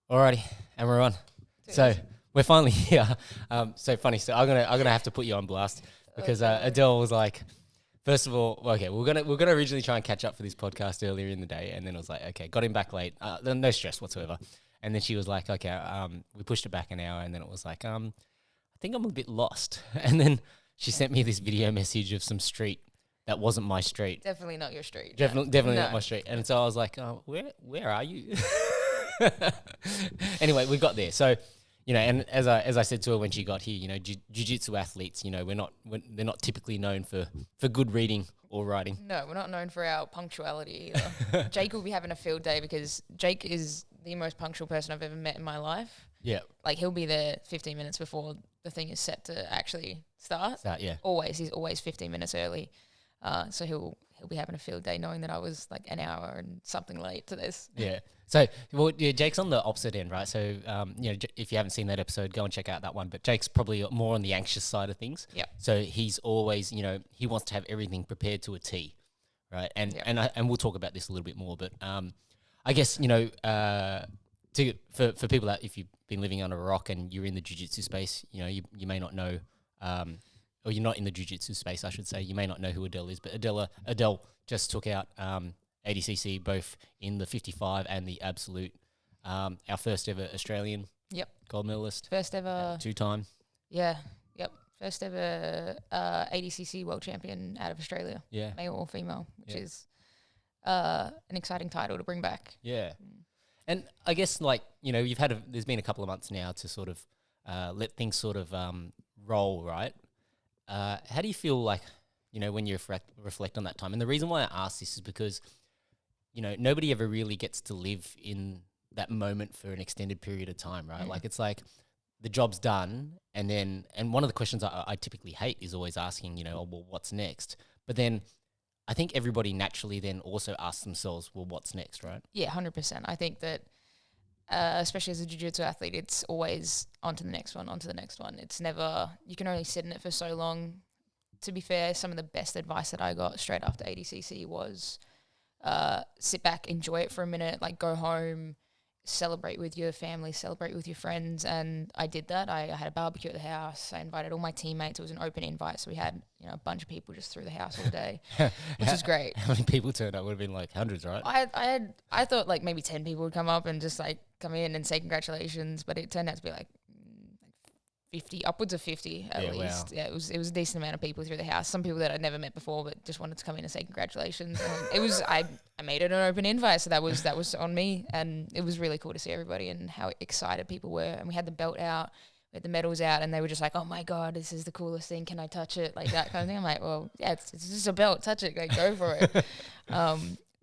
Alrighty, and we're on. So we're finally here. So funny. So I'm gonna have to put you on blast because Adele was like, first of all, okay, we're gonna originally try and catch up for this podcast earlier in the day, and then it was like, okay, got him back late. No stress whatsoever. And then she was like, okay, we pushed it back an hour, and then it was like, I think I'm a bit lost. And then she sent me this video message of some street that wasn't my street. Definitely not your street. Definitely not my street. And so I was like, where are you? Anyway, we got there. So, and as I said to her when she got here, jiu-jitsu athletes, they're not typically known for good reading or writing. No, we're not known for our punctuality either. Jake will be having a field day because Jake is the most punctual person I've ever met in my life. Yeah. Like he'll be there 15 minutes before the thing is set to actually start. Yeah. He's always 15 minutes early. So he'll be having a field day knowing that I was like an hour and something late to this. Yeah. So, Jake's on the opposite end, right? So, if you haven't seen that episode, go and check out that one. But Jake's probably more on the anxious side of things. Yeah. So he's always, he wants to have everything prepared to a T, right? And we'll talk about this a little bit more. But I guess for people that if you've been living under a rock and you're in the jiu-jitsu space, you may not know, or you're not in the jiu-jitsu space, I should say. You may not know who Adele is, but Adele just took out ADCC both in the 55 and the absolute. Our first ever Australian gold medalist. First ever. 2-time. Yeah. Yep. First ever ADCC world champion out of Australia. Yeah. Male or female, which is an exciting title to bring back. Yeah. And I guess there's been a couple of months now to sort of let things sort of roll, right? How do you feel like, when you reflect on that time? And the reason why I ask this is because, nobody ever really gets to live in that moment for an extended period of time, right? Like it's like the job's done and one of the questions I typically hate is always asking, well, what's next? But then I think everybody naturally then also asks themselves, well, what's next, right? Yeah, 100%. I think that especially as a jiu-jitsu athlete, it's always on to the next one. It's never, you can only sit in it for so long. To be fair, some of the best advice that I got straight after ADCC was sit back, enjoy it for a minute, like go home, celebrate with your family, celebrate with your friends. And I did that. I had a barbecue at the house. I invited all my teammates. It was an open invite. So we had, a bunch of people just through the house all day, which was great. How many people turned up? Would have been like hundreds, right? I thought like maybe 10 people would come up and just like come in and say congratulations, but it turned out to be like 50, upwards of 50 at least. Wow. Yeah, it was a decent amount of people through the house. Some people that I'd never met before, but just wanted to come in and say congratulations. And it was I made it an open invite, so that was on me, and it was really cool to see everybody and how excited people were. And we had the belt out, we had the medals out, and they were just like, "Oh my god, this is the coolest thing! Can I touch it?" Like that kind of thing. I'm like, "Well, yeah, it's just a belt. Touch it. Like, go for it."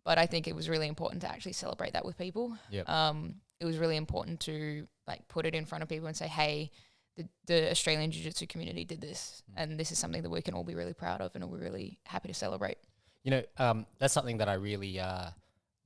But I think it was really important to actually celebrate that with people. Yep. It was really important to like put it in front of people and say, "Hey, the Australian Jiu-Jitsu community did this, and this is something that we can all be really proud of and we're really happy to celebrate." That's something that I really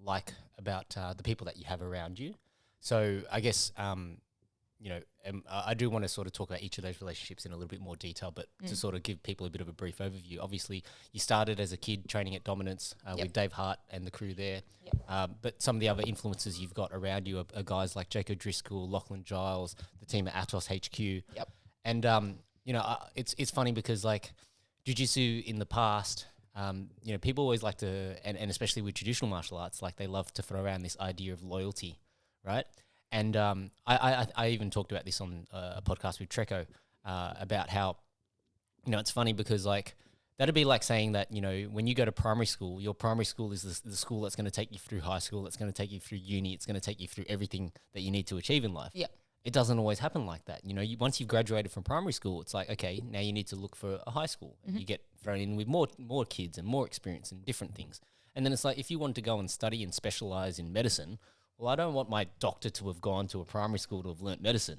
like about the people that you have around you. So I guess, I do want to sort of talk about each of those relationships in a little bit more detail, but to sort of give people a bit of a brief overview. Obviously, you started as a kid training at Dominance with Dave Hart and the crew there. Yep. But some of the other influences you've got around you are guys like Jake O'Driscoll, Lachlan Giles, the team at Atos HQ. Yep. And, it's funny because like jiu-jitsu in the past, people always like to, and especially with traditional martial arts, like they love to throw around this idea of loyalty, right? And I even talked about this on a podcast with Treco about how, it's funny because like that'd be like saying that, when you go to primary school, your primary school is the school that's going to take you through high school, that's going to take you through uni, it's going to take you through everything that you need to achieve in life. Yeah. It doesn't always happen like that. Once you've graduated from primary school, it's like, okay, now you need to look for a high school. Mm-hmm. You get thrown in with more kids and more experience and different things. And then it's like, if you want to go and study and specialize in medicine, well, I don't want my doctor to have gone to a primary school to have learnt medicine,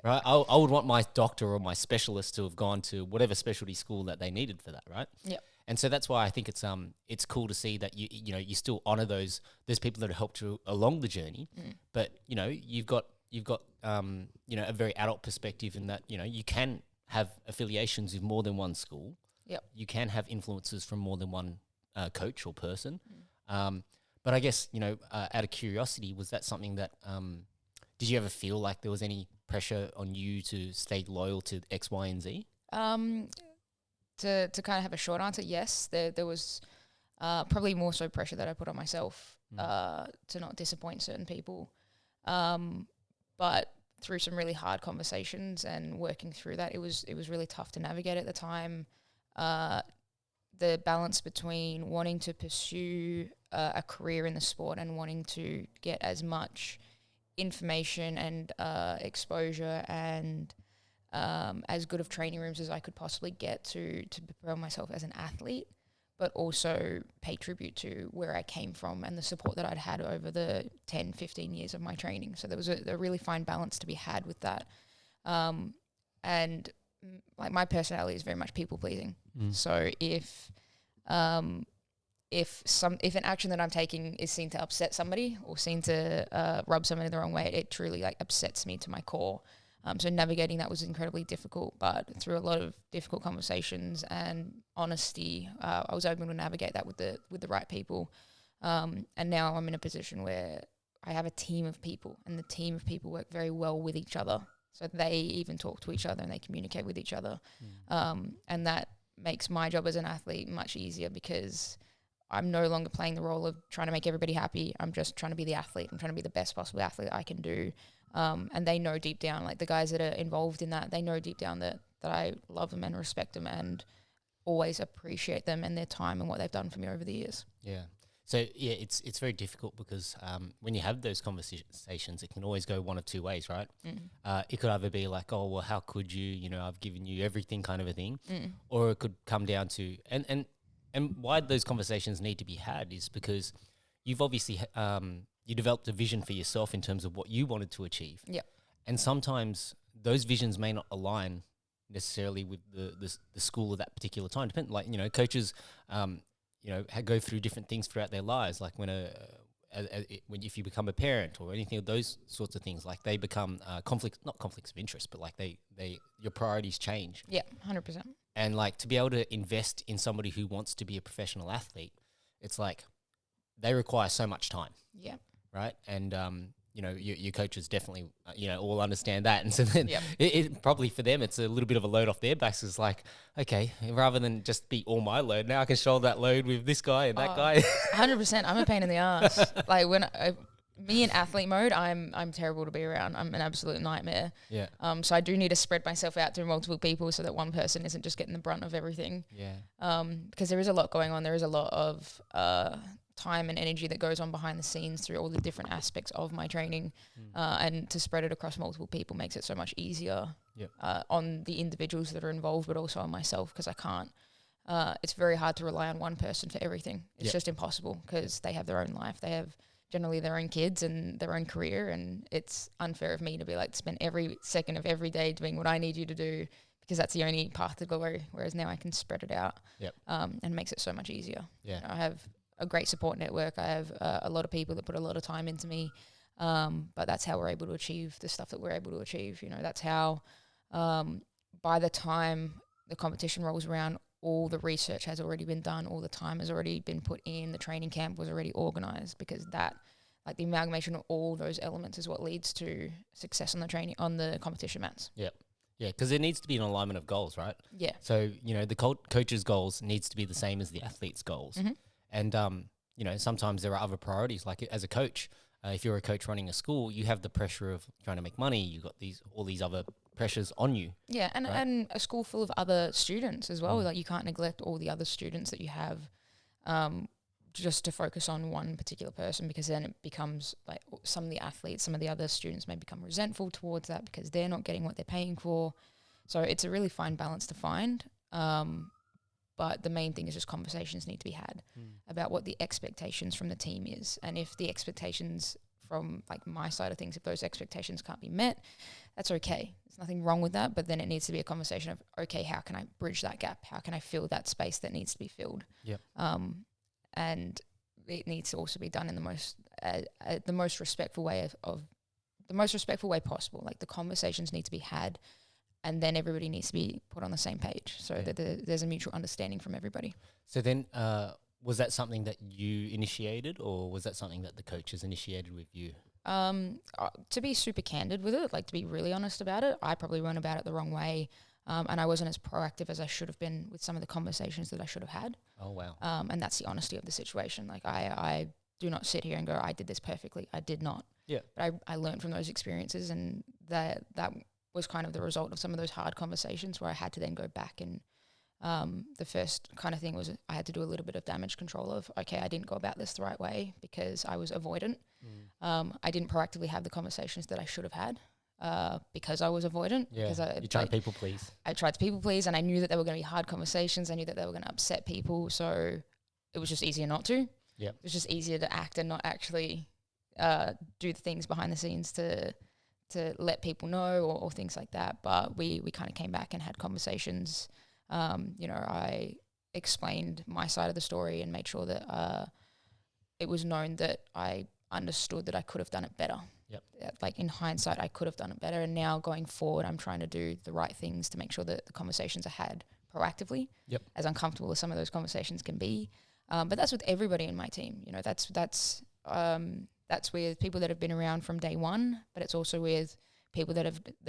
right? I would want my doctor or my specialist to have gone to whatever specialty school that they needed for that, right? Yeah. And so that's why I think it's cool to see that you still honor those people that have helped you along the journey, but you've got a very adult perspective in that you can have affiliations with more than one school. Yep. You can have influences from more than one coach or person. But I guess, out of curiosity, was that something that Did you ever feel like there was any pressure on you to stay loyal to X, Y, and Z? To kind of have a short answer, yes. There was probably more so pressure that I put on myself to not disappoint certain people. But through some really hard conversations and working through that, it was really tough to navigate at the time. The balance between wanting to pursue a career in the sport and wanting to get as much information and exposure and as good of training rooms as I could possibly get to prepare myself as an athlete, but also pay tribute to where I came from and the support that I'd had over the 10, 15 years of my training. So there was a really fine balance to be had with that. And like my personality is very much people pleasing. So if an action that I'm taking is seen to upset somebody or seen to rub somebody the wrong way, it truly like upsets me to my core. So navigating that was incredibly difficult, but through a lot of difficult conversations and honesty, I was able to navigate that with the right people. And now I'm in a position where I have a team of people, and the team of people work very well with each other. So they even talk to each other and they communicate with each other. And that makes my job as an athlete much easier because I'm no longer playing the role of trying to make everybody happy. I'm just trying to be the athlete. I'm trying to be the best possible athlete I can do. And they know deep down, like the guys that are involved in that, they know deep down that I love them and respect them and always appreciate them and their time and what they've done for me over the years. Yeah. So, yeah, it's very difficult because when you have those conversations, it can always go one of two ways, right? It could either be like, oh, well, how could you, I've given you everything kind of a thing. Or it could come down to, and why those conversations need to be had is because you've obviously, you developed a vision for yourself in terms of what you wanted to achieve. Yep. And sometimes those visions may not align necessarily with the school at that particular time. Depend, like, coaches, go through different things throughout their lives. Like when if you become a parent or anything of those sorts of things, like they become not conflicts of interest, but like your priorities change. Yeah, 100%. And like to be able to invest in somebody who wants to be a professional athlete, it's like they require so much time. Yeah. Right. And, your coaches definitely, all understand that. And so then it probably for them, it's a little bit of a load off their backs. It's like, okay, rather than just be all my load, now I can shoulder that load with this guy and that guy. 100%. I'm a pain in the ass. Like me in athlete mode, I'm terrible to be around. I'm an absolute nightmare. Yeah. So I do need to spread myself out to multiple people so that one person isn't just getting the brunt of everything. Yeah. Because there is a lot going on. There is a lot of time and energy that goes on behind the scenes through all the different aspects of my training, and to spread it across multiple people makes it so much easier on the individuals that are involved, but also on myself because I can't. It's very hard to rely on one person for everything. It's just impossible because they have their own life. They have generally their own kids and their own career, and it's unfair of me to be like spend every second of every day doing what I need you to do because that's the only path to glory. Whereas now I can spread it out, and makes it so much easier. Yeah, I have a great support network. I have a lot of people that put a lot of time into me, but that's how we're able to achieve the stuff that we're able to achieve. That's how by the time the competition rolls around, all the research has already been done, all the time has already been put in, the training camp was already organised because that, like the amalgamation of all those elements is what leads to success on the competition mats. Yeah. Yeah, because there needs to be an alignment of goals, right? Yeah. So, the coach's goals needs to be the same as the athlete's goals. And, sometimes there are other priorities. Like as a coach, if you're a coach running a school, you have the pressure of trying to make money. You've got all these other pressures on you. Yeah, and a school full of other students as well. Like you can't neglect all the other students that you have just to focus on one particular person, because then it becomes like some of the athletes, some of the other students may become resentful towards that because they're not getting what they're paying for. So it's a really fine balance to find. But the main thing is just conversations need to be had about what the expectations from the team is. And if the expectations from like my side of things, if those expectations can't be met, that's okay. There's nothing wrong with that. But then it needs to be a conversation of, okay, how can I bridge that gap? How can I fill that space that needs to be filled? Yep. And it needs to also be done in the most respectful way of the most respectful way possible. Like the conversations need to be had, and then everybody needs to be put on the same page so that there's a mutual understanding from everybody. So then was that something that you initiated, or was that something that the coaches initiated with you? To be super candid with it, like to be really honest about it, I probably went about it the wrong way. And I wasn't as proactive as I should have been with some of the conversations that I should have had. Oh, wow. And that's the honesty of the situation. Like I do not sit here and go, I did this perfectly. I did not. Yeah. But I learned from those experiences, and that was kind of the result of some of those hard conversations where I had to then go back and the first kind of thing was I had to do a little bit of damage control of, okay, I didn't go about this the right way because I was avoidant. I didn't proactively have the conversations that I should have had because I was avoidant. Yeah, you tried to people please. I tried to people please, and I knew that they were going to be hard conversations. I knew that they were going to upset people, so it was just easier not to. Yeah, it was just easier to act and not actually do the things behind the scenes to let people know or things like that. But we kind of came back and had conversations. I explained my side of the story and made sure that it was known that I understood that I could have done it better. Yep. Like in hindsight, I could have done it better. And now going forward, I'm trying to do the right things to make sure that the conversations are had proactively. Yep. As uncomfortable as some of those conversations can be. But that's with everybody in my team. You know, that's with people that have been around from day one, but it's also with people that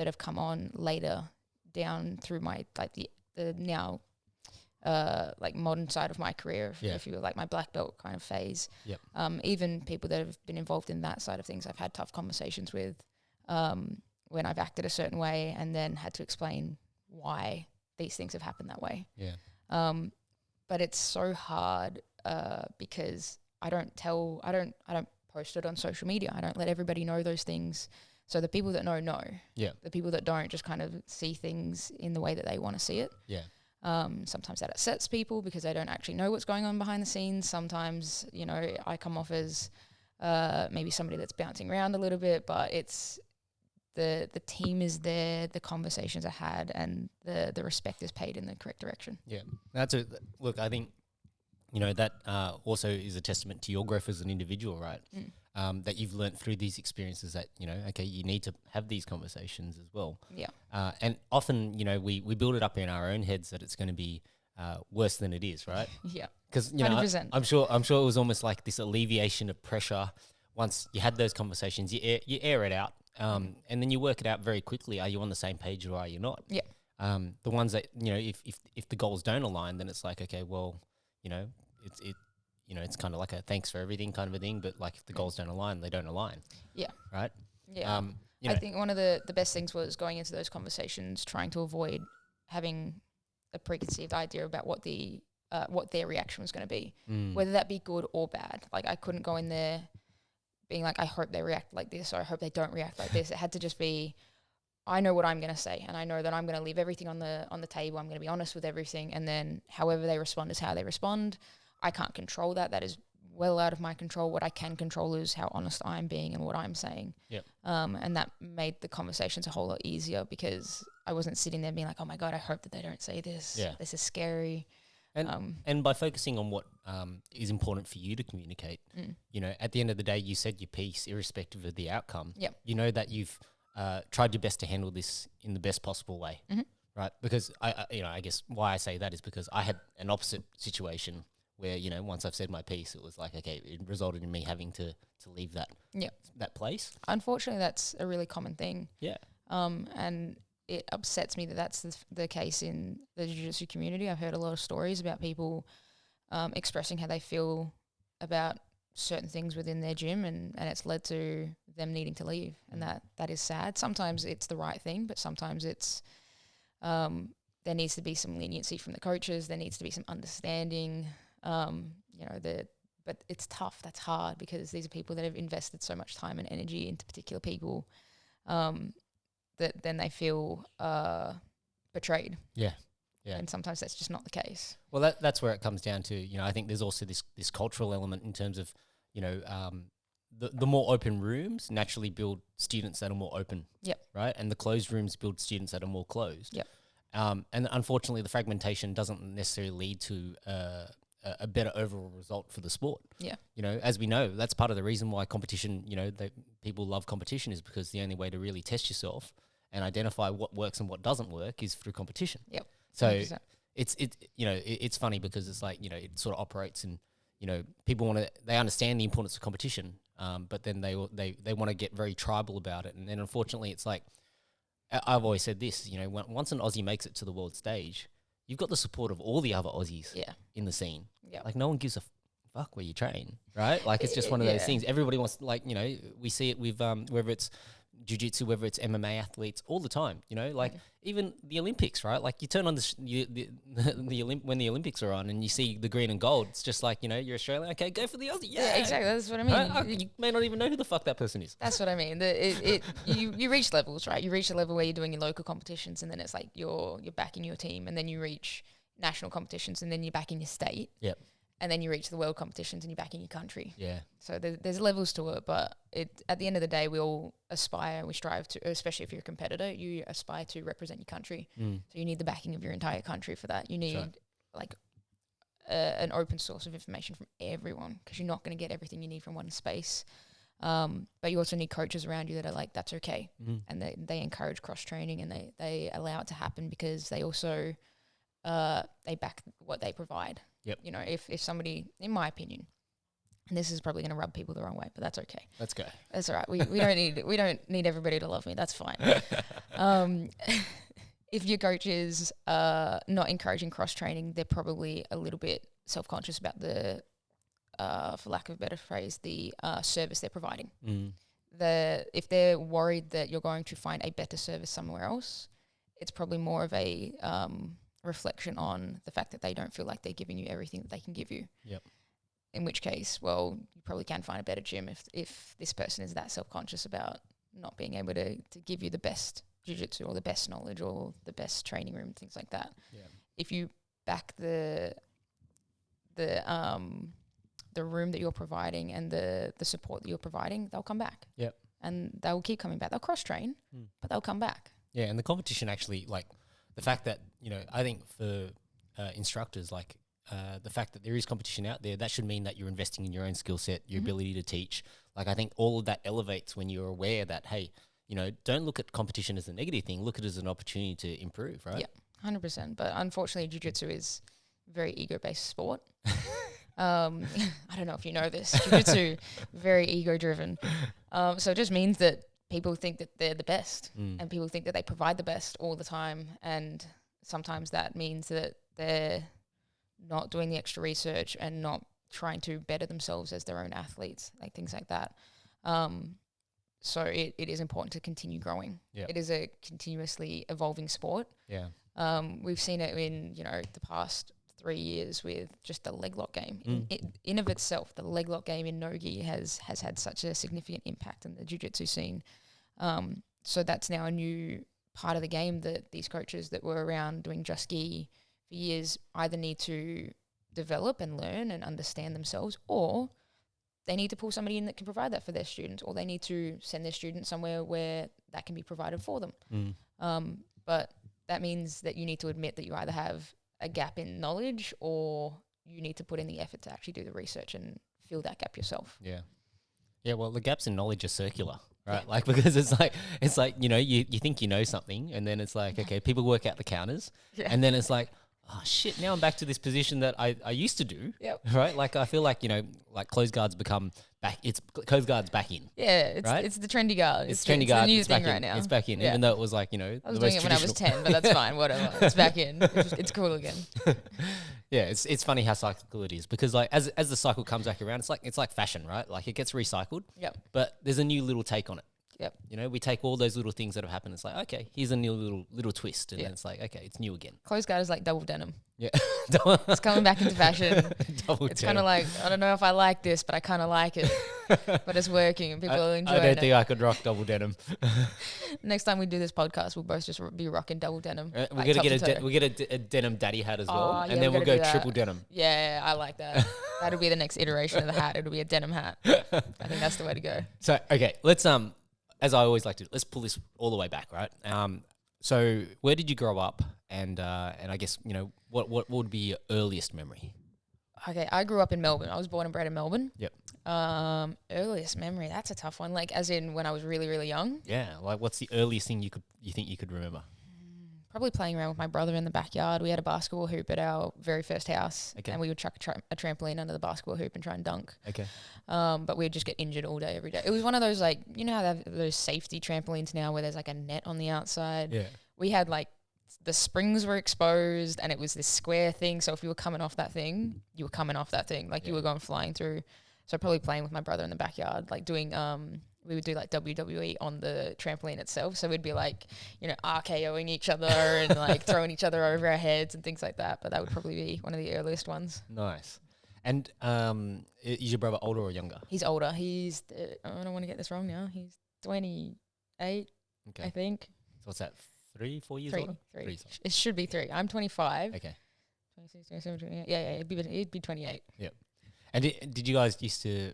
have come on later down through my the now modern side of my career, if you will, like my black belt kind of phase. Yep. Even people that have been involved in that side of things, I've had tough conversations with when I've acted a certain way and then had to explain why these things have happened that way. Yeah. But it's so hard because I don't post it on social media. I don't let everybody know those things. So the people that know. Yeah. The people that don't just kind of see things in the way that they want to see it. Yeah. Sometimes that upsets people because they don't actually know what's going on behind the scenes. Sometimes, I come off as maybe somebody that's bouncing around a little bit, but it's the team is there, the conversations are had, and the respect is paid in the correct direction. Yeah. Look, I think, that also is a testament to your growth as an individual, right? That you've learnt through these experiences that, okay, you need to have these conversations as well. Yeah. And often, we build it up in our own heads that it's going to be worse than it is, right? Yeah. Because, 100%. I'm sure it was almost like this alleviation of pressure. Once you had those conversations, you air it out. And then you work it out very quickly. Are you on the same page or are you not? Yeah. The ones that, if the goals don't align, then it's like, okay, well, it's kind of like a thanks for everything kind of a thing. But like if the goals don't align, they don't align. Yeah. Right? Yeah. I think one of the best things was going into those conversations, trying to avoid having a preconceived idea about what their reaction was going to be, whether that be good or bad. Like I couldn't go in there being like, I hope they react like this or I hope they don't react like this. It had to just be, I know what I'm going to say and I know that I'm going to leave everything on the table. I'm going to be honest with everything, and then however they respond is how they respond. I can't control that. That is well out of my control. What I can control is how honest I'm being and what I'm saying. Yep. And that made the conversations a whole lot easier because I wasn't sitting there being like, oh my God, I hope that they don't say this. Yeah. This is scary. And by focusing on what is important for you to communicate, at the end of the day, you said your piece irrespective of the outcome. Yep. You know that you've tried your best to handle this in the best possible way, right? Because I guess why I say that is because I had an opposite situation where, once I've said my piece, it was like, okay, it resulted in me having to leave that place. Unfortunately, that's a really common thing. Yeah. And it upsets me that that's the case in the jiu-jitsu community. I've heard a lot of stories about people expressing how they feel about certain things within their gym, and it's led to them needing to leave. And that is sad. Sometimes it's the right thing, but sometimes it's there needs to be some leniency from the coaches. There needs to be some understanding. But it's tough. That's hard because these are people that have invested so much time and energy into particular people that then they feel betrayed. Yeah. Yeah. And sometimes that's just not the case. Well, that's where it comes down to, I think there's also this cultural element in terms of, the more open rooms naturally build students that are more open. Yep. Right? And the closed rooms build students that are more closed. Yep. And unfortunately, the fragmentation doesn't necessarily lead to a better overall result for the sport. Yeah. As we know, that's part of the reason why competition, people love competition is because the only way to really test yourself and identify what works and what doesn't work is through competition. Yep. So 100%. It's funny because it's like, it sort of operates and, people they understand the importance of competition, but then they want to get very tribal about it. And then unfortunately, it's like, I've always said this, you know, once an Aussie makes it to the world stage, you've got the support of all the other Aussies in the scene. Yeah. Like no one gives a fuck where you train, right? Like it's just one of those things. Everybody wants, like, you know, we see it with whether it's jiu-jitsu, whether it's MMA athletes, all the time, you know, like even the Olympics, right? Like you turn on when the Olympics are on and you see the green and gold, it's just like, you know, you're Australian, okay, go for the Aussie. Yeah, exactly. That's what I mean. You may not even know who the fuck that person is. That's what I mean. You reach levels, right? You reach a level where you're doing your local competitions, and then it's like you're backing your team, and then you reach national competitions, and then you're backing your state. Yep. And then you reach the world competitions and you're back in your country. Yeah. So there's levels to it, but at the end of the day, we all aspire, we strive to, especially if you're a competitor, you aspire to represent your country. So you need the backing of your entire country for that. You need like an open source of information from everyone, because you're not going to get everything you need from one space. But you also need coaches around you that are like, that's okay. And they encourage cross-training, and they allow it to happen, because they also they back what they provide. Yep. You know, if somebody, in my opinion, and this is probably going to rub people the wrong way, but that's okay. Let's go. That's all right. We don't need everybody to love me. That's fine. If your coach is not encouraging cross training, they're probably a little bit self-conscious about the, for lack of a better phrase, the service they're providing. If they're worried that you're going to find a better service somewhere else, it's probably more of a reflection on the fact that they don't feel like they're giving you everything that they can give you. Yep. In which case, well, you probably can find a better gym if this person is that self-conscious about not being able to give you the best jiu-jitsu or the best knowledge or the best training room, things like that. Yeah. If you back the room that you're providing and the support that you're providing, they'll come back. Yep. And they'll keep coming back. They'll cross-train, but they'll come back. Yeah, and the competition actually, like, the fact that, you know, I think for instructors, like the fact that there is competition out there, that should mean that you're investing in your own skill set, your ability to teach. Like, I think all of that elevates when you're aware that, hey, you know, don't look at competition as a negative thing. Look at it as an opportunity to improve, right? Yeah, 100%. But unfortunately, jiu-jitsu is a very ego-based sport. I don't know if you know this. Jiu-jitsu, very ego-driven. So it just means that people think that they're the best, and people think that they provide the best all the time. And sometimes that means that they're not doing the extra research and not trying to better themselves as their own athletes, like things like that. So it is important to continue growing. Yep. It is a continuously evolving sport. Yeah. We've seen it in, you know, the past 3 years with just the leg lock game. In of itself, the leg lock game in no-gi has had such a significant impact in the jiu-jitsu scene. So that's now a new part of the game that these coaches that were around doing just gi for years either need to develop and learn and understand themselves, or they need to pull somebody in that can provide that for their students, or they need to send their students somewhere where that can be provided for them. But that means that you need to admit that you either have a gap in knowledge, or you need to put in the effort to actually do the research and fill that gap yourself. Yeah. Yeah, well, the gaps in knowledge are circular, right? Yeah. Like, because it's like, you know, you think you know something, and then it's like, okay, people work out the counters, and then it's like, oh shit, now I'm back to this position that I used to do, right? Like, I feel like, you know, like closed guards become back, it's closed guards back in. Yeah, it's the trendy guard. It's trendy guard. It's the new thing right now. It's back in, even though it was like, you know, I was doing it when I was 10, but that's fine, whatever. It's back in. It's cool again. Yeah, it's funny how cyclical it is, because like as the cycle comes back around, it's like fashion, right? Like it gets recycled. Yep. But there's a new little take on it. Yep. You know, we take all those little things that have happened. It's like, okay, here's a new little twist, and then it's like, okay, it's new again. Closed guard is like double denim. Yeah. It's coming back into fashion. It's kind of like, I don't know if I like this, but I kind of like it. But it's working and people are enjoying it. I don't think I could rock double denim. Next time we do this podcast, we'll both just be rocking double denim. We're gonna get a denim daddy hat as well, and then we'll go triple denim. Yeah, I like that. That'll be the next iteration of the hat. It'll be a denim hat. I think that's the way to go. So okay, let's as I always like to, let's pull this all the way back, right? So where did you grow up, and I guess, you know, what would be your earliest memory? Okay, I grew up in Melbourne. I was born and bred in Melbourne. Yep. Earliest memory, that's a tough one. Like, as in when I was really, really young. Yeah. Like, what's the earliest thing you think you could remember? probably playing around with my brother in the backyard. We had a basketball hoop at our very first house, and we would chuck a trampoline under the basketball hoop and try and dunk. Okay. But we'd just get injured all day, every day. It was one of those, like, you know how they have those safety trampolines now where there's like a net on the outside? Yeah. We had like the springs were exposed and it was this square thing. So if you were coming off that thing, you were coming off that thing. Like you were going flying through. So probably playing with my brother in the backyard, like doing, we would do like WWE on the trampoline itself. So we'd be like, you know, RKOing each other and like throwing each other over our heads and things like that. But that would probably be one of the earliest ones. Nice. And is your brother older or younger? He's older. He's, I don't want to get this wrong now. He's 28, I think. So what's that, 3-4 years older? Three. It should be 3. I'm 25. Okay. 26, 27, 28. Yeah, it'd be 28. Yep. And did you guys used to,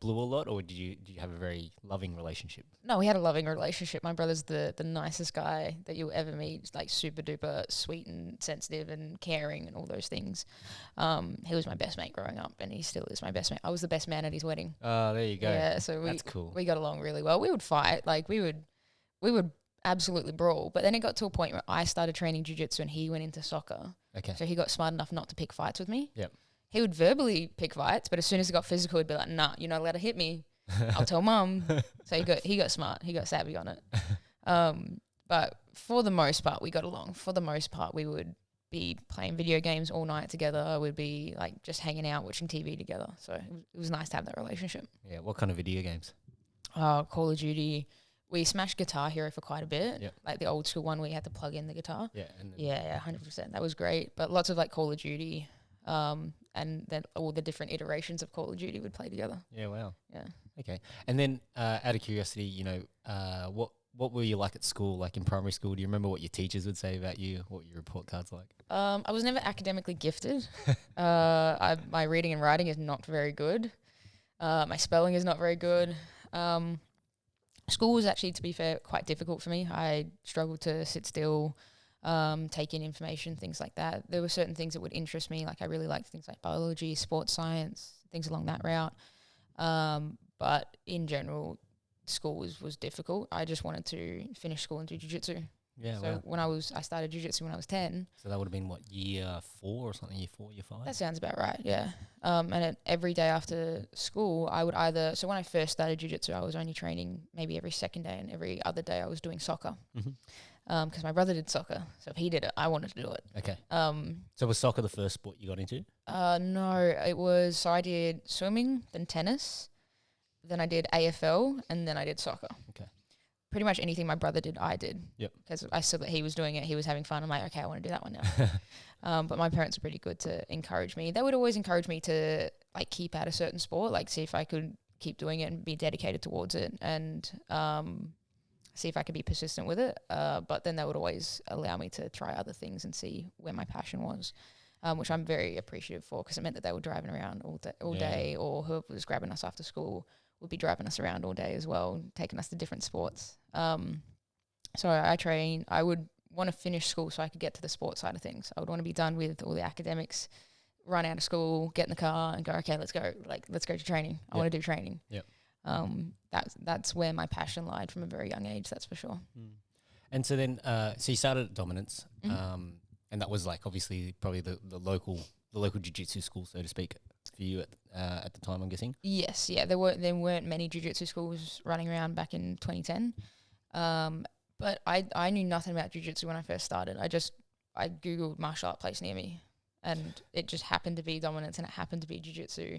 blue a lot, or did you have a very loving relationship? No, we had a loving relationship. My brother's the nicest guy that you'll ever meet. He's like super duper sweet and sensitive and caring and all those things. He was my best mate growing up, and he still is my best mate. I was the best man at his wedding. Oh, there you go. Yeah, so that's cool. We got along really well. We would fight, like we would absolutely brawl. But then it got to a point where I started training jiu-jitsu and he went into soccer. Okay. So he got smart enough not to pick fights with me. Yep. He would verbally pick fights, but as soon as it got physical, he'd be like, "Nah, you're not allowed to hit me. I'll tell mum." So he got smart. He got savvy on it. But for the most part, we got along. For the most part, we would be playing video games all night together. We'd be like just hanging out, watching TV together. So it was nice to have that relationship. Yeah. What kind of video games? Call of Duty. We smashed Guitar Hero for quite a bit. Yep. Like the old school one where you had to plug in the guitar. Yeah. Yeah, 100%. That was great. But lots of like Call of Duty. And then all the different iterations of Call of Duty would play together. Yeah, wow. Yeah. Okay. And then out of curiosity, what were you like at school, like in primary school? Do you remember what your teachers would say about you? What were your report cards like? I was never academically gifted. My reading and writing is not very good. My spelling is not very good. School was actually, to be fair, quite difficult for me. I struggled to sit still, take in information, things like that. There were certain things that would interest me. Like I really liked things like biology, sports science, things along that route. But in general, school was difficult. I just wanted to finish school and do jiu-jitsu. Yeah. So I started jiu-jitsu when I was 10. So that would have been what, year 4 or something? Year 4, year 5? That sounds about right. Yeah. And every day after school, I would so when I first started jiu-jitsu, I was only training maybe every second day, and every other day I was doing soccer. Because my brother did soccer, so if he did it, I wanted to do it. Okay. So was soccer the first sport you got into? No, it was. So I did swimming, then tennis, then I did AFL, and then I did soccer. Okay. Pretty much anything my brother did, I did. Yep. Because I saw that he was doing it, he was having fun. I'm like, okay, I want to do that one now. But my parents were pretty good to encourage me. They would always encourage me to like keep at a certain sport, like see if I could keep doing it and be dedicated towards it, and see if I could be persistent with it. But then they would always allow me to try other things and see where my passion was, which I'm very appreciative for, because it meant that they were driving around all day, or whoever was grabbing us after school would be driving us around all day as well, taking us to different sports. So I would want to finish school so I could get to the sports side of things. I would want to be done with all the academics, run out of school, get in the car and go, okay, let's go to training. I want to do training. Yep. That's where my passion lied from a very young age, that's for sure. And so then, so you started at Dominance, and that was like obviously probably the local jiu-jitsu school, so to speak, for you at the time, I'm guessing. Yes, yeah, there weren't many jiu-jitsu schools running around back in 2010, but I knew nothing about jiu-jitsu when I first started. I googled martial art place near me, and it just happened to be Dominance, and it happened to be jiu-jitsu.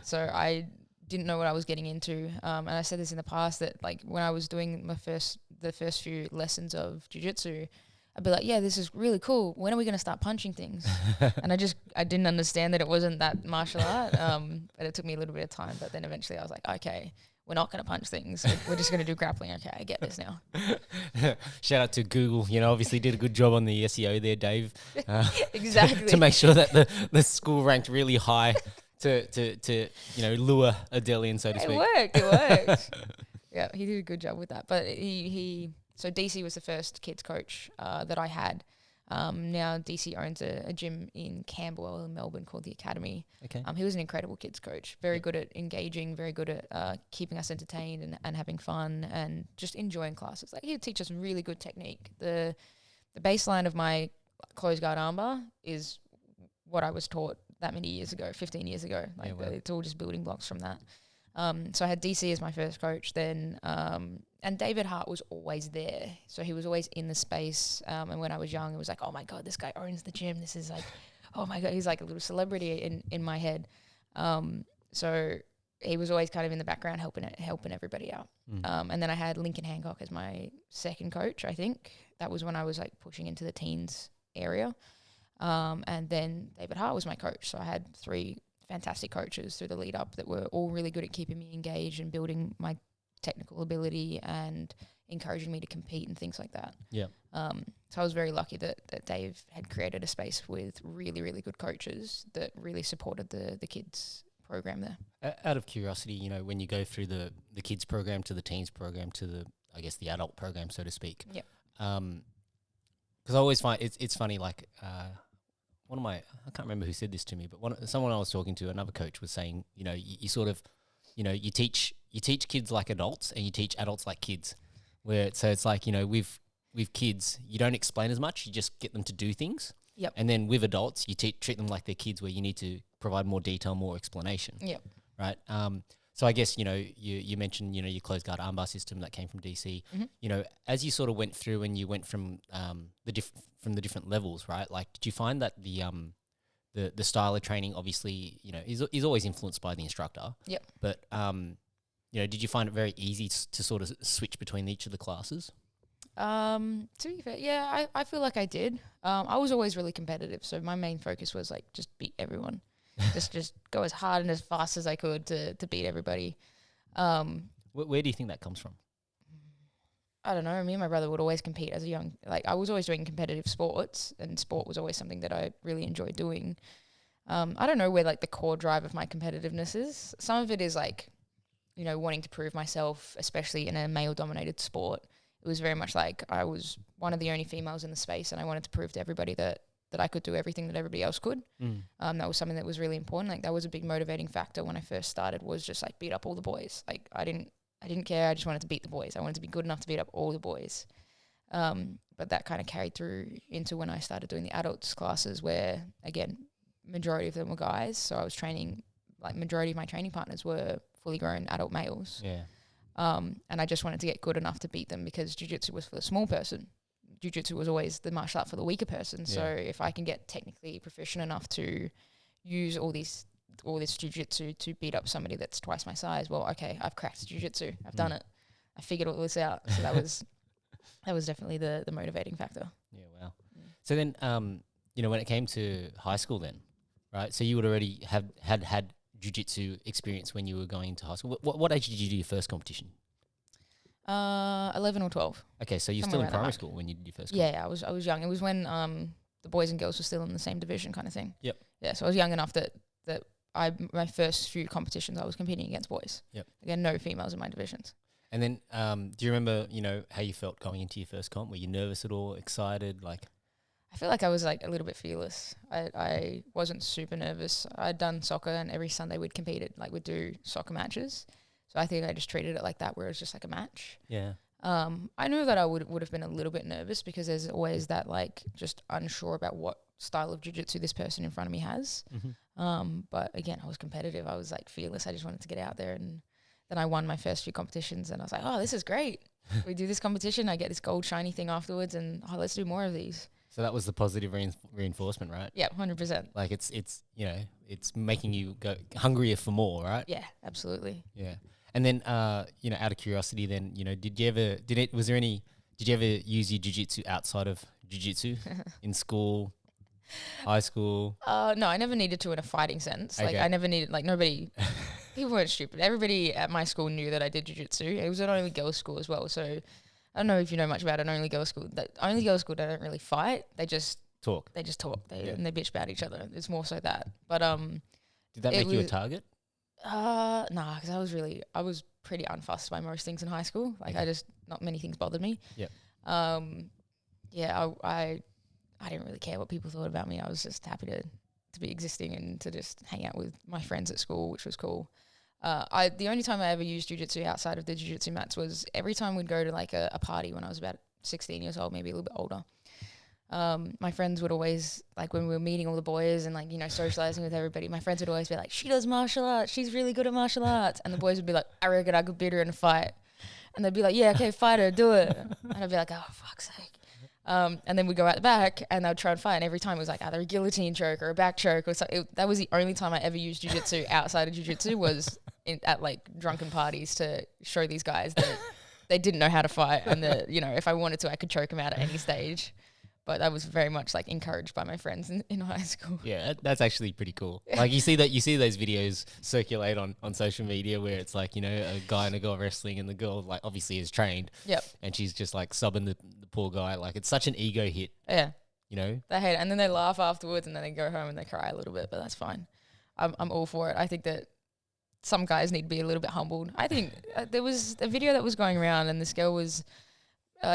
So I didn't know what I was getting into, and I said this in the past that like when I was doing the first few lessons of jiu-jitsu, I'd be like, yeah, this is really cool. When are we going to start punching things? And I didn't understand that it wasn't that martial art, but it took me a little bit of time. But then eventually I was like, okay, we're not going to punch things. We're just going to do grappling. Okay, I get this now. Shout out to Google. Obviously did a good job on the SEO there, Dave. Exactly. To make sure that the school ranked really high to lure Adele in, so to speak. It worked. Yeah, he did a good job with that. But so DC was the first kids coach that I had. Now DC owns a gym in Camberwell in Melbourne called the Academy. Okay. He was an incredible kids coach, very good at engaging, very good at keeping us entertained and having fun and just enjoying classes. Like he would teach us really good technique. The the baseline of my closed guard armbar is what I was taught that many years ago, 15 years ago. Like it's all just building blocks from that. So I had DC as my first coach then, and David Hart was always there. So he was always in the space. And when I was young, it was like, oh my God, this guy owns the gym. This is like, oh my God, he's like a little celebrity in my head. So he was always kind of in the background helping everybody out. And then I had Lincoln Hancock as my second coach, I think. That was when I was like pushing into the teens area. And then David Hart was my coach. So I had 3 fantastic coaches through the lead up that were all really good at keeping me engaged and building my technical ability and encouraging me to compete and things like that. Yeah. So I was very lucky that Dave had created a space with really, really good coaches that really supported the kids program there. Out of curiosity, you know, when you go through the kids program to the teens program to the, I guess, the adult program, so to speak. Yep. Because I always find it's funny, like one of my, I can't remember who said this to me, but someone I was talking to, another coach was saying, you know, you sort of, you know, you teach kids like adults and you teach adults like kids. So it's like, you know, with kids, you don't explain as much, you just get them to do things. Yep. And then with adults, you treat them like they're kids, where you need to provide more detail, more explanation. Yep. Right. So I guess, you know, you mentioned, you know, your closed guard armbar system that came from DC. Mm-hmm. You know, as you sort of went through and you went from the different levels, right? Like, did you find that the style of training, obviously, you know, is always influenced by the instructor. Yep. But you know, did you find it very easy to sort of switch between each of the classes? To be fair, yeah, I feel like I did. I was always really competitive, so my main focus was like just beat everyone. just go as hard and as fast as I could to beat everybody. Where do you think that comes from? I don't know. Me and my brother would always compete as a young, like I was always doing competitive sports, and sport was always something that I really enjoyed doing. I don't know where like the core drive of my competitiveness is. Some of it is like, you know, wanting to prove myself, especially in a male-dominated sport. It was very much like I was one of the only females in the space, and I wanted to prove to everybody that I could do everything that everybody else could. That was something that was really important. Like that was a big motivating factor when I first started, was just like beat up all the boys. Like I didn't care. I just wanted to beat the boys. I wanted to be good enough to beat up all the boys. But that kind of carried through into when I started doing the adults classes, where again, majority of them were guys. So I was training, like majority of my training partners were fully grown adult males. Yeah. And I just wanted to get good enough to beat them, because jiu-jitsu was for the small person. Jiu-jitsu was always the martial art for the weaker person. Yeah. So if I can get technically proficient enough to use all this jiu-jitsu to beat up somebody that's twice my size, well, okay, I've cracked jiu-jitsu. I've done it. I figured all this out. So that was definitely the motivating factor. Yeah, wow. So then, you know, when it came to high school then, right? So you would already have had jiu-jitsu experience when you were going to high school. What age did you do your first competition? 11 or 12. Okay, so you're still in primary school when you did your first competition? Yeah, I was young. It was when the boys and girls were still in the same division kind of thing. Yep. Yeah, so I was young enough that my first few competitions I was competing against boys. Yep. Again, no females in my divisions. And then do you remember, you know, how you felt going into your first comp? Were you nervous at all, excited, like? I feel like I was like a little bit fearless. I wasn't super nervous. I'd done soccer, and every Sunday we'd we'd do soccer matches. So I think I just treated it like that, where it was just like a match. Yeah. I knew that I would have been a little bit nervous, because there's always that like just unsure about what style of jiu-jitsu this person in front of me has. Mm-hmm. But again, I was competitive. I was like fearless. I just wanted to get out there, and then I won my first few competitions, and I was like, oh, this is great. We do this competition, I get this gold shiny thing afterwards, and let's do more of these. So that was the positive reinforcement, right? Yeah, 100%. Like it's you know, it's making you go hungrier for more, right? Yeah, absolutely. Yeah. And then you know, out of curiosity then, you know, did you ever use your jiu-jitsu outside of jiu-jitsu in school, high school? No, I never needed to in a fighting sense. Okay. Like I never needed, like nobody, people weren't stupid. Everybody at my school knew that I did jiu-jitsu. It was an only girls' school as well, so I don't know if you know much about an only girls' school. That only girls' school, they don't really fight. They just talk. And they bitch about each other. It's more so that. But did that make you a target? Nah, because I was pretty unfussed by most things in high school. Like not many things bothered me. Yeah. Yeah, I didn't really care what people thought about me. I was just happy to be existing and to just hang out with my friends at school, which was cool. The only time I ever used jiu-jitsu outside of the jiu-jitsu mats was every time we'd go to like a party when I was about 16 years old, maybe a little bit older. my friends would always, like when we were meeting all the boys and like, you know, socializing with everybody, my friends would always be like, she does martial arts. She's really good at martial arts. And the boys would be like, I reckon I could beat her in a fight. And they'd be like, yeah, okay, fight her, do it. And I'd be like, oh, fuck's sake. And then we'd go out the back and they'd try and fight. And every time it was like either a guillotine choke or a back choke or something. That was the only time I ever used jiu-jitsu outside of jiu-jitsu was at like drunken parties to show these guys that they didn't know how to fight. And that, you know, if I wanted to, I could choke them out at any stage. But that was very much like encouraged by my friends in high school. Yeah, that's actually pretty cool. Like you see those videos circulate on social media where it's like, you know, a guy and a girl wrestling and the girl like obviously is trained. Yep. And she's just like subbing the poor guy. Like it's such an ego hit. Yeah. You know? They hate it. And then they laugh afterwards and then they go home and they cry a little bit, but that's fine. I'm all for it. I think that some guys need to be a little bit humbled. I think there was a video that was going around and this girl was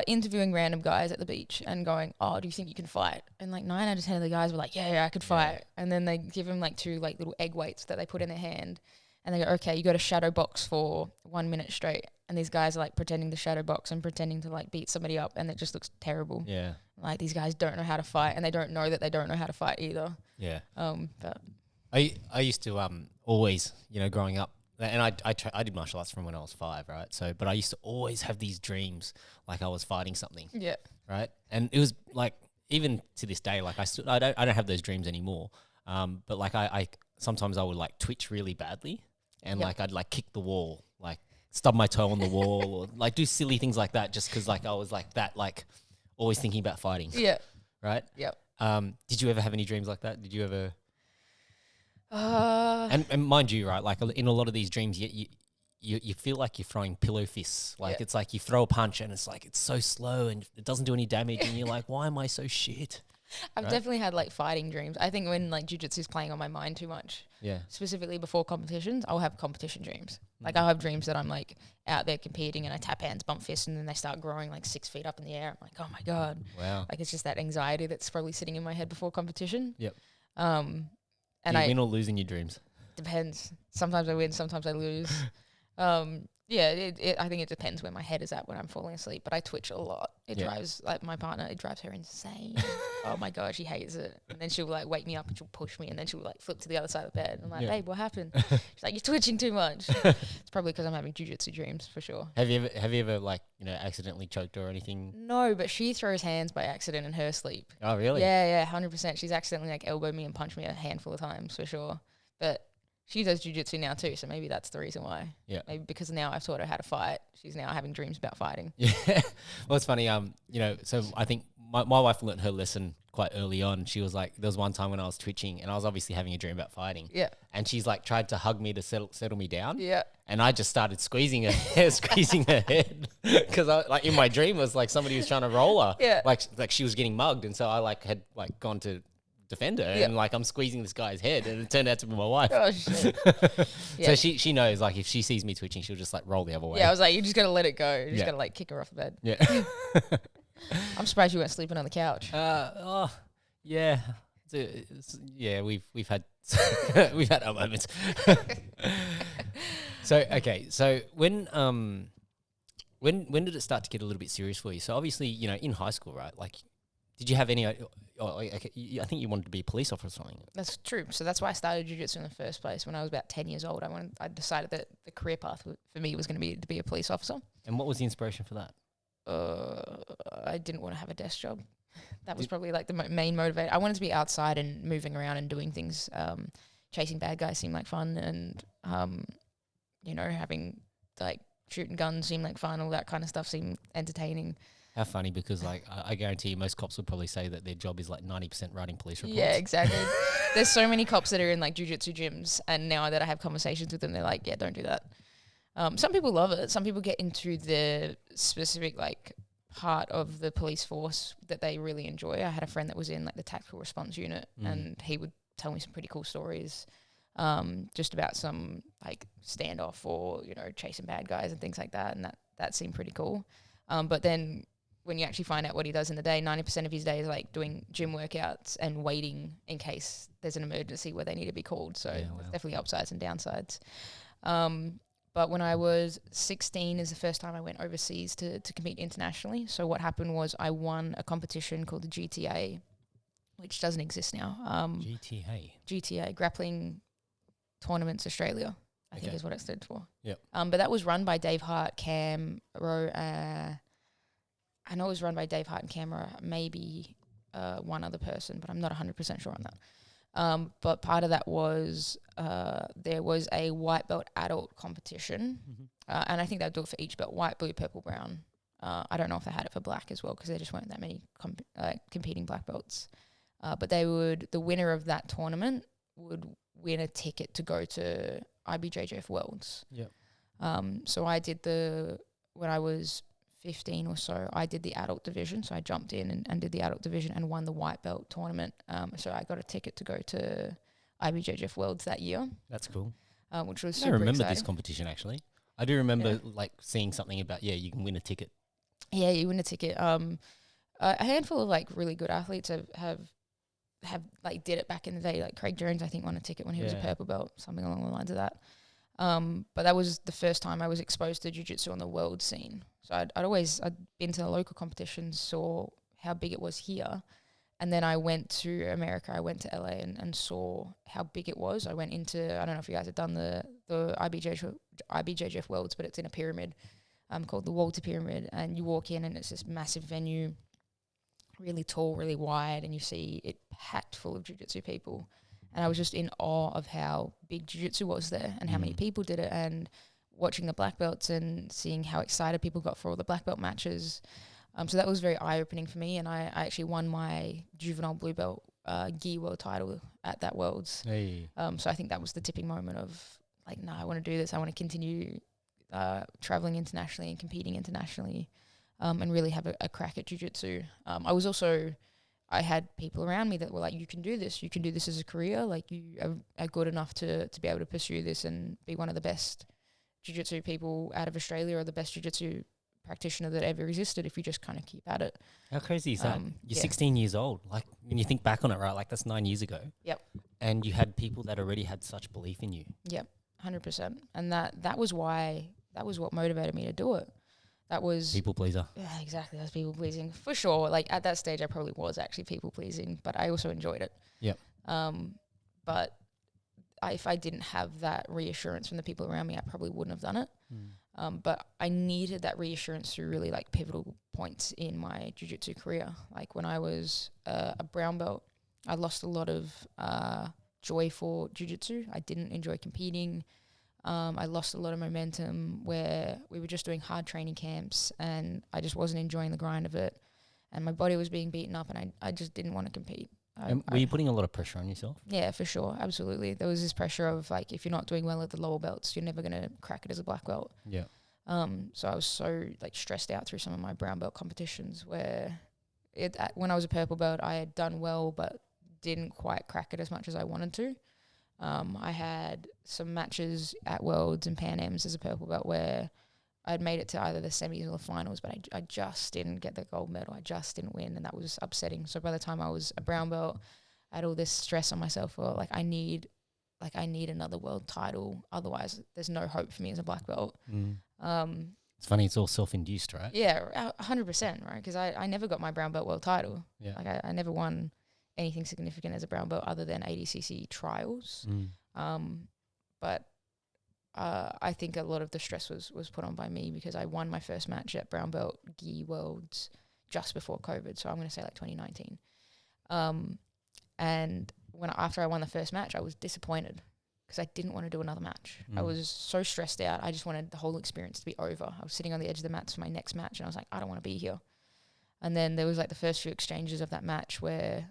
interviewing random guys at the beach and going, oh, do you think you can fight? And like 9 out of 10 of the guys were like, yeah, I could fight. Yeah. And then they give them like 2 like little egg weights that they put in their hand. And they go, okay, you got to shadow box for 1 minute straight. And these guys are like pretending to shadow box and pretending to like beat somebody up. And it just looks terrible. Yeah. Like these guys don't know how to fight and they don't know that they don't know how to fight either. Yeah. But I used to always, you know, growing up, and I did martial arts from when I was 5, right? So, but I used to always have these dreams like I was fighting something. Yeah. Right? And it was like, even to this day, like I don't have those dreams anymore. But like I sometimes I would like twitch really badly and like I'd like kick the wall, like stub my toe on the wall or like do silly things like that just because like I was like that, like always thinking about fighting. Yeah. Right? Yep. Did you ever have any dreams like that? Did you ever... And mind you, right, like in a lot of these dreams, you feel like you're throwing pillow fists. Like it's like you throw a punch and it's like it's so slow and it doesn't do any damage and you're like, why am I so shit? I've definitely had like fighting dreams. I think when like jiu-jitsu is playing on my mind too much, specifically before competitions, I'll have competition dreams. Like I'll have dreams that I'm like out there competing and I tap hands, bump fists, and then they start growing like 6 feet up in the air. I'm like, oh my God. Wow. Like it's just that anxiety that's probably sitting in my head before competition. Yep. And do you win or lose in your dreams? Depends. Sometimes I win, sometimes I lose. Yeah, I think it depends where my head is at when I'm falling asleep, but I twitch a lot. It drives, like my partner, it drives her insane. Oh my God, she hates it. And then she'll like wake me up and she'll push me and then she'll like flip to the other side of the bed. I'm like, babe, what happened? She's like, you're twitching too much. It's probably because I'm having jiu-jitsu dreams for sure. Have you ever like, you know, accidentally choked or anything? No, but she throws hands by accident in her sleep. Oh, really? Yeah, 100%. She's accidentally like elbowed me and punched me a handful of times for sure. But she does jiu-jitsu now too, so maybe that's the reason why. Yeah. Maybe because now I've taught her how to fight. She's now having dreams about fighting. Yeah. Well, it's funny, you know, so I think my wife learned her lesson quite early on. She was like, there was one time when I was twitching and I was obviously having a dream about fighting. Yeah. And she's like tried to hug me to settle me down. Yeah. And I just started squeezing her head because I like in my dream was like somebody was trying to roll her. Yeah. Like she was getting mugged, and so I like had like gone to defend her and like I'm squeezing this guy's head and it turned out to be my wife. Oh shit. So she knows like if she sees me twitching she'll just like roll the other way. Yeah, I was like, you just gotta let it go. You just gotta like kick her off the bed. Yeah. I'm surprised you weren't sleeping on the couch. Yeah. Yeah, we've had we've had our moments. So okay, so when did it start to get a little bit serious for you? So obviously, you know, in high school, right? Like, did you have any? I think you wanted to be a police officer or something. That's true. So that's why I started jiu-jitsu in the first place. When I was about 10 years old, I decided that the career path for me was going to be a police officer. And what was the inspiration for that? I didn't want to have a desk job. That was probably like the main motivator. I wanted to be outside and moving around and doing things. Chasing bad guys seemed like fun, and you know, having like shooting guns seemed like fun. All that kind of stuff seemed entertaining. How funny, because like I guarantee you most cops would probably say that their job is like 90% writing police reports. Yeah, exactly. There's so many cops that are in like jiu-jitsu gyms, and now that I have conversations with them, they're like, yeah, don't do that. Some people love it. Some people get into the specific like part of the police force that they really enjoy. I had a friend that was in like the tactical response unit, and he would tell me some pretty cool stories just about some like standoff or, you know, chasing bad guys and things like that, and that seemed pretty cool. But then when you actually find out what he does in the day, 90% of his day is like doing gym workouts and waiting in case there's an emergency where they need to be called. So there's definitely upsides and downsides. But when I was 16 is the first time I went overseas to compete internationally. So what happened was I won a competition called the GTA, which doesn't exist now. GTA, Grappling Tournaments Australia, I think is what it stood for. Yep. But that was run by Dave Hart, Cam, I know it was run by Dave Hart and Camera, maybe one other person, but I'm not 100% sure on that. But part of that was there was a white belt adult competition, and I think they'd do it for each belt, white, blue, purple, brown. I don't know if they had it for black as well because there just weren't that many competing black belts. But the winner of that tournament would win a ticket to go to IBJJF Worlds. Yep. So I did when I was 15 or so, I did the adult division. So I jumped in and did the adult division and won the white belt tournament. So I got a ticket to go to IBJJF Worlds that year. That's cool. Which was I super remember exciting. this competition actually. I do remember like seeing something about, you can win a ticket. Yeah, you win a ticket. A handful of like really good athletes have like did it back in the day. Like Craig Jones, I think, won a ticket when he was a purple belt, something along the lines of that. But that was the first time I was exposed to jiu-jitsu on the world scene. So I'd been to the local competitions, saw how big it was here. And then I went to America. I went to LA and saw how big it was. I went into, I don't know if you guys have done the IBJJF Worlds, but it's in a pyramid called the Walter Pyramid. And you walk in and it's this massive venue, really tall, really wide, and you see it packed full of jiu-jitsu people. And I was just in awe of how big jiu-jitsu was there and how many people did it, and watching the black belts and seeing how excited people got for all the black belt matches. So that was very eye-opening for me, and I actually won my juvenile blue belt gi world title at that Worlds. Hey. So I think that was the tipping moment of like, no, I want to do this. I want to continue traveling internationally and competing internationally, and really have a crack at jiu-jitsu. I had people around me that were like, you can do this as a career. Like you are good enough to be able to pursue this and be one of the best jiu-jitsu people out of Australia, or the best jiu-jitsu practitioner that ever existed if you just kind of keep at it. How crazy is that? You're 16 years old. Like when you think back on it, right? Like that's 9 years ago. Yep. And you had people that already had such belief in you. Yep, 100%. And that was what motivated me to do it. That was people pleaser. Yeah, exactly. I was people pleasing for sure. Like at that stage, I probably was actually people pleasing, but I also enjoyed it. Yep. But if I didn't have that reassurance from the people around me, I probably wouldn't have done it. But I needed that reassurance through really like pivotal points in my jiu-jitsu career. Like when I was a brown belt, I lost a lot of joy for jiu-jitsu. I didn't enjoy competing. I lost a lot of momentum where we were just doing hard training camps and I just wasn't enjoying the grind of it. And my body was being beaten up and I just didn't want to compete. Were you putting a lot of pressure on yourself? Yeah, for sure. Absolutely. There was this pressure of like, if you're not doing well at the lower belts, you're never going to crack it as a black belt. Yeah. So I was so like stressed out through some of my brown belt competitions where when I was a purple belt, I had done well, but didn't quite crack it as much as I wanted to. I had some matches at Worlds and Pan Ams as a purple belt where I'd made it to either the semis or the finals, but I just didn't get the gold medal. I just didn't win, and that was upsetting. So by the time I was a brown belt, I had all this stress on myself for like I need another world title. Otherwise, there's no hope for me as a black belt. It's funny. It's all self-induced, right? Yeah, 100%, right? Because I never got my brown belt world title. Yeah. Like I never won anything significant as a brown belt other than ADCC trials. But I think a lot of the stress was put on by me because I won my first match at brown belt gi worlds just before COVID. So I'm going to say like 2019. And after I won the first match, I was disappointed because I didn't want to do another match. I was so stressed out. I just wanted the whole experience to be over. I was sitting on the edge of the mats for my next match and I was like, I don't want to be here. And then there was like the first few exchanges of that match where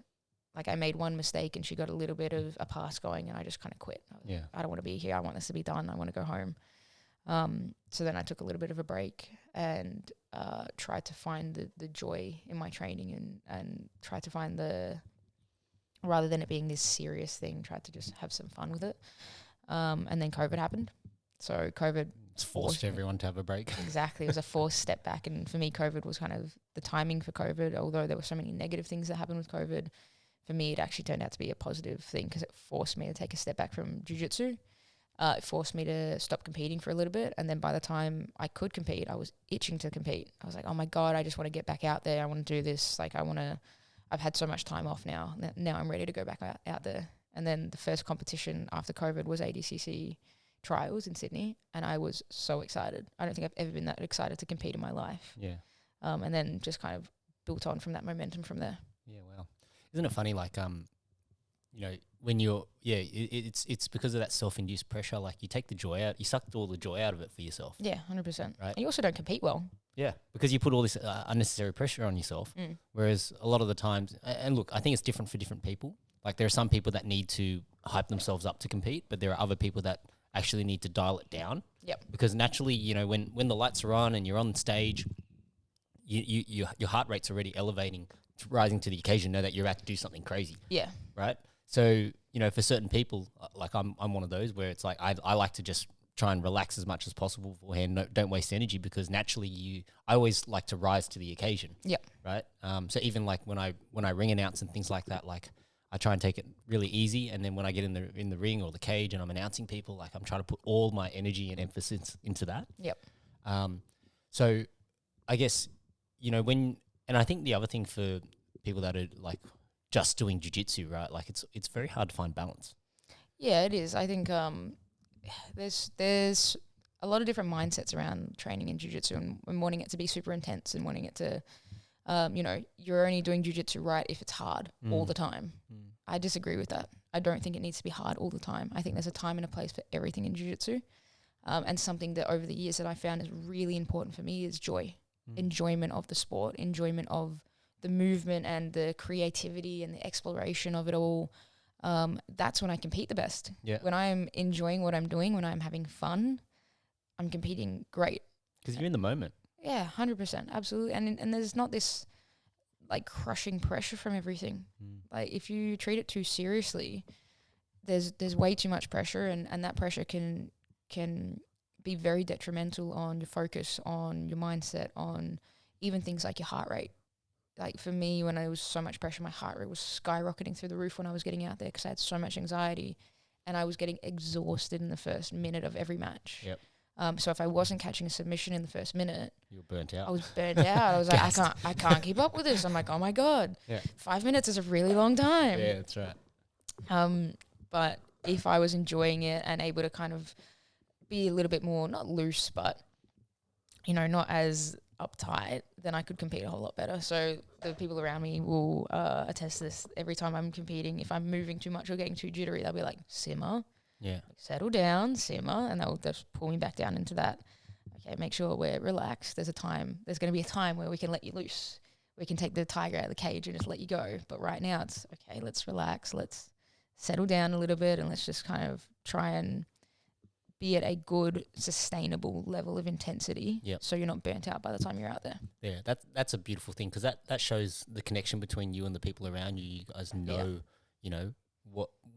like I made one mistake and she got a little bit of a pass going and I just kind of quit. I don't want to be here. I want this to be done. I want to go home. So then I took a little bit of a break and tried to find the joy in my training and tried to find rather than it being this serious thing, tried to just have some fun with it. And then COVID happened. So COVID forced everyone to have a break. Exactly. It was a forced step back. And for me, COVID was kind of the timing for COVID, although there were so many negative things that happened with COVID. For me, it actually turned out to be a positive thing because it forced me to take a step back from jiu-jitsu. It forced me to stop competing for a little bit. And then by the time I could compete, I was itching to compete. I was like, oh my God, I just want to get back out there. I want to do this. Like I've had so much time off now. Now I'm ready to go back out there. And then the first competition after COVID was ADCC trials in Sydney. And I was so excited. I don't think I've ever been that excited to compete in my life. Yeah. And then just kind of built on from that momentum from there. Yeah, wow. Isn't it funny, like, you know, when you're, it's because of that self-induced pressure, like you take the joy out, you suck all the joy out of it for yourself. Yeah, 100%. Right. And you also don't compete well. Yeah, because you put all this unnecessary pressure on yourself, whereas a lot of the times, and look, I think it's different for different people. Like there are some people that need to hype themselves up to compete, but there are other people that actually need to dial it down. Yep. Because naturally, you know, when the lights are on and you're on stage, your heart rate's already elevating, rising to the occasion, know that you're about to do something crazy. Yeah. Right? So, you know, for certain people, like I'm one of those where it's like I like to just try and relax as much as possible beforehand. Don't waste energy, because naturally I always like to rise to the occasion. Yep. Right? So even like when I ring announce and things like that, like I try and take it really easy, and then when I get in the ring or the cage and I'm announcing people, like I'm trying to put all my energy and emphasis into that. Yep. So I guess, you know, and I think the other thing for people that are like just doing jiu-jitsu, right? Like it's very hard to find balance. Yeah, it is. I think there's a lot of different mindsets around training in jiu-jitsu and wanting it to be super intense and wanting it to, you know, you're only doing jiu-jitsu right if it's hard all the time. I disagree with that. I don't think it needs to be hard all the time. I think there's a time and a place for everything in jiu-jitsu. And something that over the years that I found is really important for me is joy. Enjoyment of the sport, enjoyment of the movement and the creativity and the exploration of it all. That's when I compete the best. Yeah. When I'm enjoying what I'm doing, when I'm having fun, I'm competing great. Because you're in the moment. Yeah, 100%. Absolutely. And there's not this like crushing pressure from everything. Like if you treat it too seriously, there's way too much pressure, and that pressure can be very detrimental on your focus, on your mindset, on even things like your heart rate. Like for me, when I was so much pressure, my heart rate was skyrocketing through the roof when I was getting out there because I had so much anxiety, and I was getting exhausted in the first minute of every match. Yep. So if I wasn't catching a submission in the first minute, you were burnt out. I was burnt out. I was like, I can't keep up with this. I'm like, oh my God, 5 minutes is a really long time. Yeah, that's right. But if I was enjoying it and able to kind of be a little bit more, not loose, but, you know, not as uptight, then I could compete a whole lot better. So the people around me will attest to this. Every time I'm competing, if I'm moving too much or getting too jittery, they'll be like, simmer. Yeah. Settle down, simmer, and they'll just pull me back down into that. Okay, make sure we're relaxed. There's going to be a time where we can let you loose. We can take the tiger out of the cage and just let you go. But right now it's, okay, let's relax. Let's settle down a little bit, and let's just kind of try and be at a good, sustainable level of intensity. Yep. So you're not burnt out by the time you're out there. Yeah, that's a beautiful thing, because that shows the connection between you and the people around you. You guys know, you know,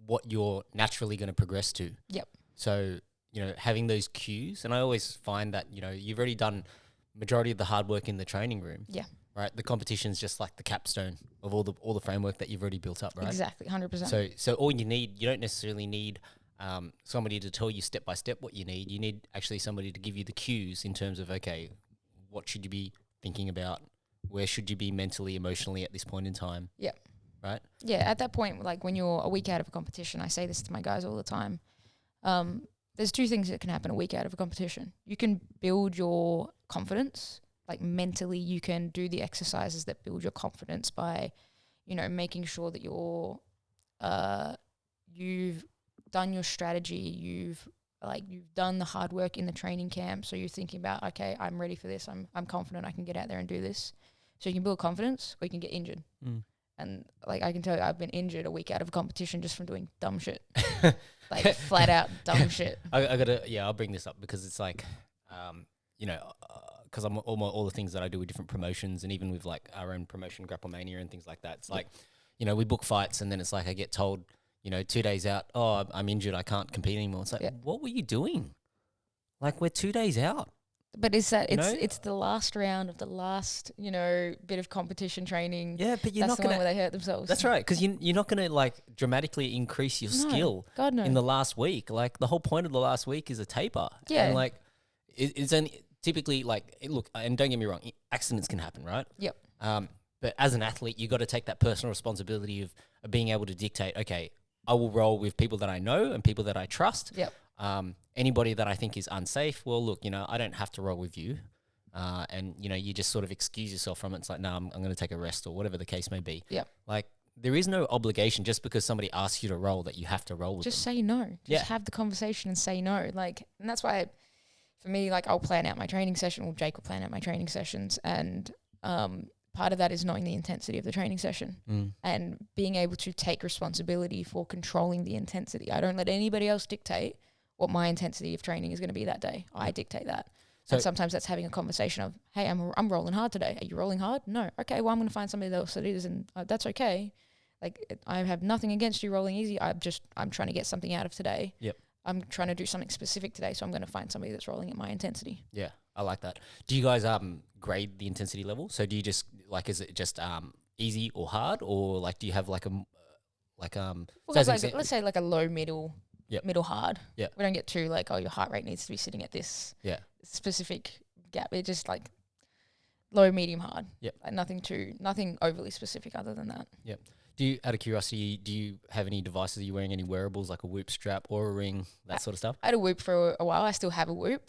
what you're naturally going to progress to. Yep. So, you know, having those cues, and I always find that, you know, you've already done majority of the hard work in the training room. Yeah. Right? The competition's just like the capstone of all the framework that you've already built up, right? Exactly, 100%. So all you don't necessarily need somebody to tell you step by step what you need. You need actually somebody to give you the cues in terms of, okay, what should you be thinking about? Where should you be mentally, emotionally at this point in time? Yep. Right? Yeah, at that point, like when you're a week out of a competition, I say this to my guys all the time. There's two things that can happen a week out of a competition. You can build your confidence, like mentally you can do the exercises that build your confidence by, you know, making sure that you've done your strategy, you've done the hard work in the training camp. So you're thinking about, okay, I'm ready for this. I'm confident I can get out there and do this. So you can build confidence, or you can get injured. And like I can tell you, I've been injured a week out of a competition just from doing dumb shit, like flat out dumb shit. I'll bring this up because it's like, you know, because I'm all the things that I do with different promotions, and even with like our own promotion, Grapplemania and things like that. It's like, you know, we book fights, and then it's like I get told, you know, 2 days out, oh, I'm injured, I can't compete anymore. It's like, what were you doing? Like, we're 2 days out. But is that it's the last round of the last, bit of competition training. Yeah, but you're that's not the going one where they hurt themselves. That's right, because you're not going to like dramatically increase your skill God, no. in the last week. Like the whole point of the last week is a taper. Yeah. And like it's only typically like, look, and don't get me wrong, accidents can happen, right? Yep. But as an athlete, you got to take that personal responsibility of being able to dictate, okay, I will roll with people that I know and people that I trust. Yep. Anybody that I think is unsafe, well, look, I don't have to roll with you. And, you just sort of excuse yourself from it. It's like, no, I'm going to take a rest or whatever the case may be. Yep. Like, there is no obligation just because somebody asks you to roll that you have to roll with Just them. say no. Just have the conversation and say no. Like, and that's why, for me, like, I'll plan out my training session, or Jake will plan out my training sessions, and part of that is knowing the intensity of the training session and being able to take responsibility for controlling the intensity. I don't let anybody else dictate what my intensity of training is going to be that day. I dictate that. So and sometimes that's having a conversation of, hey, I'm rolling hard today. Are you rolling hard? No. Okay, well, I'm going to find somebody else that is, and that's okay. Like, I have nothing against you rolling easy. I'm trying to get something out of today. Yep. I'm trying to do something specific today, so I'm going to find somebody that's rolling at my intensity. Yeah, I like that. Do you guys grade the intensity level? So do you just, like, is it just easy or hard, or like do you have like a well, let's say like a low, middle, middle hard. Yeah. We don't get too like, oh, your heart rate needs to be sitting at this specific gap. It's just like low, medium, hard. Yep. Like nothing overly specific other than that. Yep. Do you, out of curiosity, do you have any devices? Are you wearing any wearables like a Whoop strap or a ring, that sort of stuff? I had a Whoop for a while. I still have a Whoop.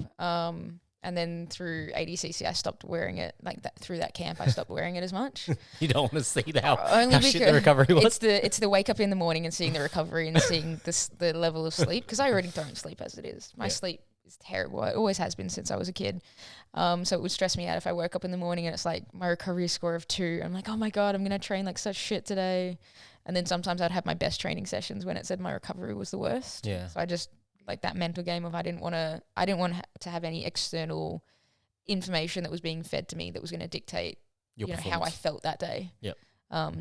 And then through ADCC, I stopped wearing it like that. Through that camp, I stopped wearing it as much. You don't want to see how shit the recovery was? It's the wake up in the morning and seeing the recovery and seeing the level of sleep, because I already don't sleep as it is. My sleep is terrible. It always has been since I was a kid. So it would stress me out if I woke up in the morning and it's like my recovery score of 2. I'm like, oh my God, I'm going to train like such shit today. And then sometimes I'd have my best training sessions when it said my recovery was the worst. Yeah. So I just, like that mental game of I didn't want to have any external information that was being fed to me that was going to dictate how I felt that day. Yep.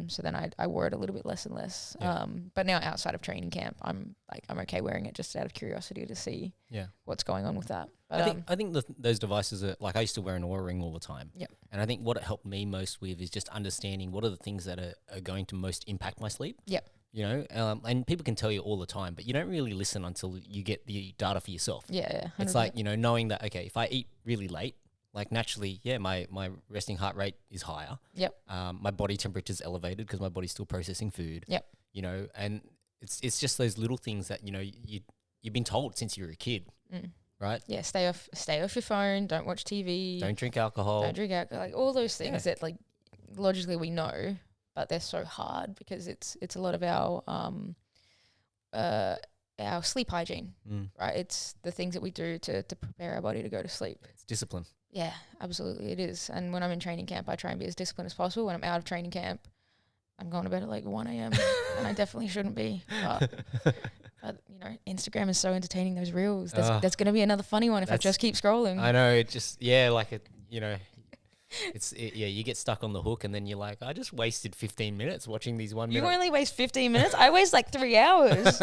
So then I wore it a little bit less and less. Yeah. But now outside of training camp, I'm okay wearing it just out of curiosity to see what's going on with that. But I think those devices are, like, I used to wear an Oura ring all the time. Yep. And I think what it helped me most with is just understanding what are the things that are going to most impact my sleep. Yep. And people can tell you all the time, but you don't really listen until you get the data for yourself. Yeah. 100%. It's like, knowing that, okay, if I eat really late, like naturally, my resting heart rate is higher. Yep. My body temperature is elevated because my body's still processing food. Yep. And it's just those little things that, you've been told since you were a kid, right? Yeah, stay off your phone, don't watch TV. Don't drink alcohol. Like all those things that like logically we know, but they're so hard because it's a lot of our sleep hygiene, right? It's the things that we do to prepare our body to go to sleep. It's discipline. Yeah, absolutely it is. And when I'm in training camp, I try and be as disciplined as possible. When I'm out of training camp, I'm going to bed at like 1 a.m. and I definitely shouldn't be. But Instagram is so entertaining, those reels. That's going to be another funny one if I just keep scrolling. I know, it just, you get stuck on the hook and then you're like, I just wasted 15 minutes watching these 1 minute. You only waste 15 minutes? I waste like 3 hours.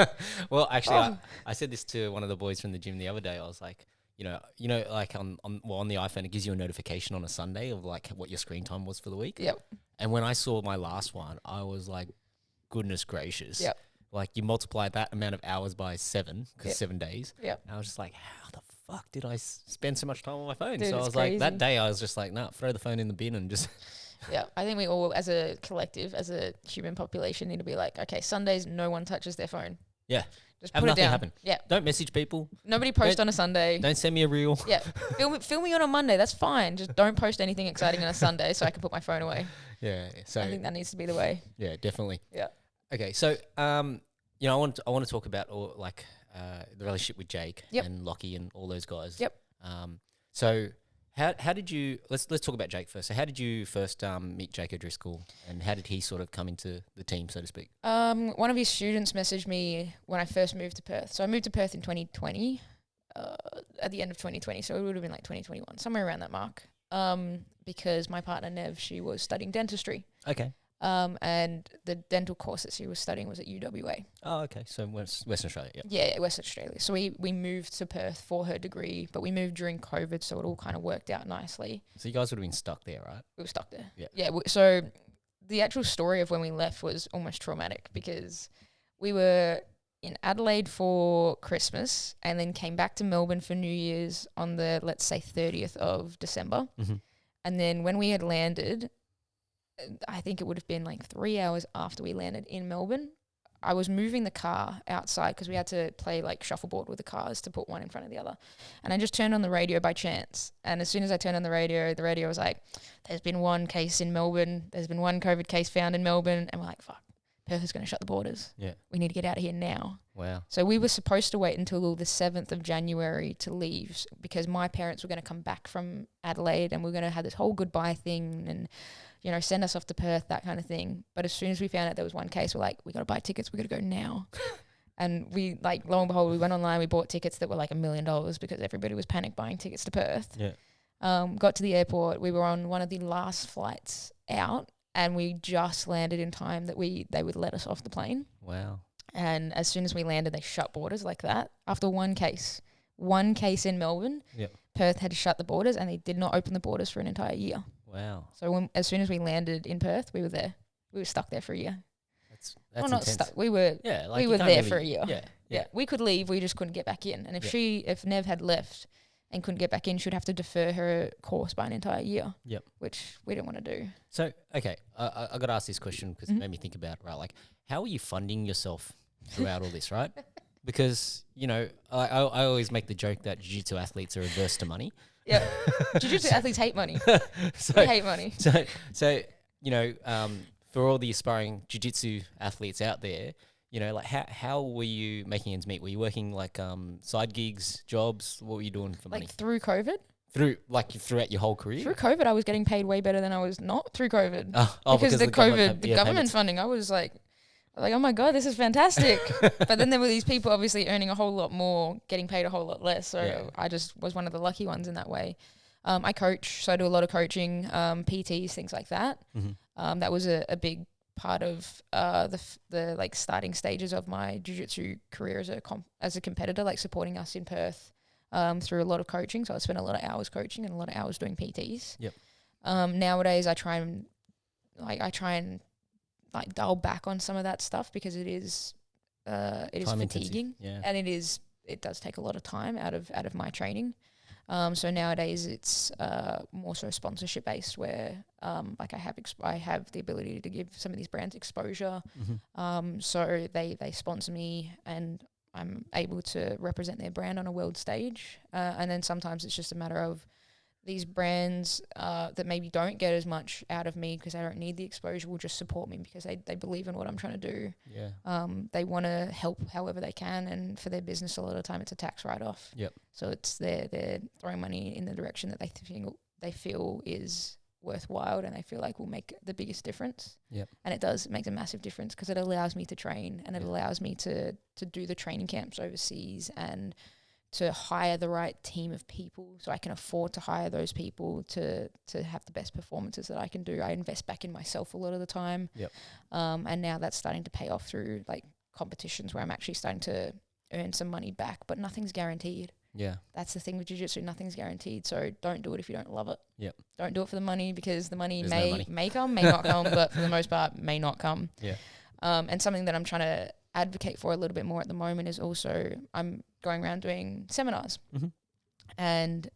Well, actually, I said this to one of the boys from the gym the other day. I was like, like on the iPhone, it gives you a notification on a Sunday of like what your screen time was for the week. Yep. And when I saw my last one, I was like, goodness gracious. Yep. Like you multiply that amount of hours by 7, because 7 days. Yep. And I was just like, how the fuck did I spend so much time on my phone? Dude, so I was crazy. like, that day I was just like, nah, throw the phone in the bin and just. Yeah, I think we all, as a collective, as a human population, need to be like, okay, Sundays, no one touches their phone. Yeah. Just have put it nothing down. happen. Yeah. Don't message people. Nobody post on a Sunday. Don't send me a reel. Yeah. Film me on a Monday. That's fine. Just don't post anything exciting on a Sunday so I can put my phone away. Yeah. So I think that needs to be the way. Yeah, definitely. Yeah. Okay. So, I want to talk about the relationship with Jake and Lockie and all those guys. Yep. So how did you, let's talk about Jake first. So how did you first meet Jake O'Driscoll and how did he sort of come into the team, so to speak? One of his students messaged me when I first moved to Perth. So I moved to Perth in 2020, at the end of 2020. So it would have been like 2021, somewhere around that mark. Because my partner Nev, she was studying dentistry. Okay. And the dental course that she was studying was at UWA. Oh, okay. So Western Australia, yeah. Yeah, Western Australia. So we moved to Perth for her degree, but we moved during COVID, so it all kind of worked out nicely. So you guys would have been stuck there, right? We were stuck there. Yeah. Yeah. So the actual story of when we left was almost traumatic because we were in Adelaide for Christmas and then came back to Melbourne for New Year's on the, let's say, 30th of December. Mm-hmm. And then when we had landed, I think it would have been like 3 hours after we landed in Melbourne, I was moving the car outside because we had to play like shuffleboard with the cars to put one in front of the other. And I just turned on the radio by chance. And as soon as I turned on the radio was like, there's been one case in Melbourne. There's been one COVID case found in Melbourne. And we're like, fuck, Perth is going to shut the borders. Yeah. We need to get out of here now. Wow. So we were supposed to wait until the 7th of January to leave because my parents were going to come back from Adelaide and we were going to have this whole goodbye thing and, you know, send us off to Perth, that kind of thing. But as soon as we found out there was one case, we're like, we got to buy tickets. We got to go now. And we, like, lo and behold, we went online, we bought tickets that were like $1 million because everybody was panic buying tickets to Perth. Yeah. Got to the airport. We were on one of the last flights out and we just landed in time that they would let us off the plane. Wow. And as soon as we landed, they shut borders like that. After one case in Melbourne, Yep. Perth had to shut the borders and they did not open the borders for an entire year. Wow. So as soon as we landed in Perth, we were there. We were stuck there for a year. That's well, not intense. stuck. We were like we were there for a year. Yeah. We could leave. We just couldn't get back in. And if Nev had left and couldn't get back in, she'd have to defer her course by an entire year. Yep. Which we didn't want to do. So, okay, I got to ask this question because it made me think about it, right? Like, how are you funding yourself throughout all this, right? Because, you know, I always make the joke that jiu-jitsu athletes are averse to money. Yeah. Jiu-jitsu athletes hate money. They hate money. So you know, for all the aspiring jiu-jitsu athletes out there, you know, like how were you making ends meet? Were you working like side gigs, jobs? What were you doing for money? Like through COVID? Throughout your whole career? Through COVID, I was getting paid way better than I was not through COVID. Because the government funding, I was like, oh my God, this is fantastic. But then there were these people obviously earning a whole lot more, getting paid a whole lot less. So I just was one of the lucky ones in that way. I coach, so I do a lot of coaching, PTs, things like that. Mm-hmm. That was a big part of the like starting stages of my jiu-jitsu career as a competitor, like supporting us in Perth through a lot of coaching. So I spent a lot of hours coaching and a lot of hours doing PTs. Yep. Nowadays I try and like dial back on some of that stuff because it is fatiguing and it does take a lot of time out of my training. So nowadays it's more so sponsorship based where like I have the ability to give some of these brands exposure. Mm-hmm. So they sponsor me and I'm able to represent their brand on a world stage. And then sometimes it's just a matter of these brands that maybe don't get as much out of me because they don't need the exposure will just support me because they believe in what I'm trying to do. Yeah. They want to help however they can, and for their business a lot of the time it's a tax write-off. Yep. So it's they're throwing money in the direction that they feel is worthwhile and they feel like will make the biggest difference. Yep. And it does. It makes a massive difference because it allows me to train and it allows me to do the training camps overseas and to hire the right team of people so I can afford to hire those people to have the best performances that I can do. I invest back in myself a lot of the time. Yep. And now that's starting to pay off through like competitions where I'm actually starting to earn some money back, but nothing's guaranteed. Yeah. That's the thing with jiu-jitsu, nothing's guaranteed. So don't do it if you don't love it. Yep. Don't do it for the money because the money There's may come, may not come, but for the most part may not come. Yeah. And something that I'm trying to advocate for a little bit more at the moment is also I'm going around doing seminars. Mm-hmm. And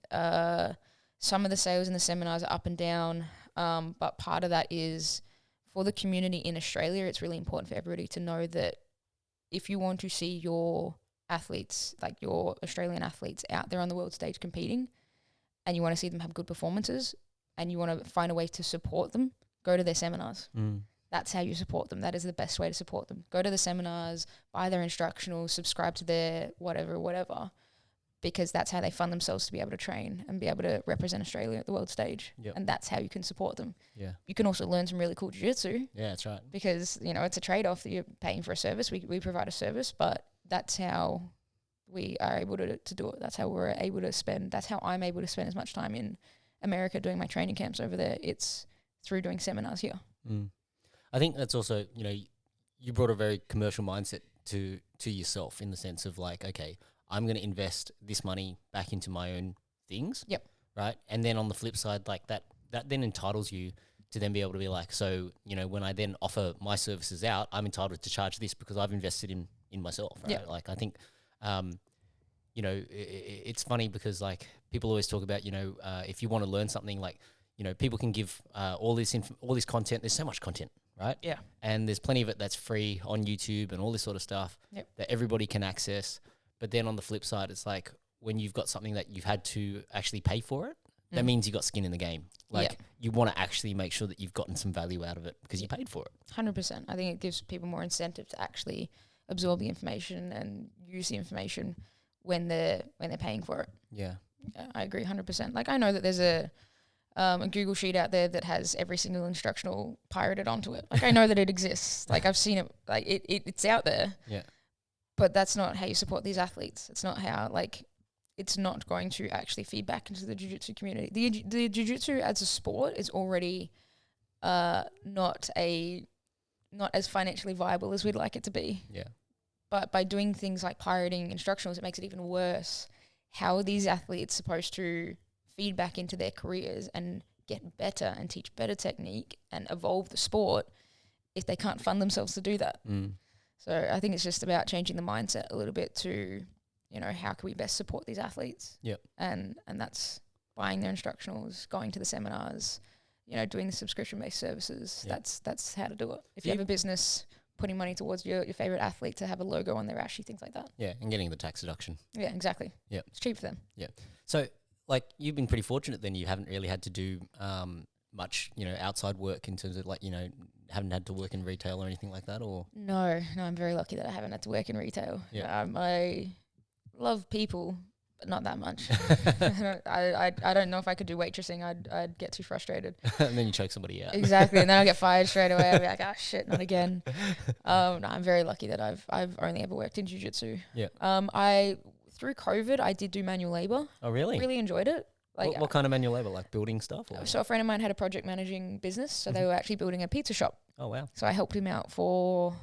some of the sales in the seminars are up and down, but part of that is for the community in Australia, it's really important for everybody to know that if you want to see your athletes, like your Australian athletes out there on the world stage competing and you want to see them have good performances and you want to find a way to support them, go to their seminars. That's how you support them. That is the best way to support them. Go to the seminars, buy their instructionals, subscribe to their whatever, because that's how they fund themselves to be able to train and be able to represent Australia at the world stage. Yep. And that's how you can support them. Yeah. You can also learn some really cool jiu-jitsu. Yeah, that's right. Because, you know, it's a trade-off that you're paying for a service. We provide a service, but that's how we are able to do it. That's how we're able to spend, that's how I'm able to spend as much time in America doing my training camps over there. It's through doing seminars here. I think that's also, you know, you brought a very commercial mindset to yourself in the sense of like, okay, I'm going to invest this money back into my own things. Yep. Right. And then on the flip side, like that then entitles you to then be able to be like, so, you know, when I then offer my services out, I'm entitled to charge this because I've invested in myself. Right. Yep. Like I think, you know, it's funny because like people always talk about, you know, if you want to learn something, like, you know, people can give all this content. There's so much content, right? Yeah. And there's plenty of it that's free on YouTube and all this sort of stuff that everybody can access. But then on the flip side, it's like when you've got something that you've had to actually pay for it, that means you got skin in the game. Like you want to actually make sure that you've gotten some value out of it because you paid for it. 100%. I think it gives people more incentive to actually absorb the information and use the information when they're paying for it. Yeah. I agree 100%. Like I know that there's a Google sheet out there that has every single instructional pirated onto it. Like I know that it exists. Like I've seen it. Like it's out there. Yeah. But that's not how you support these athletes. It's not how, like, it's not going to actually feed back into the jiu-jitsu community. The jiu-jitsu as a sport is already not as financially viable as we'd like it to be. Yeah. But by doing things like pirating instructionals, it makes it even worse. How are these athletes supposed to feed back into their careers and get better and teach better technique and evolve the sport if they can't fund themselves to do that? So I think it's just about changing the mindset a little bit to, you know, how can we best support these athletes? Yep. And that's buying their instructionals, going to the seminars, you know, doing the subscription-based services. Yep. That's how to do it. If you have a business, putting money towards your favorite athlete to have a logo on their ashy, things like that. Yeah, and getting the tax deduction. Yeah, exactly. Yeah. It's cheap for them. Yeah. So, like, you've been pretty fortunate then. You haven't really had to do much, you know, outside work in terms of, like, you know, haven't had to work in retail or anything like that, or? No, I'm very lucky that I haven't had to work in retail. Yeah. I love people, but not that much. I don't know if I could do waitressing. I'd get too frustrated. And then you choke somebody out. Exactly, and then I'll get fired straight away. I'll be like, oh shit, not again. No, I'm very lucky that I've only ever worked in jiu-jitsu. Yeah. Through COVID, I did do manual labor. Oh, really? Really enjoyed it. Like, what kind of manual labor? Like building stuff? Or? So a friend of mine had a project managing business, so they were actually building a pizza shop. Oh, wow. So I helped him out for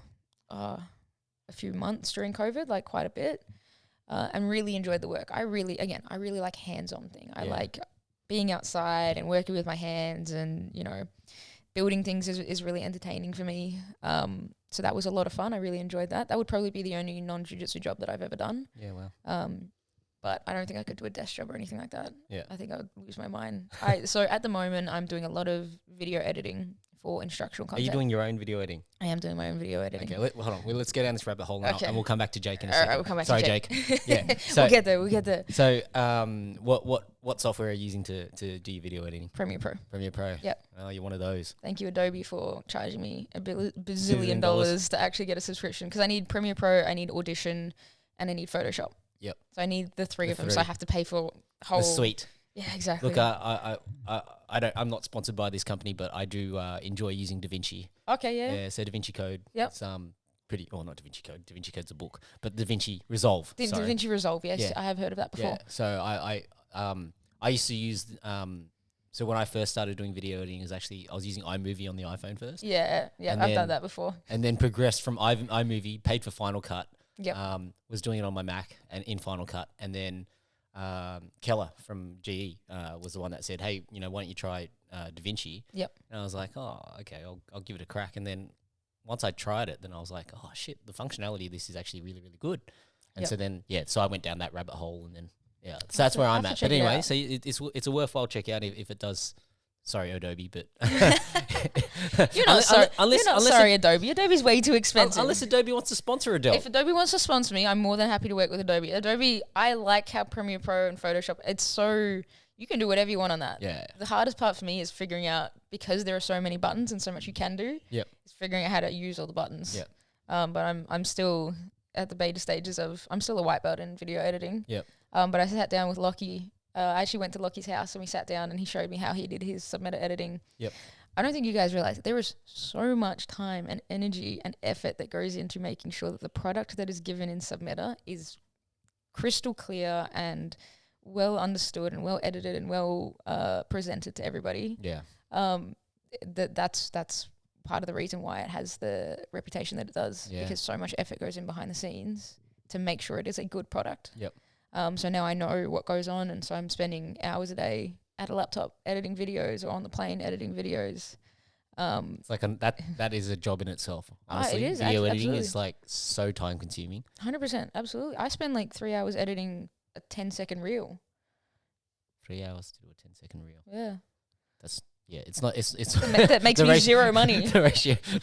a few months during COVID, like quite a bit, and really enjoyed the work. I really like hands-on thing. I like being outside and working with my hands, and, you know, building things is really entertaining for me. So that was a lot of fun. I really enjoyed that. That would probably be the only non-jiu-jitsu job that I've ever done. Yeah, wow. But I don't think I could do a desk job or anything like that. Yeah. I think I would lose my mind. So at the moment, I'm doing a lot of video editing for instructional content. Are you doing your own video editing? I am doing my own video editing. Okay, hold on. Let's get down this rabbit hole now, and we'll come back to Jake in a All second. right, we'll come back Sorry, to Jake. Yeah. So, We'll get there. So, what software are you using to do your video editing? Premiere Pro. Premiere Pro. Yep. Oh, you're one of those. Thank you, Adobe, for charging me a bazillion dollars to actually get a subscription, because I need Premiere Pro, I need Audition, and I need Photoshop. Yep. So I need the three of them. So I have to pay for whole the suite. Yeah, exactly. Look, I'm not sponsored by this company, but I do enjoy using DaVinci. Okay, yeah. Yeah, so DaVinci Code. Yep. It's not DaVinci Code. DaVinci Code's a book, but DaVinci Resolve. DaVinci Resolve, yes. Yeah. I have heard of that before. Yeah. So I used to use so when I first started doing video editing, I was using iMovie on the iPhone first. Yeah, I've done that before. And then progressed from iMovie, paid for Final Cut. Yep. Was doing it on my Mac and in Final Cut, and then Keller from GE was the one that said, "Hey, you know, why don't you try DaVinci?" Yep. And I was like, "Oh, okay, I'll give it a crack." And then once I tried it, then I was like, "Oh shit, the functionality of this is actually really, really good." And so then so I went down that rabbit hole, and then so that's where I'm at. But anyway, so it's a worthwhile check out if it does. Sorry, Adobe, but you're not sorry, Adobe. Adobe's way too expensive. Unless Adobe wants to sponsor Adele. If Adobe wants to sponsor me, I'm more than happy to work with Adobe. Adobe, I like how Premiere Pro and Photoshop, it's so, you can do whatever you want on that. Yeah. The hardest part for me is figuring out, because there are so many buttons and so much you can do, Yep. is figuring out how to use all the buttons. Yep. But I'm still at the beta stages I'm still a white belt in video editing. Yep. But I sat down with Lockie. I actually went to Lockie's house and we sat down and he showed me how he did his submeta editing. Yep. I don't think you guys realize that there is so much time and energy and effort that goes into making sure that the product that is given in submeta is crystal clear and well understood and well edited and well presented to everybody. Yeah. That's part of the reason why it has the reputation that it does, because so much effort goes in behind the scenes to make sure it is a good product. Yep. So now I know what goes on, and so I'm spending hours a day at a laptop editing videos or on the plane editing videos. It's like that is a job in itself. Honestly, it is, video editing absolutely. is like so time consuming. 100%, absolutely. I spend like 3 hours editing a 10-second reel. 3 hours to do a 10-second reel. Yeah. That's it's not it's that makes me zero money. The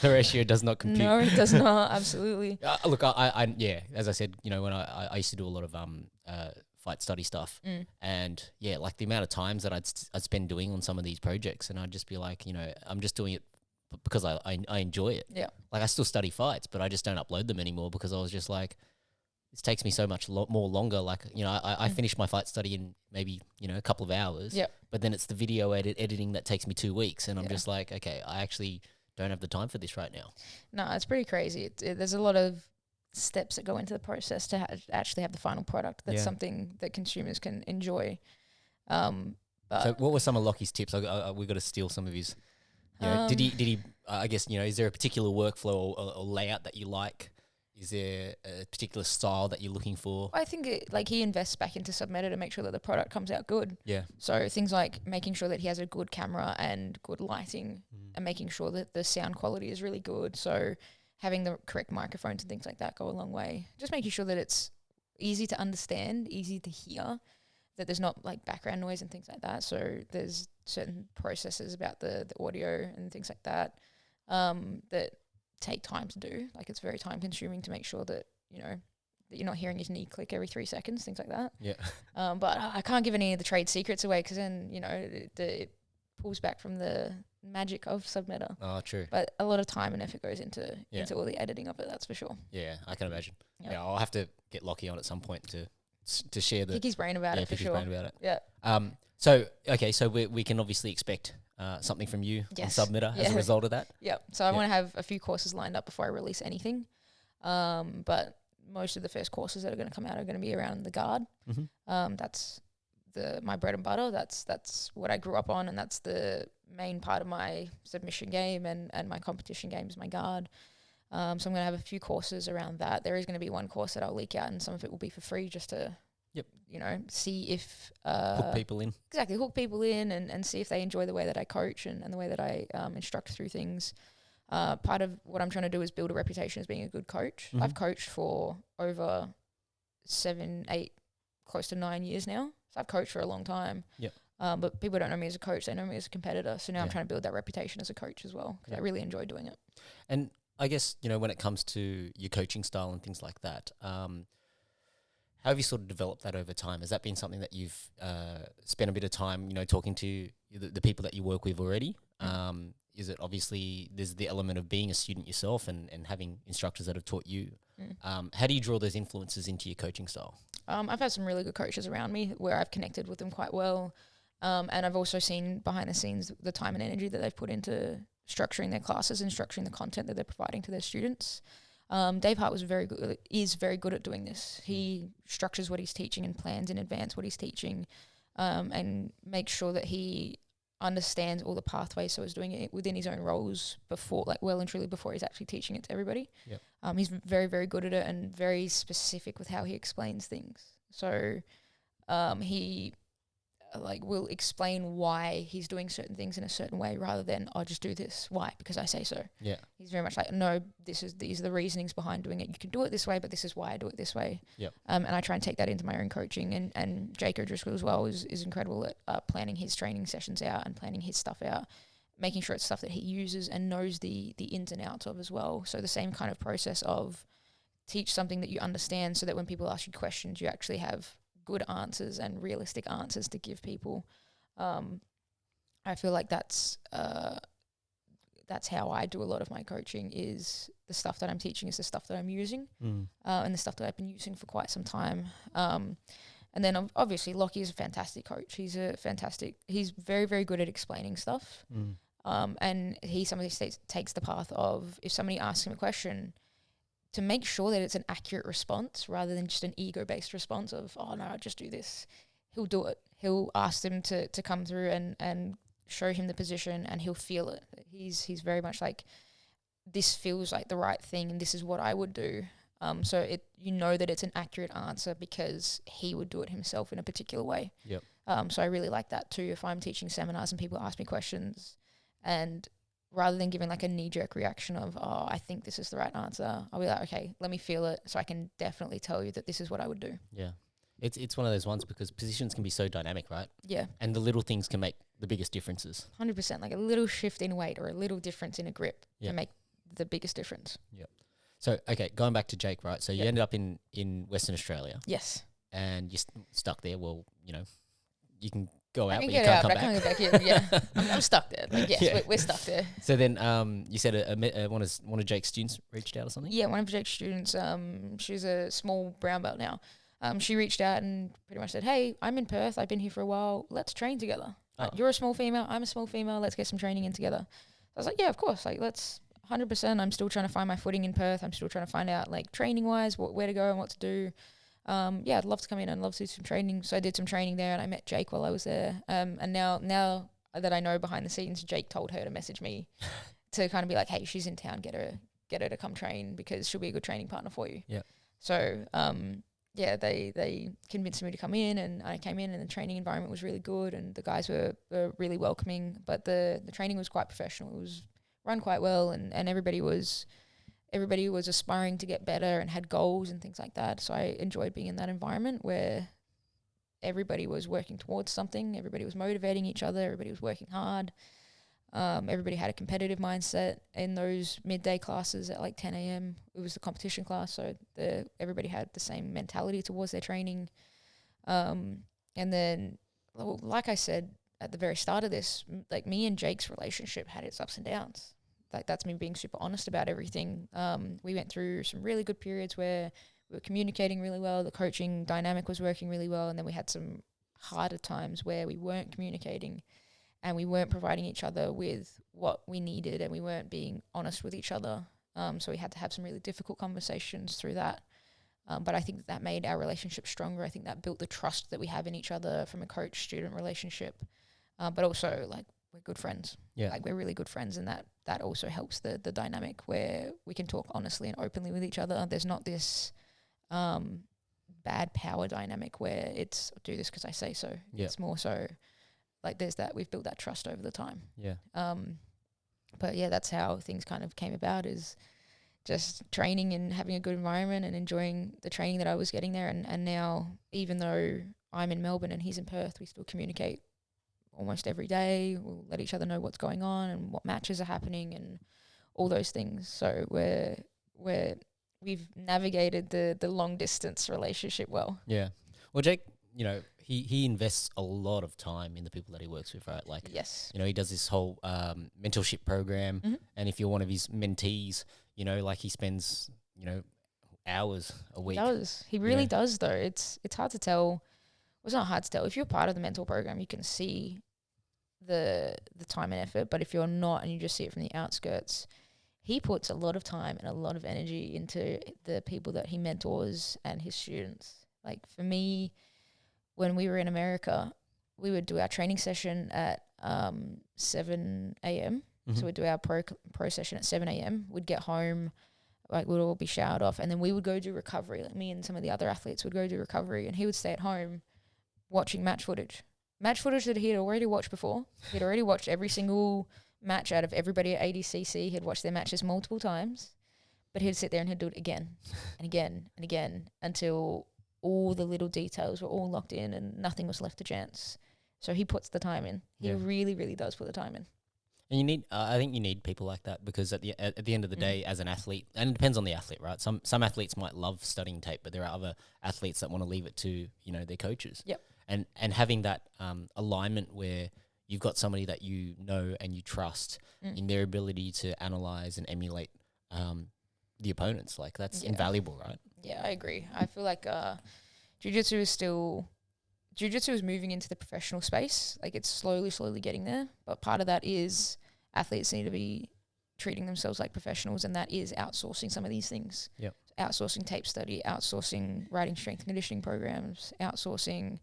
ratio does not compute. No, it does not. Absolutely. Look, I as I said, when I used to do a lot of fight study stuff, and like the amount of times that I'd spend doing on some of these projects, and I'd just be like, I'm just doing it because I enjoy it. Yeah. Like I still study fights, but I just don't upload them anymore because I was just like, this takes me so much more longer. Like, I finish my fight study in maybe, a couple of hours. Yep. But then it's the video editing that takes me 2 weeks. And I'm just like, okay, I actually don't have the time for this right now. No, it's pretty crazy. There's a lot of steps that go into the process to actually have the final product that's something that consumers can enjoy. But so what were some of Lockie's tips? We got to steal some of his. Did he? I guess is there a particular workflow or layout that you like? Is there a particular style that you're looking for? I think he invests back into Submeta to make sure that the product comes out good. Yeah. So things like making sure that he has a good camera and good lighting, and making sure that the sound quality is really good. So having the correct microphones and things like that go a long way. Just making sure that it's easy to understand, easy to hear, that there's not like background noise and things like that. So there's certain processes about the audio and things like that that take time to do. Like it's very time consuming to make sure that, that you're not hearing his knee click every 3 seconds, things like that. Yeah. But I can't give any of the trade secrets away because then, it pulls back from the magic of Submeta. Oh, true. But a lot of time and effort goes into all the editing of it, that's for sure. Yeah, I can imagine. Yep. Yeah, I'll have to get Lockie on at some point to share the... Pick his brain about it for sure. Pick his brain about it. Yeah. So we can obviously expect something from you on Submeta as a result of that. Yep. So I want to have a few courses lined up before I release anything. But most of the first courses that are going to come out are going to be around the guard. That's my bread and butter. That's what I grew up on, and that's the main part of my submission game and my competition game is my guard. So I'm going to have a few courses around that. There is going to be one course that I'll leak out, and some of it will be for free just to see if... hook people in. Exactly, hook people in and see if they enjoy the way that I coach and the way that I instruct through things. Part of what I'm trying to do is build a reputation as being a good coach. I've coached for over 7, 8, close to 9 years now. So I've coached for a long time. Yep. But people don't know me as a coach. They know me as a competitor. So now I'm trying to build that reputation as a coach as well because I really enjoy doing it. And I guess, when it comes to your coaching style and things like that, how have you sort of developed that over time? Has that been something that you've spent a bit of time, talking to the people that you work with already? Is it obviously there's the element of being a student yourself and having instructors that have taught you? How do you draw those influences into your coaching style? I've had some really good coaches around me where I've connected with them quite well. And I've also seen behind the scenes the time and energy that they've put into structuring their classes and structuring the content that they're providing to their students. Dave Hart is very good at doing this. He structures what he's teaching and plans in advance what he's teaching, and makes sure that he understands all the pathways. So he's doing it within his own roles before, like well and truly before he's actually teaching it to everybody. Yep. He's very, very good at it and very specific with how he explains things. So he will explain why he's doing certain things in a certain way rather than, I'll just do this. Why? Because I say so. Yeah. He's very much like, no, these are the reasonings behind doing it. You can do it this way, but this is why I do it this way. Yep. And I try and take that into my own coaching. And Jake O'Driscoll as well is incredible at planning his training sessions out and planning his stuff out, making sure it's stuff that he uses and knows the ins and outs of as well. So the same kind of process of teach something that you understand so that when people ask you questions, you actually have good answers and realistic answers to give people. I feel like that's how I do a lot of my coaching. Is the stuff that I'm teaching is the stuff that I'm using, and the stuff that I've been using for quite some time. And then obviously Lockie is a fantastic coach. He's very, very good at explaining stuff. And he somebody takes the path of, if somebody asks him a question, to make sure that it's an accurate response rather than just an ego-based response of, oh, no, I'll just do this. He'll do it. He'll ask them to come through and show him the position, and he'll feel it. He's very much like, this feels like the right thing and this is what I would do. So you know that it's an accurate answer because he would do it himself in a particular way. Yep. So I really like that too. If I'm teaching seminars and people ask me questions, and rather than giving like a knee-jerk reaction of, oh, I think this is the right answer, I'll be like, okay, let me feel it so I can definitely tell you that this is what I would do. Yeah. It's one of those ones because positions can be so dynamic, right? Yeah. And the little things can make the biggest differences. 100%. Like a little shift in weight or a little difference in a grip Yep. can make the biggest difference. Yep. So, okay, going back to Jake, right? So you Yep. ended up in Western Australia. Yes. And you're stuck there. Well, you know, you can go out, I can but get you can't out, come but back. I can't go back in. Yeah. I'm stuck there. Like, yes, Yeah. we're stuck there. So then you said one of Jake's students reached out or something? Yeah, one of Jake's students, she's a small brown belt now. She reached out and pretty much said, hey, I'm in Perth. I've been here for a while. Let's train together. Oh. You're a small female. I'm a small female. Let's get some training in together. I was like, yeah, of course. Like, let's 100%. I'm still trying to find my footing in Perth. I'm still trying to find out, like, training-wise, where to go and what to do. Yeah, I'd love to come in and love to do some training. So I did some training there and I met Jake while I was there. And now that I know behind the scenes, Jake told her to message me to kind of be like, hey, she's in town. Get her to come train because she'll be a good training partner for you. Yeah. So, yeah, they convinced me to come in and I came in and the training environment was really good and the guys were really welcoming, but the training was quite professional. It was run quite well and everybody was aspiring to get better and had goals and things like that. So I enjoyed being in that environment where everybody was working towards something, everybody was motivating each other, everybody was working hard. Everybody had a competitive mindset in those midday classes at like 10 a.m. It was the competition class, so everybody had the same mentality towards their training. And then, like I said at the very start of this, like me and Jake's relationship had its ups and downs. Like that's me being super honest about everything. We went through some really good periods where we were communicating really well, the coaching dynamic was working really well, and then we had some harder times where we weren't communicating and we weren't providing each other with what we needed and we weren't being honest with each other. So we had to have some really difficult conversations through that. But I think that made our relationship stronger. I think that built the trust that we have in each other from a coach-student relationship. But also, like, we're good friends. Yeah. Like, we're really good friends, and that also helps the dynamic where we can talk honestly and openly with each other. There's not this bad power dynamic where it's do this because I say so. Yeah. It's more so like there's that we've built that trust over the time. Yeah. But yeah, that's how things kind of came about, is just training and having a good environment and enjoying the training that I was getting there. And now, even though I'm in Melbourne and he's in Perth, we still communicate almost every day. We'll let each other know what's going on and what matches are happening and all those things. So we've navigated the long distance relationship well. Yeah. Well, Jake, you know, he invests a lot of time in the people that he works with, right? Like, yes, you know, he does this whole mentorship program. Mm-hmm. And if you're one of his mentees, you know, like he spends, you know, hours a week. He does. He really does, though. It's hard to tell. Well, it's not hard to tell. If you're part of the mentor program, you can see the time and effort. But if you're not and you just see it from the outskirts, he puts a lot of time and a lot of energy into the people that he mentors and his students. Like for me, when we were in America, we would do our training session at 7 a.m. Mm-hmm. So we'd do our pro session at 7 a.m. We'd get home, like we'd all be showered off, and then we would go do recovery. Like me and some of the other athletes would go do recovery, and he would stay at home watching match footage that he had already watched before. He'd already watched every single match out of everybody at ADCC. He'd watched their matches multiple times, but he'd sit there and he'd do it again and again and again until all the little details were all locked in and nothing was left to chance. So he puts the time in. He really, really does put the time in. And you need, I think you need people like that, because at the end of the day, as an athlete, and it depends on the athlete, right? Some athletes might love studying tape, but there are other athletes that want to leave it to, you know, their coaches. Yep. And having that alignment where you've got somebody that you know and you trust in their ability to analyze and emulate the opponents, like that's invaluable, right? Yeah, I agree. I feel like Jiu-Jitsu is moving into the professional space. Like it's slowly getting there. But part of that is athletes need to be treating themselves like professionals, and that is outsourcing some of these things. Yep. Outsourcing tape study, outsourcing writing strength and conditioning programs, outsourcing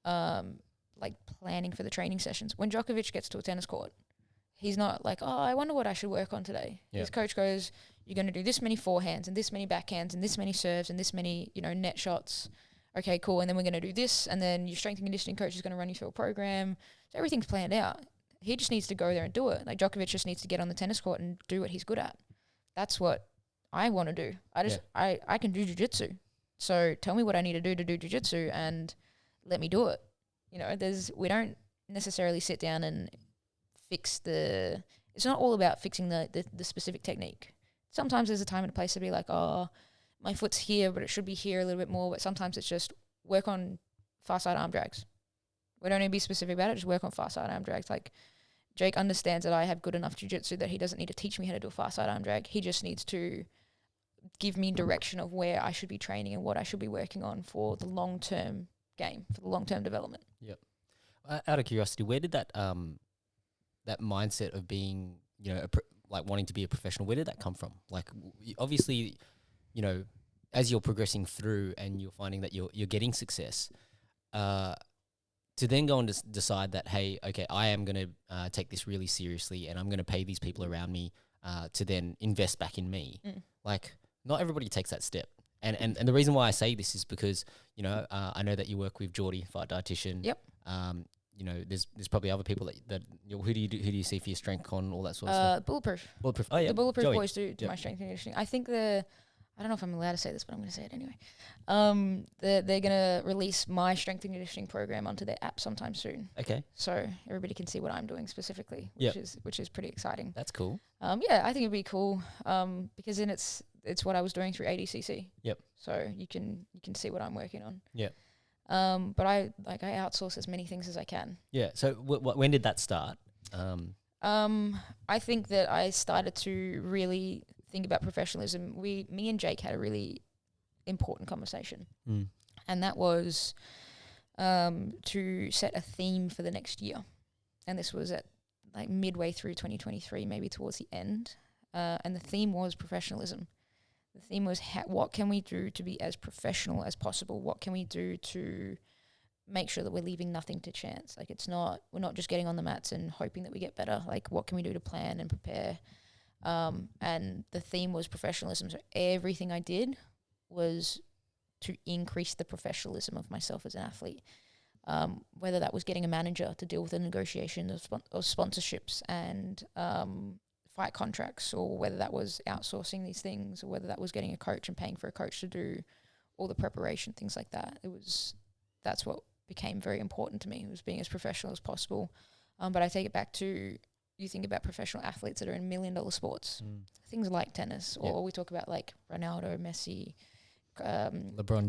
like planning for the training sessions. When Djokovic gets to a tennis court, he's not like, oh, I wonder what I should work on today. Yeah. His coach goes, you're going to do this many forehands and this many backhands and this many serves and this many, net shots. Okay, cool. And then we're going to do this. And then your strength and conditioning coach is going to run you through a program. So everything's planned out. He just needs to go there and do it. Like Djokovic just needs to get on the tennis court and do what he's good at. That's what I want to do. I can do jiu-jitsu. So tell me what I need to do jiu-jitsu and let me do it. We don't necessarily sit down and fix it's not all about fixing the specific technique. Sometimes there's a time and a place to be like, oh, my foot's here, but it should be here a little bit more. But sometimes it's just work on far side arm drags. We don't need to be specific about it. Just work on far side arm drags. Like Jake understands that I have good enough jiu-jitsu that he doesn't need to teach me how to do a far side arm drag. He just needs to give me direction of where I should be training and what I should be working on for the long-term game, for the long-term development. Yep. Out of curiosity, where did that that mindset of being, like wanting to be a professional, where did that come from? Like, obviously, as you're progressing through and you're finding that you're getting success, to then go and decide that, hey, okay, I am going to take this really seriously and I'm going to pay these people around me to then invest back in me. Like, not everybody takes that step. And the reason why I say this is because, I know that you work with Geordie, fight dietitian. Yep. There's probably other people that who do you see for your strength con, all that sort of stuff? Bulletproof. Oh yeah, the Bulletproof Joey. boys do my strength and conditioning. I think I don't know if I'm allowed to say this, but I'm going to say it anyway. They're going to release my strength and conditioning program onto their app sometime soon. Okay. So everybody can see what I'm doing specifically, which is pretty exciting. That's cool. I think it'd be cool. Because then it's what I was doing through ADCC. Yep. So you can see what I'm working on. Yep. But I outsource as many things as I can. Yeah. So when did that start? I think that I started to really think about professionalism. Me and Jake had a really important conversation, and that was to set a theme for the next year. And this was at like midway through 2023, maybe towards the end. And the theme was professionalism. The theme was what can we do to be as professional as possible? What can we do to make sure that we're leaving nothing to chance? Like we're not just getting on the mats and hoping that we get better. Like what can we do to plan and prepare? And the theme was professionalism. So everything I did was to increase the professionalism of myself as an athlete. Whether that was getting a manager to deal with the negotiation of sponsorships and fight contracts, or whether that was outsourcing these things, or whether that was getting a coach and paying for a coach to do all the preparation, things like that. That's what became very important to me, was being as professional as possible. But I take it back to, you think about professional athletes that are in $1 million sports, things like tennis, or we talk about like Ronaldo, Messi, LeBron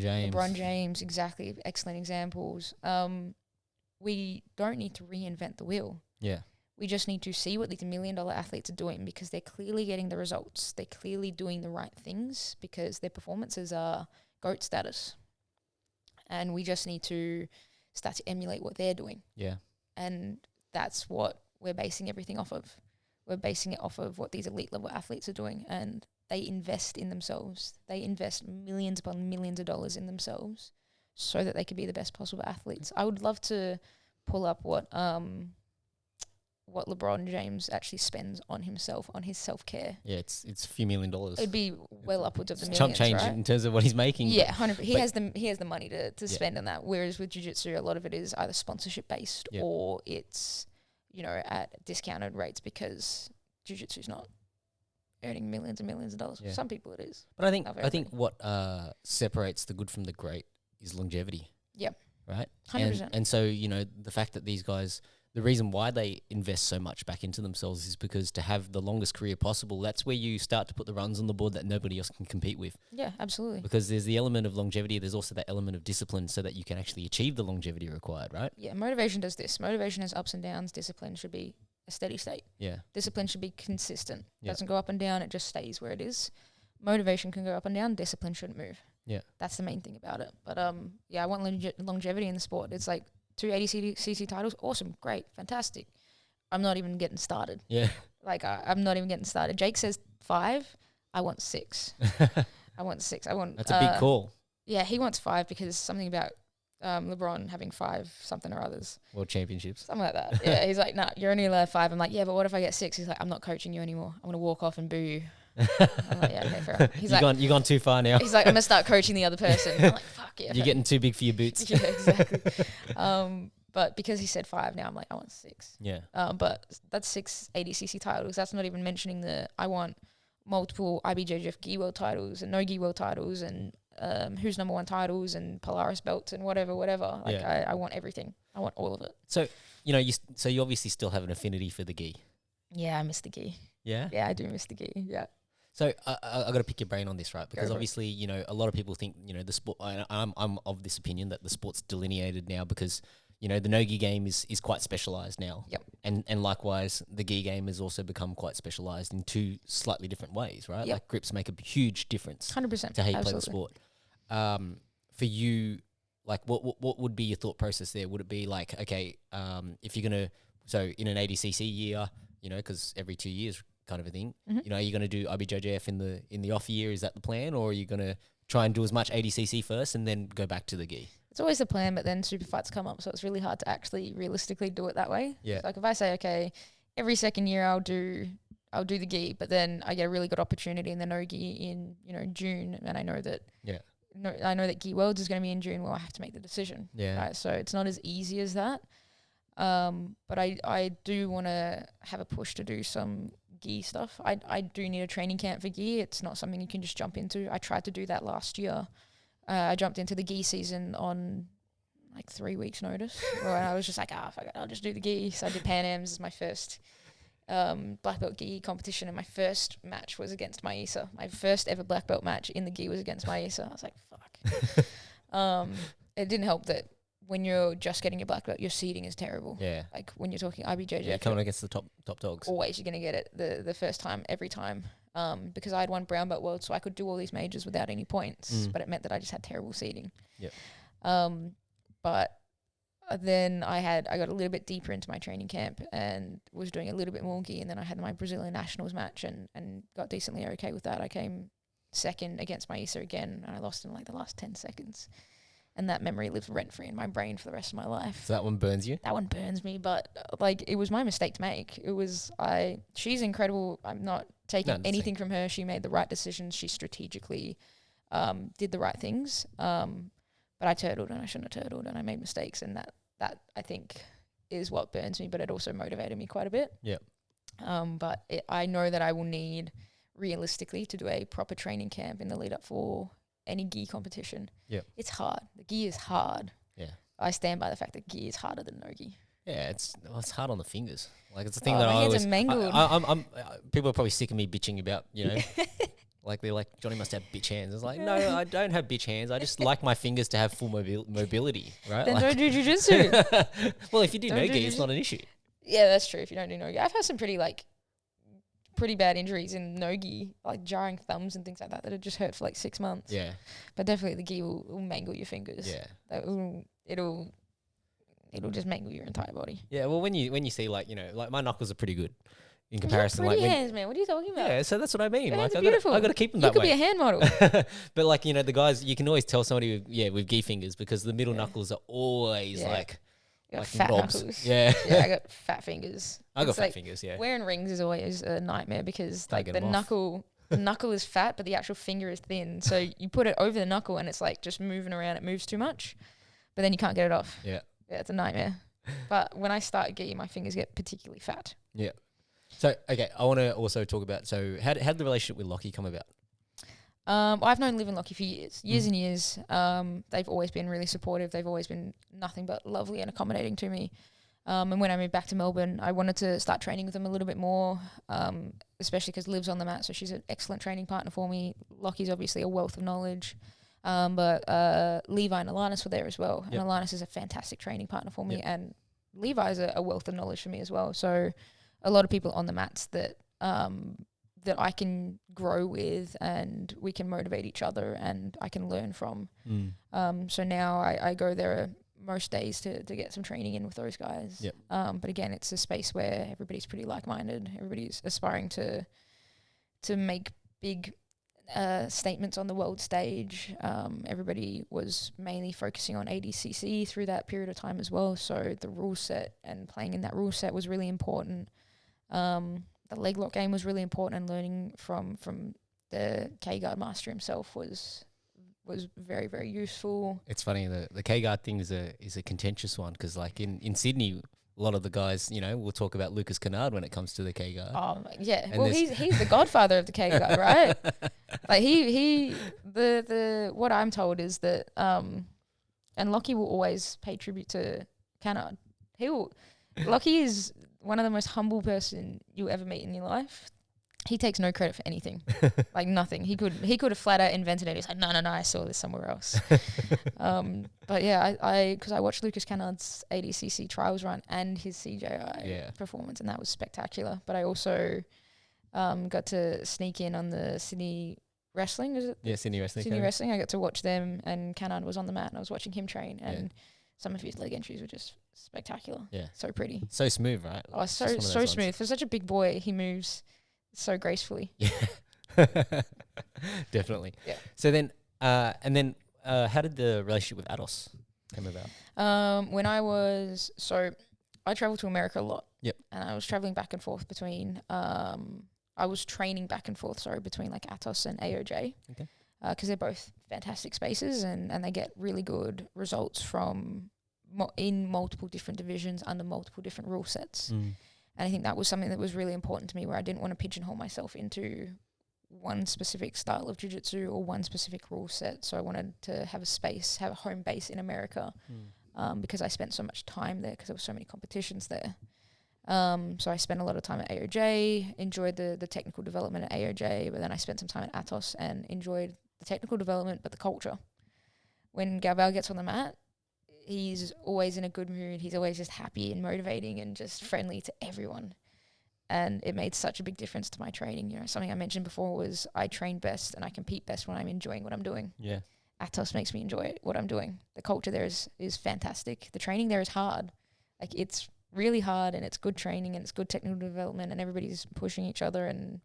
James, exactly, excellent examples. We don't need to reinvent the wheel. Yeah. We just need to see what these $1 million athletes are doing, because they're clearly getting the results. They're clearly doing the right things because their performances are GOAT status. And we just need to start to emulate what they're doing. Yeah. And that's what we're basing everything off of. We're basing it off of what these elite level athletes are doing, and they invest in themselves. They invest millions upon millions of dollars in themselves so that they can be the best possible athletes. I would love to pull up what LeBron James actually spends on himself, on his self-care. Yeah, it's a few $1 million. It'd be well upwards of the millions, chump change, right? in terms of what he's making. Yeah, 100%. He has the money to spend on that. Whereas with jiu-jitsu, a lot of it is either sponsorship based or it's, at discounted rates, because jiu-jitsu is not earning millions and millions of dollars. For some people it is. But I think what separates the good from the great is longevity. Yep. Right? 100%. And so, the fact that these guys, the reason why they invest so much back into themselves is because to have the longest career possible, that's where you start to put the runs on the board that nobody else can compete with. Yeah, absolutely. Because there's the element of longevity, there's also that element of discipline so that you can actually achieve the longevity required, right? Yeah, motivation does this. Motivation has ups and downs. Discipline should be a steady state. Yeah. Discipline should be consistent. Doesn't go up and down, it just stays where it is. Motivation can go up and down, discipline shouldn't move. Yeah. That's the main thing about it. But I want longevity in the sport. It's like 2 ADCC titles, awesome, great, fantastic. I'm not even getting started. Yeah. Like I'm not even getting started. Jake says 5, I want 6. I want 6. That's a big call. Yeah, he wants 5 because something about LeBron having 5 something or others. World championships. Something like that. Yeah, he's like, nah, you're only allowed 5. I'm like, yeah, but what if I get 6? He's like, I'm not coaching you anymore. I'm going to walk off and boo you. I'm like, yeah, okay, fair enough. He's you've gone too far now. He's like, I'm going to start coaching the other person. I'm like, fuck yeah. You're getting too big for your boots. Yeah, exactly. But because he said 5 now, I'm like, I want 6. Yeah. But that's 6 ADCC titles. That's not even mentioning I want multiple IBJJF gi world titles and no gi world titles and who's number 1 titles and Polaris belts and whatever. Like I want everything. I want all of it. So, you obviously still have an affinity for the gi. Yeah, I miss the gi. Yeah? Yeah, I do miss the gi. Yeah. So I got to pick your brain on this, right? Because obviously, a lot of people think, the sport, I'm of this opinion that the sport's delineated now because, the no-gi game is quite specialised now. Yep. And likewise, the gi game has also become quite specialised in 2 slightly different ways, right? Yep. Like grips make a huge difference 100% to how you play the sport. For you, like what would be your thought process there? Would it be like, okay, if you're going to, so in an ADCC year, because every 2 years kind of a thing, are you going to do IBJJF in the off year? Is that the plan? Or are you going to try and do as much ADCC first and then go back to the gi? It's always the plan, but then super fights come up, so it's really hard to actually realistically do it that way. Yeah. So like if I say, okay, every second year I'll do the gi, but then I get a really good opportunity in the no gi in June, and I know that I know that Gi Worlds is going to be in June. Well, I have to make the decision. Yeah. Right? So it's not as easy as that. But I do want to have a push to do some gi stuff. I do need a training camp for gi. It's not something you can just jump into. I tried to do that last year. I jumped into the gi season on like 3 weeks notice. Where I was just like, fuck it, I'll just do the gi. So I did Pan Ams as my first black belt gi competition, and my first match was against Maisa. My first ever black belt match in the gi was against Maisa. I was like, fuck. It didn't help that when you're just getting your black belt, your seeding is terrible. Yeah. Like when you're talking IBJJ. Yeah, coming against the top dogs. Always you're going to get it the first time, every time. Because I had won brown belt world, so I could do all these majors without any points, but it meant that I just had terrible seeding. Yep. But then I got a little bit deeper into my training camp and was doing a little bit more gi, and then I had my Brazilian Nationals match and got decently okay with that. I came second against Maisa again, and I lost in like the last 10 seconds. And that memory lives rent-free in my brain for the rest of my life. So that one burns you? That one burns me, but like it was my mistake to make. She's incredible. I'm not taking anything from her. She made the right decisions. She strategically did the right things. But I turtled and I shouldn't have turtled, and I made mistakes, and that I think is what burns me, but it also motivated me quite a bit. Yeah. But I know that I will need realistically to do a proper training camp in the lead up for any gi competition. Yeah. It's hard. The gi is hard. Yeah. I stand by the fact that gi is harder than no gi. Yeah, it's hard on the fingers. Like it's the thing that I always. I'm people are probably sick of me bitching about, like they're like, Johnny must have bitch hands. It's like, no, I don't have bitch hands. I just like my fingers to have full mobility, right? Then don't do jiu-jitsu. Well, if you do no-gi, it's not an issue. Yeah, that's true. If you don't do no-gi. I've had some pretty bad injuries in no-gi, like jarring thumbs and things like that have just hurt for like 6 months. Yeah. But definitely the gi will mangle your fingers. Yeah. It'll just mangle your entire body. Yeah, well, when you see like my knuckles are pretty good in comparison. Pretty hands, man. What are you talking about? Yeah, so that's what I mean. Your hands Like are beautiful. I got to keep them that way. You could be a hand model. But like the guys, you can always tell somebody with gi fingers because the middle knuckles are always like fat knobs. knuckles. Yeah. Yeah, I got fat fingers. I got fat fingers. Yeah. Wearing rings is always a nightmare because like the knuckle is fat, but the actual finger is thin. So you put it over the knuckle and it's like just moving around. It moves too much, but then you can't get it off. Yeah. Yeah, it's a nightmare. But when I start gi, my fingers get particularly fat. Yeah. So, okay, I want to also talk about, how did the relationship with Lockie come about? I've known Liv and Lockie for years and years. They've always been really supportive. They've always been nothing but lovely and accommodating to me. And when I moved back to Melbourne, I wanted to start training with them a little bit more, especially because Liv's on the mat, so she's an excellent training partner for me. Lockie's obviously a wealth of knowledge. But Levi and Alanis were there as well. Yep. And Alanis is a fantastic training partner for me. Yep. And Levi is a wealth of knowledge for me as well. So a lot of people on the mats that I can grow with, and we can motivate each other and I can learn from. So now I go there most days to get some training in with those guys. Yep. But again, it's a space where everybody's pretty like-minded. Everybody's aspiring to make big statements on the world stage. Everybody was mainly focusing on ADCC through that period of time as well. So the rule set and playing in that rule set was really important. The leg lock game was really important, and learning from the K-guard master himself was very, very useful. It's funny, the K-guard thing is a contentious one, because like in Sydney, a lot of the guys, you know, will talk about Lucas Kennard when it comes to the K-guard. Oh, yeah. And well, he's the godfather of the K-guard, right? Like the what I'm told is that, and Lockie will always pay tribute to Kennard. Lockie is one of the most humble person you'll ever meet in your life. He takes no credit for anything, like nothing. He could have flat out invented it. He's like, no, I saw this somewhere else. But yeah, because I watched Lucas Kennard's ADCC trials run and his CJI performance, and that was spectacular. But I also got to sneak in on the Sydney wrestling. Is it? Yeah, Sydney wrestling. Sydney wrestling. I got to watch them, and Kennard was on the mat, and I was watching him train, and some of his leg entries were just spectacular. Yeah, so pretty, so smooth, right? Oh, so smooth. For such a big boy, he moves so gracefully. Yeah. Definitely. Yeah. So then how did the relationship with Ados come about? When I traveled to America a lot. Yep. And I was traveling back and forth between I was training back and forth between like Atos and AOJ. Okay. Because they're both fantastic spaces, and they get really good results from in multiple different divisions under multiple different rule sets. And I think that was something that was really important to me, where I didn't want to pigeonhole myself into one specific style of jiu-jitsu or one specific rule set. So I wanted to have a home base in America, because I spent so much time there, because there were so many competitions there. So I spent a lot of time at AOJ, enjoyed the technical development at AOJ, but then I spent some time at Atos and enjoyed the technical development, but the culture. When Galval gets on the mat, he's always in a good mood. He's always just happy and motivating and just friendly to everyone. And it made such a big difference to my training. You know, something I mentioned before was I train best and I compete best when I'm enjoying what I'm doing. Yeah. Atos makes me enjoy what I'm doing. The culture there is fantastic. The training there is hard. Like, it's really hard, and it's good training, and it's good technical development, and everybody's pushing each other and,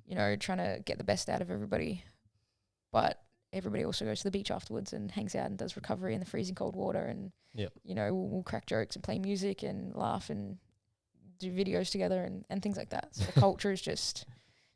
you know, trying to get the best out of everybody. But everybody also goes to the beach afterwards and hangs out and does recovery in the freezing cold water, and you know, we'll crack jokes and play music and laugh and do videos together and things like that. So the culture is just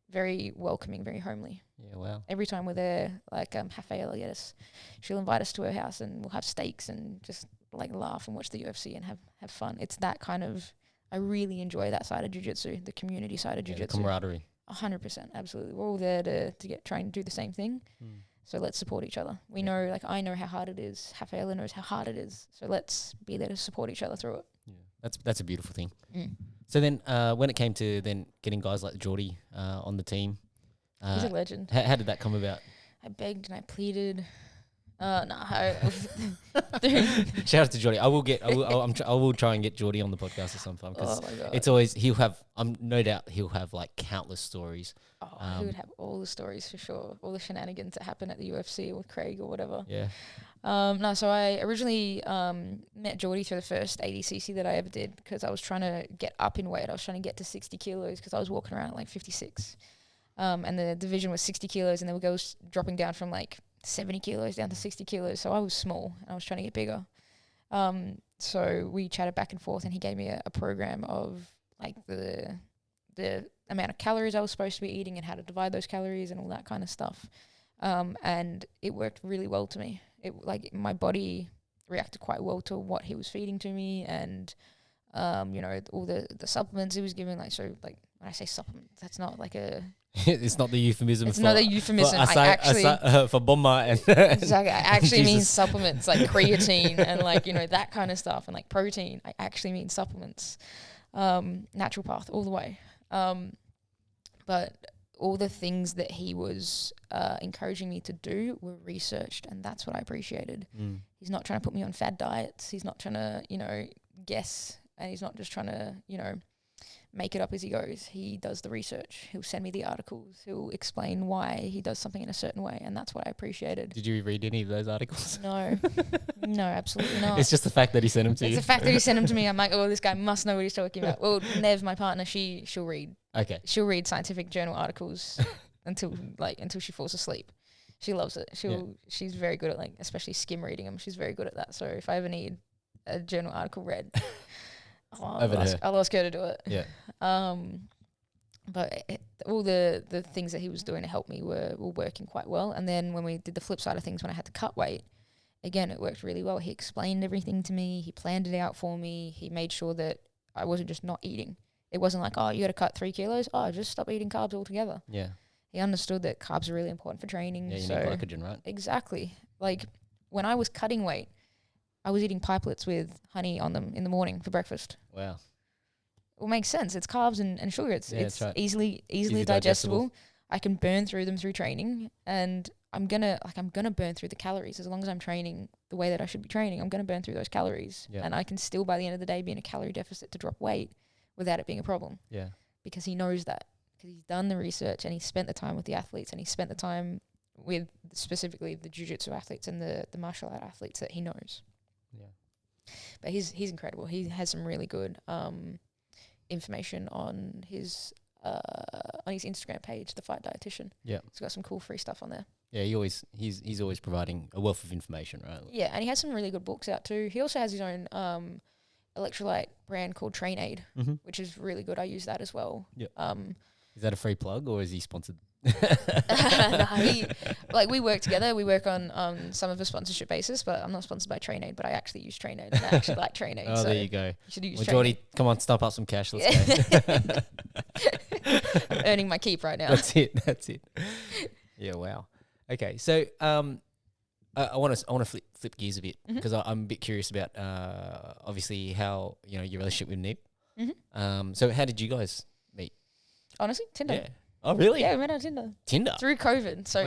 very welcoming, very homely. Yeah, wow. Every time we're there, like Hafe, she'll invite us to her house, and we'll have steaks and just like laugh and watch the UFC and have fun. It's that kind of, I really enjoy that side of jiu-jitsu, the community side of jiu-jitsu. The camaraderie. 100%, absolutely. We're all there to try and do the same thing. So let's support each other. We know, like, I know how hard it is. Rafaela knows how hard it is. So let's be there to support each other through it. Yeah, that's a beautiful thing. So then when it came to then getting guys like Geordie on the team. He's a legend. How did that come about? I begged and I pleaded. Shout out to Geordie. I will try and get Geordie on the podcast at some time, because it's always, no doubt he'll have like countless stories. He would have all the stories for sure. All the shenanigans that happen at the UFC with Craig or whatever. Yeah. So I originally met Geordie through the first ADCC that I ever did, because I was trying to get up in weight. I was trying to get to 60 kilos because I was walking around at like 56. And the division was 60 kilos, and there were girls dropping down from like 70 kilos down to 60 kilos. So I was small and I was trying to get bigger. So we chatted back and forth, and he gave me a program of like the amount of calories I was supposed to be eating and how to divide those calories and all that kind of stuff. And it worked really well to me. It, like, my body reacted quite well to what he was feeding to me, and you know, all the supplements he was giving. Like, so like when I say supplements, that's not like a it's not the euphemism. It's not a euphemism. For bomba and exactly. I actually mean supplements, like creatine and like, you know, that kind of stuff, and like protein. I actually mean supplements. Naturopath all the way. But all the things that he was encouraging me to do were researched, and that's what I appreciated. He's not trying to put me on fad diets. He's not trying to, you know, guess, and he's not just trying to, you know, make it up as he goes. He does the research. He'll send me the articles. He'll explain why he does something in a certain way, and that's what I appreciated. Did you read any of those articles? No. No, absolutely not. It's just the fact that he sent them to you. It's the fact that he sent them to me. I'm like, oh, this guy must know what he's talking about. Well, Nev, my partner, she'll read. Okay. She'll read scientific journal articles until she falls asleep. She loves it. She's very good at like, especially skim reading them. She's very good at that. So if I ever need a journal article read, I'll ask her to do it. Yeah. But all the things that he was doing to help me were working quite well. And then when we did the flip side of things, when I had to cut weight, again, it worked really well. He explained everything to me. He planned it out for me. He made sure that I wasn't just not eating. It wasn't like, oh, you got to cut 3 kilos. Oh, just stop eating carbs altogether. Yeah. He understood that carbs are really important for training. Yeah, you need glycogen, right? Exactly. Like when I was cutting weight, I was eating pipelets with honey on them in the morning for breakfast. Wow. Well, it makes sense. It's carbs and sugar. It's right. easily digestible. I can burn through them through training, and I'm gonna burn through the calories as long as I'm training the way that I should be training. I'm gonna burn through those calories, and I can still by the end of the day be in a calorie deficit to drop weight without it being a problem. Yeah. Because he knows that. Because he's done the research and he spent the time with the athletes and he spent the time with specifically the jiu-jitsu athletes and the martial art athletes that he knows. Yeah. But he's incredible. He has some really good information on his Instagram page, The Fight Dietitian. Yeah. He's got some cool free stuff on there. Yeah, he's always providing a wealth of information, right? Yeah, and he has some really good books out too. He also has his own electrolyte brand called Train Aid, which is really good. I use that as well. Yeah. Is that a free plug or is he sponsored? No, we work together. We work on some of a sponsorship basis, but I'm not sponsored by Train Aid, but I actually use Train Aid and I actually like Train Aid. Oh, so there you go. You should use Geordie, come on, stump up some cash. Let's go. I'm earning my keep right now. That's it. Yeah, wow. Okay, so I want to flip gears a bit because I'm a bit curious about obviously how your relationship with Nip. So how did you guys meet? Honestly, Tinder. Yeah. Oh, really? Yeah, we met on Tinder. Through COVID. So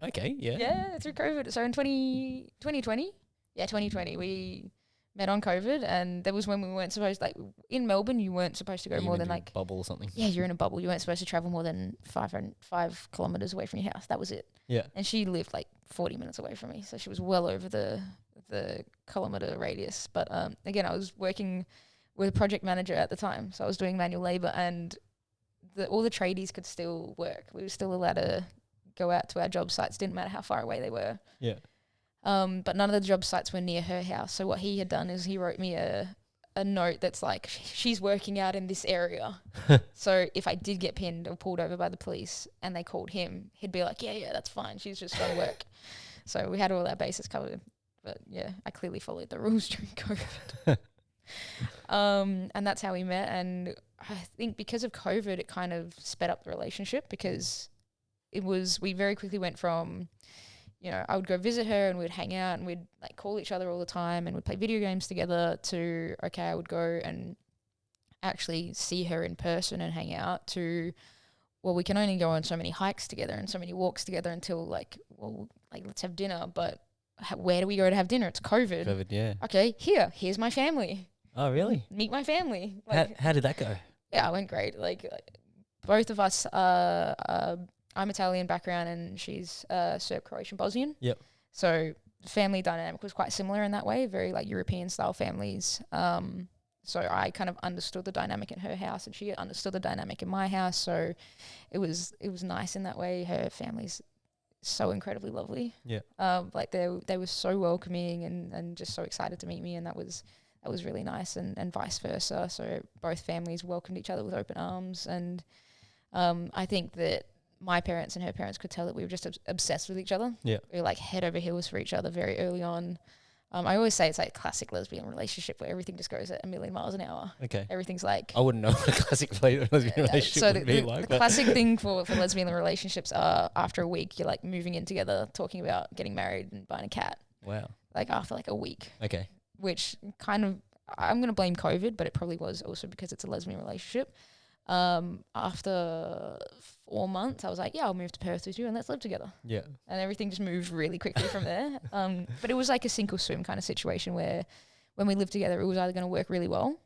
okay, yeah. Yeah, through COVID. So in 2020, we met on COVID, and that was when we weren't supposed, like, in Melbourne, you weren't supposed to go more than, like... bubble or something. Yeah, you're in a bubble. You weren't supposed to travel more than 5 kilometres away from your house. That was it. Yeah. And she lived, like, 40 minutes away from me, so she was well over the kilometre radius. But, again, I was working with a project manager at the time, so I was doing manual labour, and all the tradies could still work. We were still allowed to go out to our job sites. Didn't matter how far away they were. Yeah. But none of the job sites were near her house. So what he had done is he wrote me a note that's like, she's working out in this area. So if I did get pinned or pulled over by the police and they called him, he'd be like, yeah, that's fine. She's just got to work. So we had all our bases covered. But yeah, I clearly followed the rules during COVID. And that's how we met. And I think because of COVID, it kind of sped up the relationship because we very quickly went from, I would go visit her and we'd hang out and we'd like call each other all the time and we'd play video games together to, okay, I would go and actually see her in person and hang out to, well, we can only go on so many hikes together and so many walks together until let's have dinner. But where do we go to have dinner? It's COVID. COVID, yeah. Okay, here's my family. Oh, really? Meet my family. How did that go? Yeah, it went great. Like both of us I'm Italian background and she's Serb, Croatian, Bosnian. Yep. So the family dynamic was quite similar in that way, very like European style families. So I kind of understood the dynamic in her house and she understood the dynamic in my house. So it was nice in that way. Her family's so incredibly lovely. Yeah. Like they were so welcoming and just so excited to meet me, and that was really nice, and vice versa. So both families welcomed each other with open arms, and I think that my parents and her parents could tell that we were just obsessed with each other. Yeah. We were like head over heels for each other very early on. I always say it's like a classic lesbian relationship where everything just goes at a million miles an hour. Okay. Everything's like... I wouldn't know what a classic lesbian relationship would be like. The classic thing for lesbian relationships are after a week, you're like moving in together, talking about getting married and buying a cat. Wow. Like after like a week. Okay. Which kind of... I'm going to blame COVID, but it probably was also because it's a lesbian relationship. After 4 months, I was like, yeah, I'll move to Perth with you and let's live together. Yeah. And everything just moved really quickly from there. But it was like a sink or swim kind of situation where when we lived together, it was either going to work really well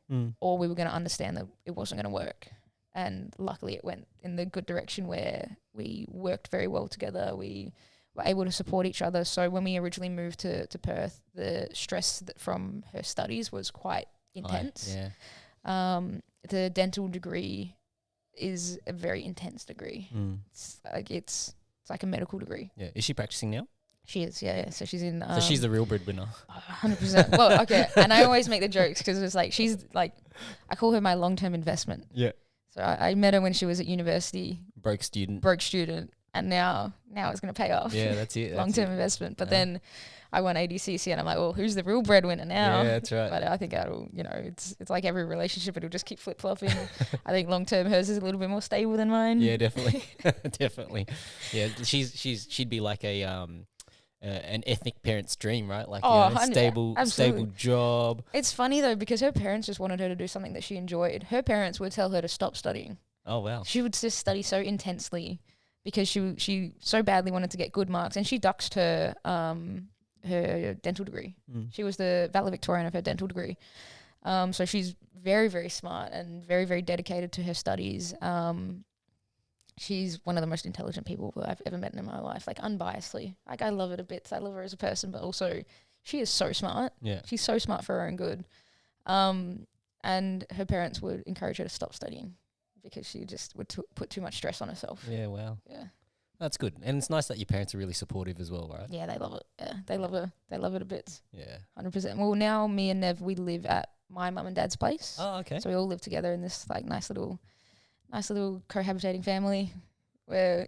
or we were going to understand that it wasn't going to work. And luckily it went in the good direction where we worked very well together. We were able to support each other. So when we originally moved to Perth, the stress from her studies was quite intense. Yeah. The dental degree is a very intense degree. It's like a medical degree. Yeah. Is she practicing now? She is, yeah. So she's in. So she's the real breadwinner. 100%. Well, okay. And I always make the jokes because it's like she's like, I call her my long-term investment. Yeah. So I met her when she was at university. Broke student. And now it's going to pay off. Yeah, that's it. Long-term investment. But then I won ADCC and I'm like, well, who's the real breadwinner now? Yeah, that's right. But I think that'll, it's like every relationship, it'll just keep flip-flopping. I think long-term hers is a little bit more stable than mine. Yeah, definitely. Definitely. Yeah, she'd be like an ethnic parent's dream, right? Like stable job. It's funny though because her parents just wanted her to do something that she enjoyed. Her parents would tell her to stop studying. Oh wow. She would just study so intensely because she so badly wanted to get good marks, and she duxed her dental degree. She was the valedictorian of her dental degree. So she's very, very smart and very, very dedicated to her studies. She's one of the most intelligent people I've ever met in my life, like unbiasedly. Like I love her to bits. I love her as a person, but also she is so smart. Yeah. She's so smart for her own good. And her parents would encourage her to stop studying because she just would put too much stress on herself. Yeah, wow. Yeah. That's good. And it's nice that your parents are really supportive as well, right? Yeah, they love it. Yeah, they love her. They love her to bits. Yeah. 100%. Well, now me and Nev, we live at my mum and dad's place. Oh, okay. So we all live together in this like nice little cohabitating family where,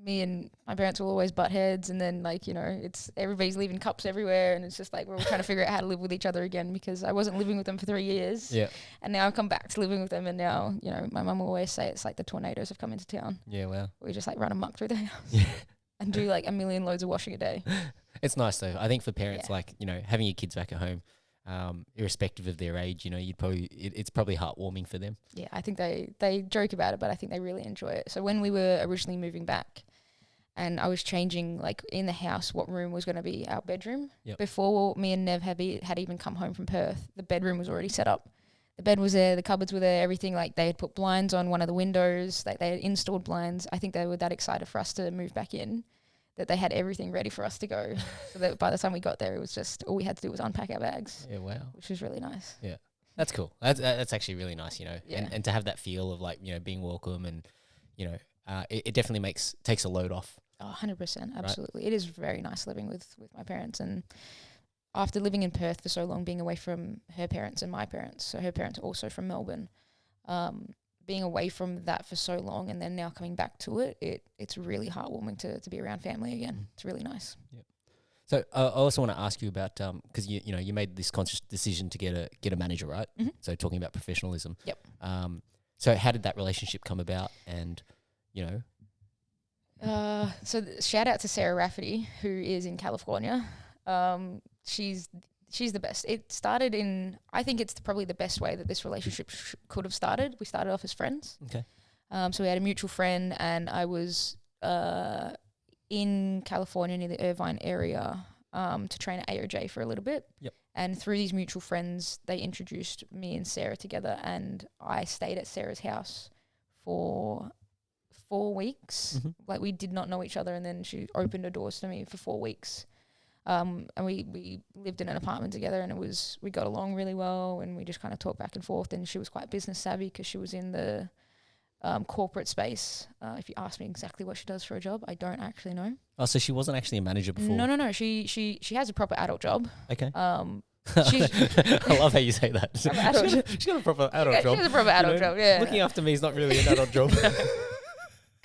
me and my parents will always butt heads, and then it's everybody's leaving cups everywhere, and it's just like we're all trying to figure out how to live with each other again because I wasn't living with them for 3 years. Yeah. And now I've come back to living with them, and now, my mum will always say it's like the tornadoes have come into town. Yeah, wow. We just like run amok through the house. Yeah. And do like a million loads of washing a day. It's nice though. I think for parents, having your kids back at home, irrespective of their age, it's probably heartwarming for them. Yeah, I think they joke about it, but I think they really enjoy it. So when we were originally moving back and I was changing in the house what room was going to be our bedroom, before me and Nev had even come home from Perth, the bedroom was already set up. The bed was there, the cupboards were there, everything. They had put blinds on one of the windows, they had installed blinds. I think they were that excited for us to move back in that they had everything ready for us to go. So that by the time we got there, it was just all we had to do was unpack our bags. Yeah, wow. Which was really nice. Yeah, that's cool. That's actually really nice, Yeah. and to have that feel of being welcome and, it definitely takes a load off. Oh, 100%, absolutely. Right? It is very nice living with my parents, and after living in Perth for so long, being away from her parents and my parents, so her parents are also from Melbourne, being away from that for so long and then now coming back to it's really heartwarming to be around family again. It's really nice. Yeah. So I also want to ask you about because you made this conscious decision to get a manager, right? Mm-hmm. So talking about professionalism. Yep. So how did that relationship come about? And so shout out to Sarah Rafferty, who is in California. She's the best. It started I think it's probably the best way that this relationship could have started. We started off as friends. Okay. So we had a mutual friend, and I was in California near the Irvine area to train at AOJ for a little bit. Yep. And through these mutual friends, they introduced me and Sarah together, and I stayed at Sarah's house for 4 weeks. Mm-hmm. We did not know each other, and then she opened her doors to me for 4 weeks. And we lived in an apartment together, and we got along really well, and we just kind of talked back and forth. And she was quite business savvy because she was in the corporate space. If you ask me exactly what she does for a job, I don't actually know. Oh, so she wasn't actually a manager before? No. She has a proper adult job. Okay. I love how you say that. She's got a proper adult job. She has a proper adult job, yeah. Looking after me is not really an adult job.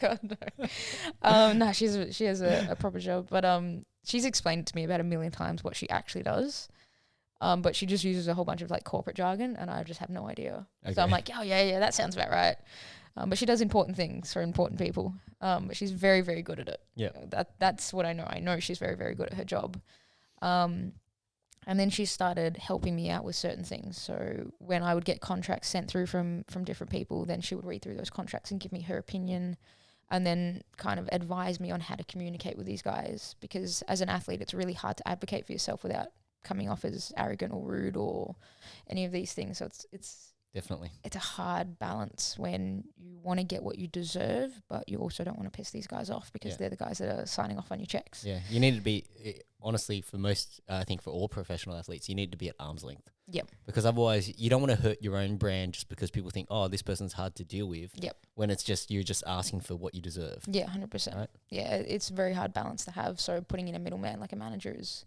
God, no. No, she has a proper job. But she's explained to me about 1 million times what she actually does. But she just uses a whole bunch of corporate jargon, and I just have no idea. Okay. So I'm like, oh yeah, that sounds about right. But she does important things for important people. But she's very, very good at it. Yeah. That's what I know. I know she's very, very good at her job. And then she started helping me out with certain things. So when I would get contracts sent through from different people, then she would read through those contracts and give me her opinion, and then kind of advise me on how to communicate with these guys. Because as an athlete, it's really hard to advocate for yourself without coming off as arrogant or rude or any of these things. So Definitely. It's a hard balance when you want to get what you deserve, but you also don't want to piss these guys off because they're the guys that are signing off on your checks. Yeah, you need to be, honestly, for most, I think for all professional athletes, you need to be at arm's length. Yep. Because otherwise, you don't want to hurt your own brand just because people think, oh, this person's hard to deal with. Yep. When it's just, you're just asking for what you deserve. Yeah, 100%. Right? Yeah, it's a very hard balance to have. So putting in a middleman like a manager is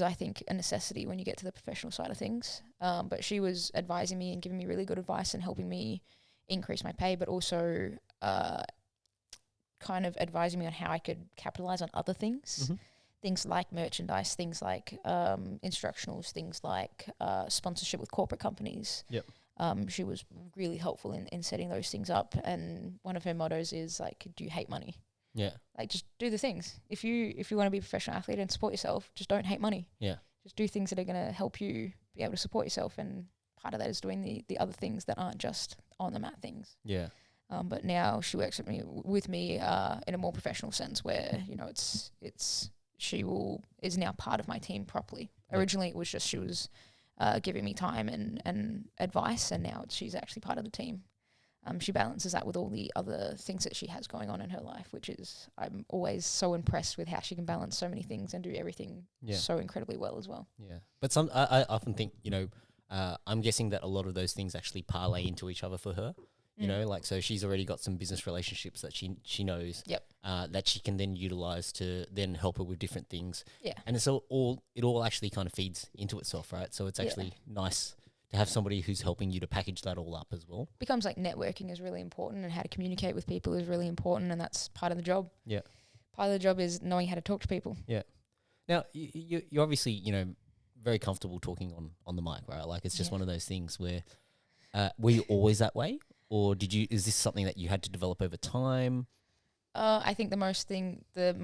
I think a necessity when you get to the professional side of things. But she was advising me and giving me really good advice and helping me increase my pay, but also kind of advising me on how I could capitalize on other things. Mm-hmm. Things like merchandise, things like instructionals, things like sponsorship with corporate companies. Yep. She was really helpful in setting those things up. And one of her mottos is like, do you hate money? Yeah. Like, just do the things. If you want to be a professional athlete and support yourself, just don't hate money. Yeah. Just do things that are going to help you be able to support yourself. And part of that is doing the other things that aren't just on the mat things. Yeah. But now she works with me in a more professional sense where, you know, is now part of my team properly. Yeah. Originally, it was just she was giving me time and advice, and now she's actually part of the team. She balances that with all the other things that she has going on in her life, which is, I'm always so impressed with how she can balance so many things and do everything so incredibly well as well. Yeah. But I often think, you know, I'm guessing that a lot of those things actually parlay into each other for her. You know, like, so she's already got some business relationships that she knows that she can then utilize to then help her with different things. Yeah. And it's it all actually kind of feeds into itself, right? So it's actually nice to have somebody who's helping you to package that all up as well. Becomes like networking is really important, and how to communicate with people is really important, and that's part of the job. Yeah. Part of the job is knowing how to talk to people. Yeah. Now, you're obviously, you know, very comfortable talking on the mic, right? Like, it's just one of those things where, were you always that way? Or is this something that you had to develop over time? I think the thing that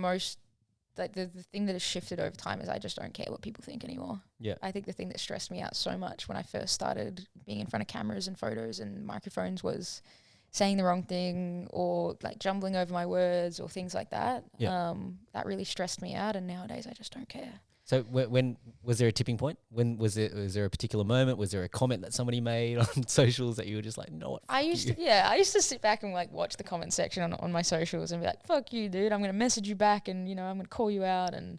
has shifted over time is I just don't care what people think anymore. Yeah. I think the thing that stressed me out so much when I first started being in front of cameras and photos and microphones was saying the wrong thing or like jumbling over my words or things like that. Yeah. That really stressed me out, and nowadays I just don't care. So when was there a tipping point? Was there a particular moment? Was there a comment that somebody made on socials that you were just like, no, what? I used to sit back and like watch the comment section on my socials and be like, fuck you, dude. I'm gonna message you back, and you know I'm gonna call you out. And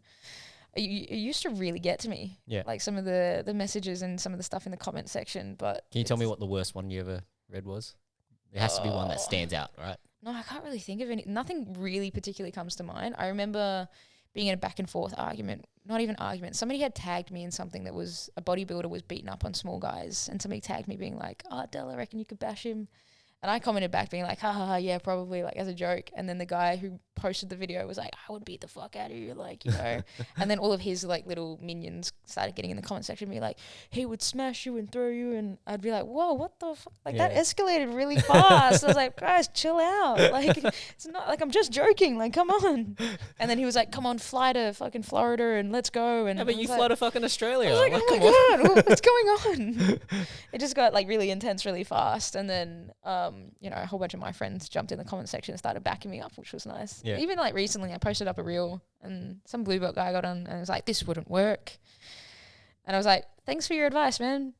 it used to really get to me. Yeah. Like some of the messages and some of the stuff in the comment section. But can you tell me what the worst one you ever read was? There has to be one that stands out, right? No, I can't really think of any. Nothing really particularly comes to mind. I remember being in a back and forth argument. Not even argument. Somebody had tagged me in something that was a bodybuilder was beating up on small guys, and somebody tagged me being like, "Oh, Adele, I reckon you could bash him." And I commented back being like, ha, yeah, probably, like as a joke. And then the guy who posted the video was like, I would beat the fuck out of you, like, you know. And then all of his like little minions started getting in the comment section and be like, he would smash you and throw you. And I'd be like, whoa, what the fuck? Like that escalated really fast. I was like, guys, chill out. Like, it's not like I'm just joking. Like, come on. And then he was like, come on, fly to fucking Florida and let's go. And yeah, but you fly to fucking Australia. I was like, oh my God, what's going on? It just got like really intense really fast. And then, you know, a whole bunch of my friends jumped in the comment section and started backing me up, which was nice. Yeah. Even like recently I posted up a reel and some blue belt guy got on and was like, this wouldn't work. And I was like, thanks for your advice, man.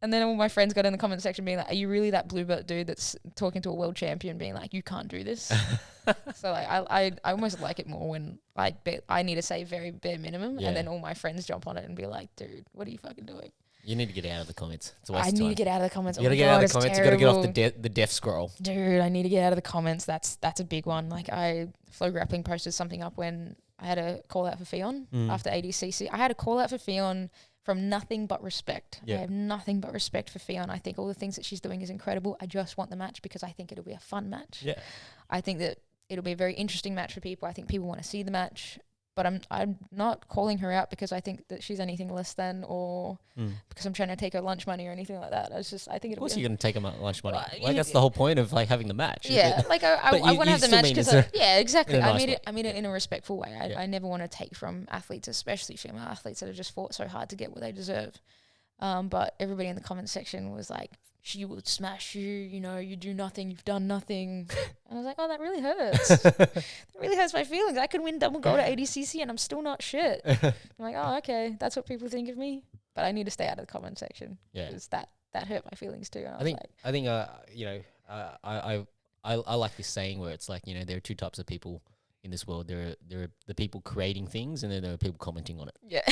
And then all my friends got in the comment section being like, are you really that blue belt dude that's talking to a world champion being like, you can't do this? So like I almost like it more when like I need to say very bare minimum and then all my friends jump on it and be like, dude, what are you fucking doing? You need to get out of the comments. It's a I waste of time. need to get out of the comments. You gotta get out of the comments. You gotta get off the death scroll. Dude, I need to get out of the comments. That's a big one. Like Flow Grappling posted something up when I had a call out for Fionn after ADCC. I had a call out for Fionn from nothing but respect. Yeah. I have nothing but respect for Fionn. I think all the things that she's doing is incredible. I just want the match because I think it'll be a fun match. Yeah. I think that it'll be a very interesting match for people. I think people want to see the match. But I'm not calling her out because I think that she's anything less than or because I'm trying to take her lunch money or anything like that. I think of course you're going to take her lunch money. Like that's the whole point of like having the match. Yeah, like I want to have the match because yeah, exactly. I mean it in a respectful way. I never want to take from athletes, especially female athletes that have just fought so hard to get what they deserve. But everybody in the comment section was like, she would smash you, you know, you do nothing, you've done nothing. And I was like, oh, that really hurts. That really hurts my feelings. I could win double gold at ADCC and I'm still not shit. I'm like, oh, okay, that's what people think of me. But I need to stay out of the comment section. Yeah. Because that hurt my feelings too. And I think you know, I like this saying where it's like, you know, there are two types of people in this world. There are the people creating things, and then there are people commenting on it. Yeah.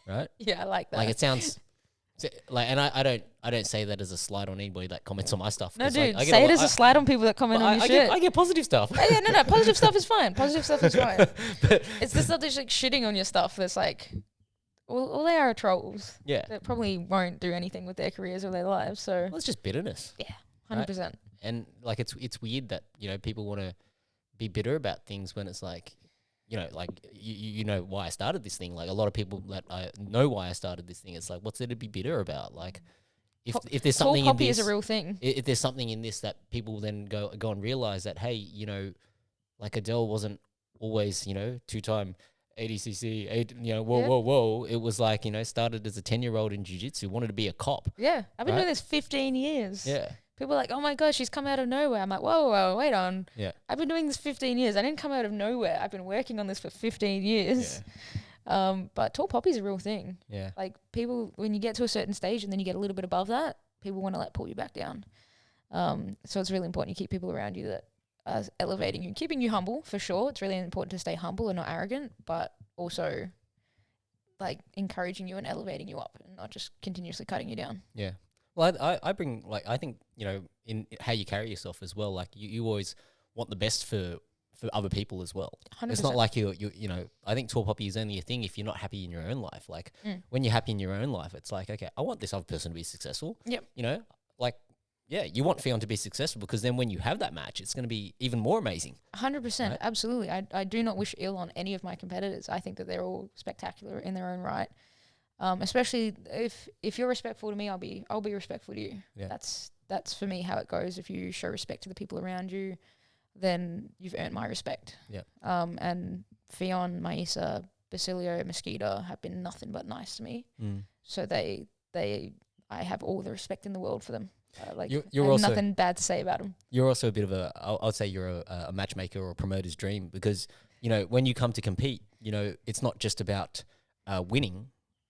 Right. Yeah, I like that. Like it sounds. Like, and I don't say that as a slight on anybody that comments on my stuff. No, dude, like, say it as a slight on people that comment on your shit. I get positive stuff. Yeah, no, positive stuff is fine. Positive stuff is fine. It's the stuff that's like shitting on your stuff that's like, well, they are trolls. Yeah. That probably won't do anything with their careers or their lives. So it's just bitterness. Yeah, 100%. Right? And like it's weird that, you know, people want to be bitter about things when it's like, you know, like you know why I started this thing. Like a lot of people that I know why I started this thing. It's like, what's there to be bitter about? Like, if there's something in this, is a real thing. If there's something in this that people then go and realize that, hey, you know, like Adele wasn't always, you know, 2-time ADCC, you know, whoa. It was like, you know, started as a 10-year-old in jiu-jitsu, wanted to be a cop. Yeah, I've been doing this 15 years. Yeah. People are like, oh my gosh, she's come out of nowhere. I'm like, whoa, wait on. Yeah. I've been doing this 15 years. I didn't come out of nowhere. I've been working on this for 15 years. Yeah. But tall poppy's a real thing. Yeah. Like people, when you get to a certain stage and then you get a little bit above that, people want to like pull you back down. So it's really important you keep people around you that are elevating you, keeping you humble for sure. It's really important to stay humble and not arrogant, but also like encouraging you and elevating you up and not just continuously cutting you down. Yeah. Well, I bring, like, I think, you know, in how you carry yourself as well, like you always want the best for other people as well. 100%. It's not like you know, I think tall poppy is only a thing if you're not happy in your own life. Like when you're happy in your own life, it's like, okay, I want this other person to be successful. Yep. You know, like, yeah, you want Fionn to be successful because then when you have that match, it's going to be even more amazing. 100%. Right? Absolutely. I do not wish ill on any of my competitors. I think that they're all spectacular in their own right. Especially if you're respectful to me, I'll be respectful to you. Yeah. That's for me how it goes. If you show respect to the people around you, then you've earned my respect. Yeah. And Fionn, Maisa, Basilio, Mosquito have been nothing but nice to me. So I have all the respect in the world for them. Like you're also nothing bad to say about them. You're also a bit of I'd say you're a matchmaker or a promoter's dream because, you know, when you come to compete, you know, it's not just about winning.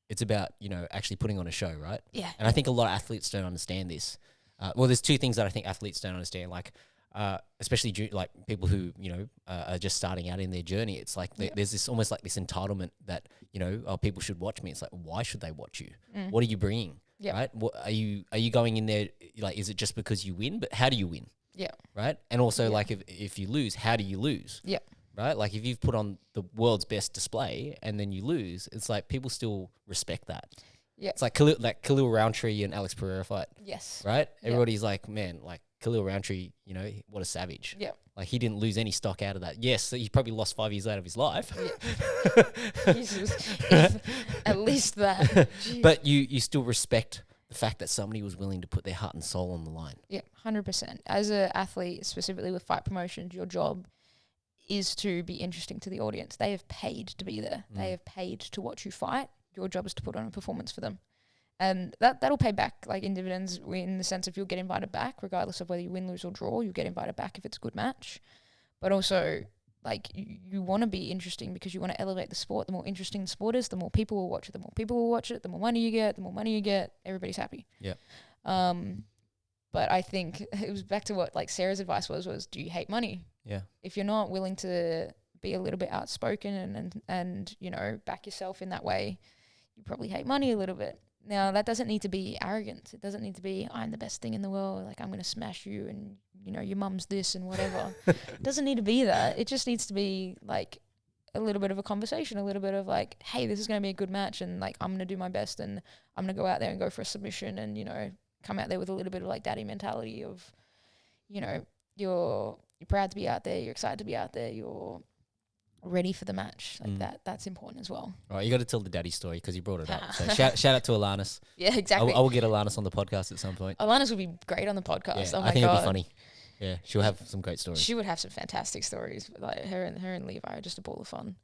It's about, you know, actually putting on a show, right? Yeah. And I think a lot of athletes don't understand this. Well, there's two things that I think athletes don't understand, like especially like people who, you know, are just starting out in their journey. It's like there's this almost like this entitlement that, you know, people should watch me. It's like, why should they watch you? What are you bringing? Yeah. Right? What are you going in there, like, is it just because you win? But how do you win? Yeah. Right? And also like if you lose, how do you lose? Yeah. Right? Like if you've put on the world's best display and then you lose, it's like people still respect that. Yeah. It's like Khalil Roundtree and Alex Pereira fight. Yes. Right? Everybody's like, man, like Khalil Roundtree, you know, what a savage. Yeah. Like he didn't lose any stock out of that. Yes, he probably lost 5 years out of his life. Yeah. Jesus. At least that. But you still respect the fact that somebody was willing to put their heart and soul on the line. Yeah, 100%. As an athlete, specifically with fight promotions, your job is to be interesting to the audience. They have paid to be there. They have paid to watch you fight. Your job is to put on a performance for them. And that'll pay back like in dividends in the sense of you'll get invited back, regardless of whether you win, lose or draw, you'll get invited back if it's a good match. But also, like, you want to be interesting because you want to elevate the sport. The more interesting the sport is, the more people will watch it. The more people will watch it, the more money you get, everybody's happy. Yeah. But I think it was back to what like Sarah's advice was do you hate money? Yeah. If you're not willing to be a little bit outspoken and you know, back yourself in that way, you probably hate money a little bit. Now, that doesn't need to be arrogant. It doesn't need to be, I'm the best thing in the world, like I'm going to smash you and, you know, your mum's this and whatever. It doesn't need to be that. It just needs to be like a little bit of a conversation, a little bit of like, hey, this is going to be a good match and like I'm going to do my best and I'm going to go out there and go for a submission and, you know, come out there with a little bit of like daddy mentality of, you know, you're proud to be out there, you're excited to be out there, you're ready for the match. Like that's important as well. All right, you got to tell the daddy story because you brought it up. So shout out to Alanis. Yeah, exactly. I will get Alanis on the podcast at some point. Alanis would be great on the podcast. Yeah, oh my I think God. it'd be funny. Yeah, she'll have some great stories. She would have some fantastic stories. Like her and Levi are just a ball of fun.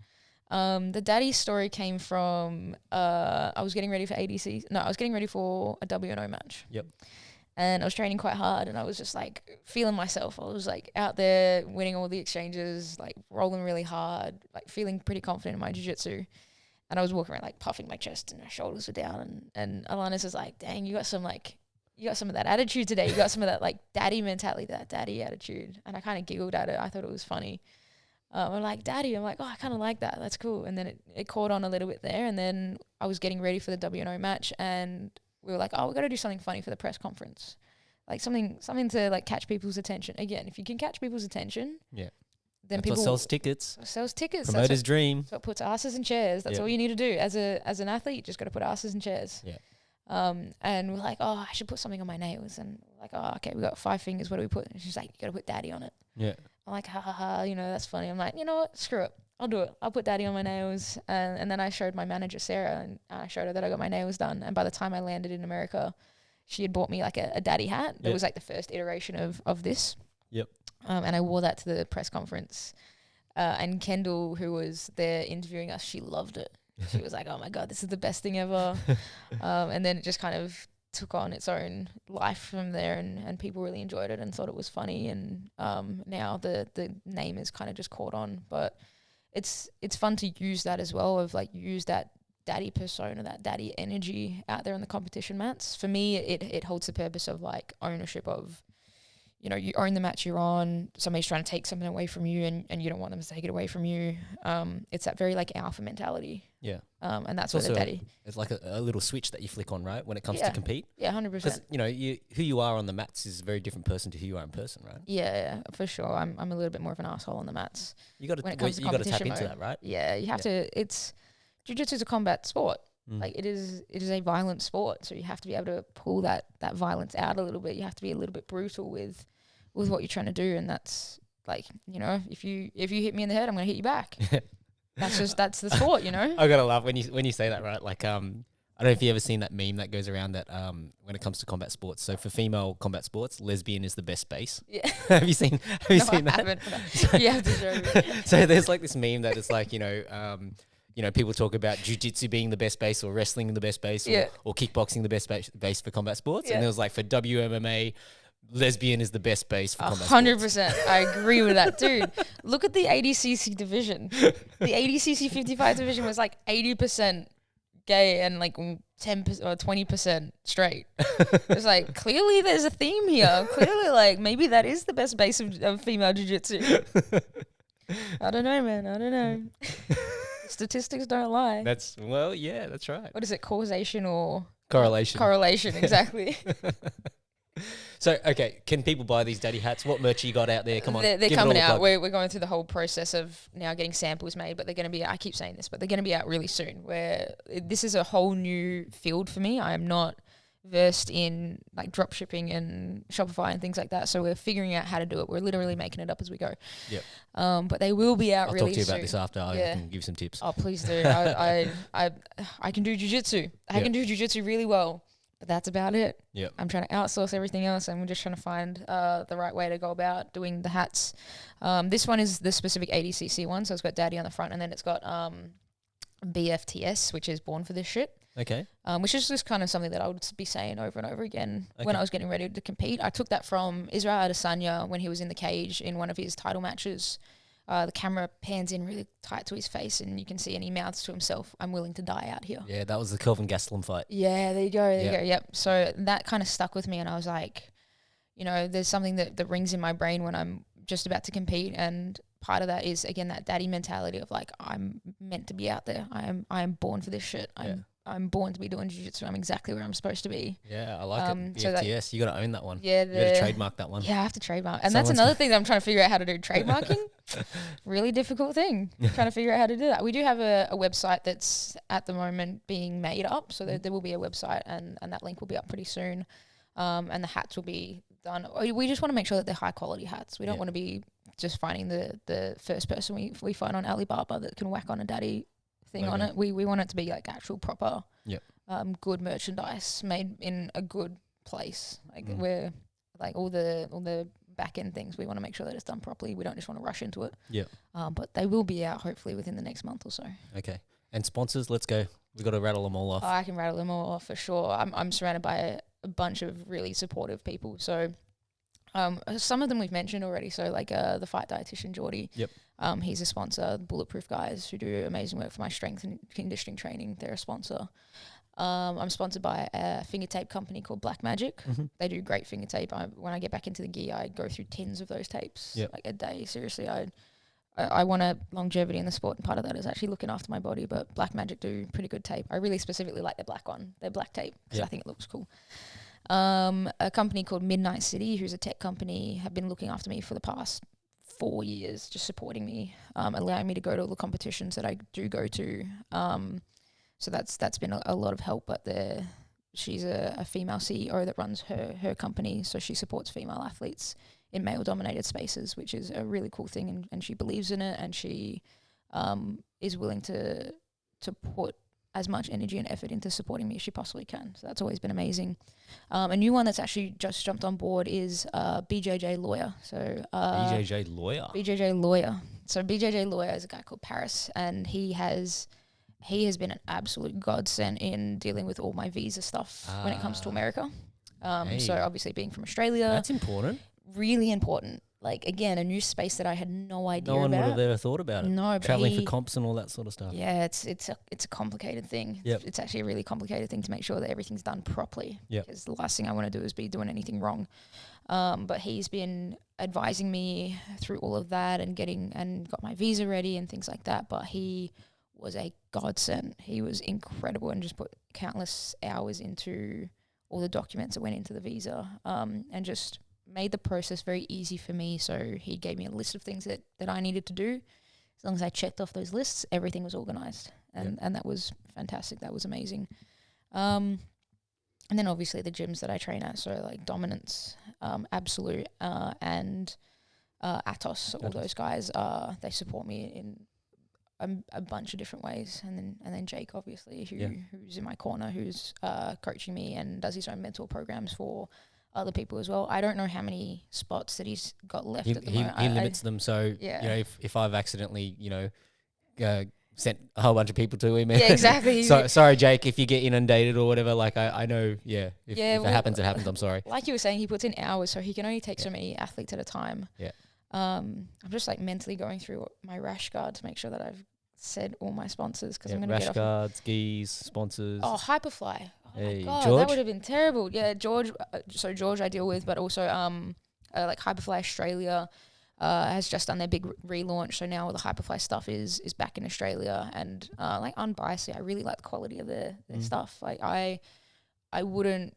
The daddy story came from I was getting ready for ADC. No, I was getting ready for a WNO match. Yep. And I was training quite hard and I was just like feeling myself. I was like out there winning all the exchanges, like rolling really hard, like feeling pretty confident in my jiu-jitsu. And I was walking around like puffing my chest and my shoulders were down. And Alanis is like, dang, you got some like, you got some of that attitude today. You got some of that like daddy mentality, that daddy attitude. And I kind of giggled at it. I thought it was funny. I'm like, daddy. I'm like, oh, I kind of like that. That's cool. And then it caught on a little bit there. And then I was getting ready for the W&O match, and we were like, oh, we got to do something funny for the press conference. Like something to like catch people's attention. Again, if you can catch people's attention, then that's people sells tickets. Promoter's dream. So it puts asses in chairs. That's all you need to do as an athlete. You just got to put asses in chairs. Yeah. And we're like, oh, I should put something on my nails. And we're like, oh, okay, we got 5 fingers. What do we put? And she's like, you got to put daddy on it. Yeah. I'm like, ha ha ha. You know, that's funny. I'm like, you know what? Screw it. I'll do it. I'll put daddy on my nails. And then I showed my manager Sarah, and I showed her that I got my nails done. And by the time I landed in America, she had bought me like a daddy hat. It was like the first iteration of this. Yep. And I wore that to the press conference. And Kendall, who was there interviewing us, she loved it. She was like, oh my God, this is the best thing ever. And then it just kind of took on its own life from there, and people really enjoyed it and thought it was funny. And now the name is kind of just caught on. But it's fun to use that as well, of like use that daddy persona, that daddy energy out there on the competition mats. For me, it holds the purpose of like ownership of, you know, you own the match you're on, somebody's trying to take something away from you, and you don't want them to take it away from you. It's that very like alpha mentality. Yeah. And that's what the daddy. It's like a little switch that you flick on, right? When it comes to compete. Yeah, 100%. Because, you know, who you are on the mats is a very different person to who you are in person, right? Yeah, for sure. I'm a little bit more of an asshole on the mats. You got to tap into that, right? Yeah, you have to. Jiu-jitsu is a combat sport. Like it is a violent sport, so you have to be able to pull that violence out a little bit. You have to be a little bit brutal with what you're trying to do, and that's like, you know, if you hit me in the head, I'm gonna hit you back. That's the sport, you know. I gotta laugh when you say that, right? Like I don't know if you ever seen that meme that goes around that when it comes to combat sports. So for female combat sports, lesbian is the best space. Yeah. have you seen that? I haven't. So, you have to show me. So there's like this meme that it's like, you know, people talk about jiu-jitsu being the best base, or wrestling the best base, or kickboxing the best base for combat sports. And it was like for WMMA, lesbian is the best base for combat sports. 100%. I agree with that, dude. Look at the ADCC division. The ADCC 55 division was like 80% gay and like 10% or 20% straight. It's like, clearly there's a theme here. Clearly, like, maybe that is the best base of female jiu-jitsu. I don't know, man. I don't know. Statistics don't lie. That's right. What is it? Causation or correlation? Correlation, exactly. So, okay, can people buy these daddy hats? What merch you got out there? Come on, they're coming out. We're going through the whole process of now getting samples made, but they're going to be, I keep saying this, but they're going to be out really soon, where this is a whole new field for me. I am not versed in like drop shipping and Shopify and things like that, so we're figuring out how to do it. We're literally making it up as we go. Yep. But they will be out I'll really soon. talk to you about this after. I can give you some tips. Oh, please do. I can do jiu-jitsu. I can do jiu-jitsu really well, but that's about it. Yeah. I'm trying to outsource everything else, and we're just trying to find the right way to go about doing the hats. This one is the specific ADCC one, so it's got daddy on the front, and then it's got BFTS, which is born for this shit. Okay. Which is just kind of something that I would be saying over and over again when I was getting ready to compete. I took that from Israel Adesanya when he was in the cage in one of his title matches. The camera pans in really tight to his face, and you can see, and he mouths to himself, "I'm willing to die out here." Yeah, that was the Kelvin Gastelum fight. Yeah, there you go. There you go. Yep. So that kind of stuck with me, and I was like, you know, there's something that rings in my brain when I'm just about to compete, and part of that is, again, that daddy mentality of like, I'm meant to be out there. I am born for this shit. I'm born to be doing jiu-jitsu. I'm exactly where I'm supposed to be. Yeah, I like it. BFTS, you got to own that one. Yeah, you got to trademark that one. Yeah, I have to trademark. And that's another thing that I'm trying to figure out how to do. Trademarking, really difficult thing. Trying to figure out how to do that. We do have a website that's at the moment being made up. So there will be a website, and that link will be up pretty soon. And the hats will be done. We just want to make sure that they're high quality hats. We don't want to be just finding the first person we find on Alibaba that can whack on a daddy thing on it. We want it to be like actual proper good merchandise made in a good place. Like we're like all the back end things, we want to make sure that it's done properly. We don't just want to rush into it. Yeah. But they will be out hopefully within the next month or so. Okay. And sponsors, let's go. We've got to rattle them all off. I can rattle them all off for sure. I'm surrounded by a bunch of really supportive people. So some of them we've mentioned already. So like the fight dietitian Geordie. Yep. He's a sponsor. Bulletproof guys who do amazing work for my strength and conditioning training, they're a sponsor. I'm sponsored by a finger tape company called Black Magic. Mm-hmm. They do great finger tape. When I get back into the gear, I go through tins of those tapes like a day. Seriously, I want a longevity in the sport, and part of that is actually looking after my body. But Black Magic do pretty good tape. I really specifically like their black one, their black tape, because I think it looks cool. A company called Midnight City, who's a tech company, have been looking after me for the past 4 years, just supporting me, allowing me to go to all the competitions that I do go to. So that's been a lot of help. But she's a female CEO that runs her company, so she supports female athletes in male-dominated spaces, which is a really cool thing, and she believes in it, and she is willing to put as much energy and effort into supporting me as she possibly can. So that's always been amazing. A new one that's actually just jumped on board is BJJ Lawyer. So BJJ Lawyer? BJJ Lawyer. So BJJ Lawyer is a guy called Paris, and he has been an absolute godsend in dealing with all my visa stuff when it comes to America. So obviously being from Australia. That's important. Really important. Like, again, a new space that I had no idea about. No one would have ever thought about it. No, traveling for comps and all that sort of stuff. Yeah, it's a complicated thing. Yep. It's actually a really complicated thing to make sure that everything's done properly. Yep. Because the last thing I want to do is be doing anything wrong. But he's been advising me through all of that and got my visa ready and things like that. But he was a godsend. He was incredible and just put countless hours into all the documents that went into the visa, and just made the process very easy for me. So he gave me a list of things that I needed to do. As long as I checked off those lists, everything was organized. And that was fantastic. That was amazing. And then obviously the gyms that I train at, so like Dominance, Absolute, and Atos, all those guys, they support me in a bunch of different ways. And then Jake, obviously, who's in my corner, who's coaching me and does his own mentor programs for other people as well. I don't know how many spots that he's got left at the moment. He limits them, so you know, if I've accidentally, sent a whole bunch of people to him. Yeah, exactly. So, sorry, Jake, if you get inundated or whatever. Like I know, if it happens, it happens. I'm sorry. Like you were saying, he puts in hours, so he can only take so many athletes at a time. Yeah. I'm just like mentally going through my rash guard to make sure that I've said all my sponsors, because I'm going to get off. Rash guards, skis, sponsors. Oh, Hyperfly. Oh hey, my God, George? that would have been terrible. Yeah, George. So George I deal with, but also like Hyperfly Australia has just done their big relaunch. So now all the Hyperfly stuff is back in Australia, and like unbiasedly, I really like the quality of their stuff. Like I wouldn't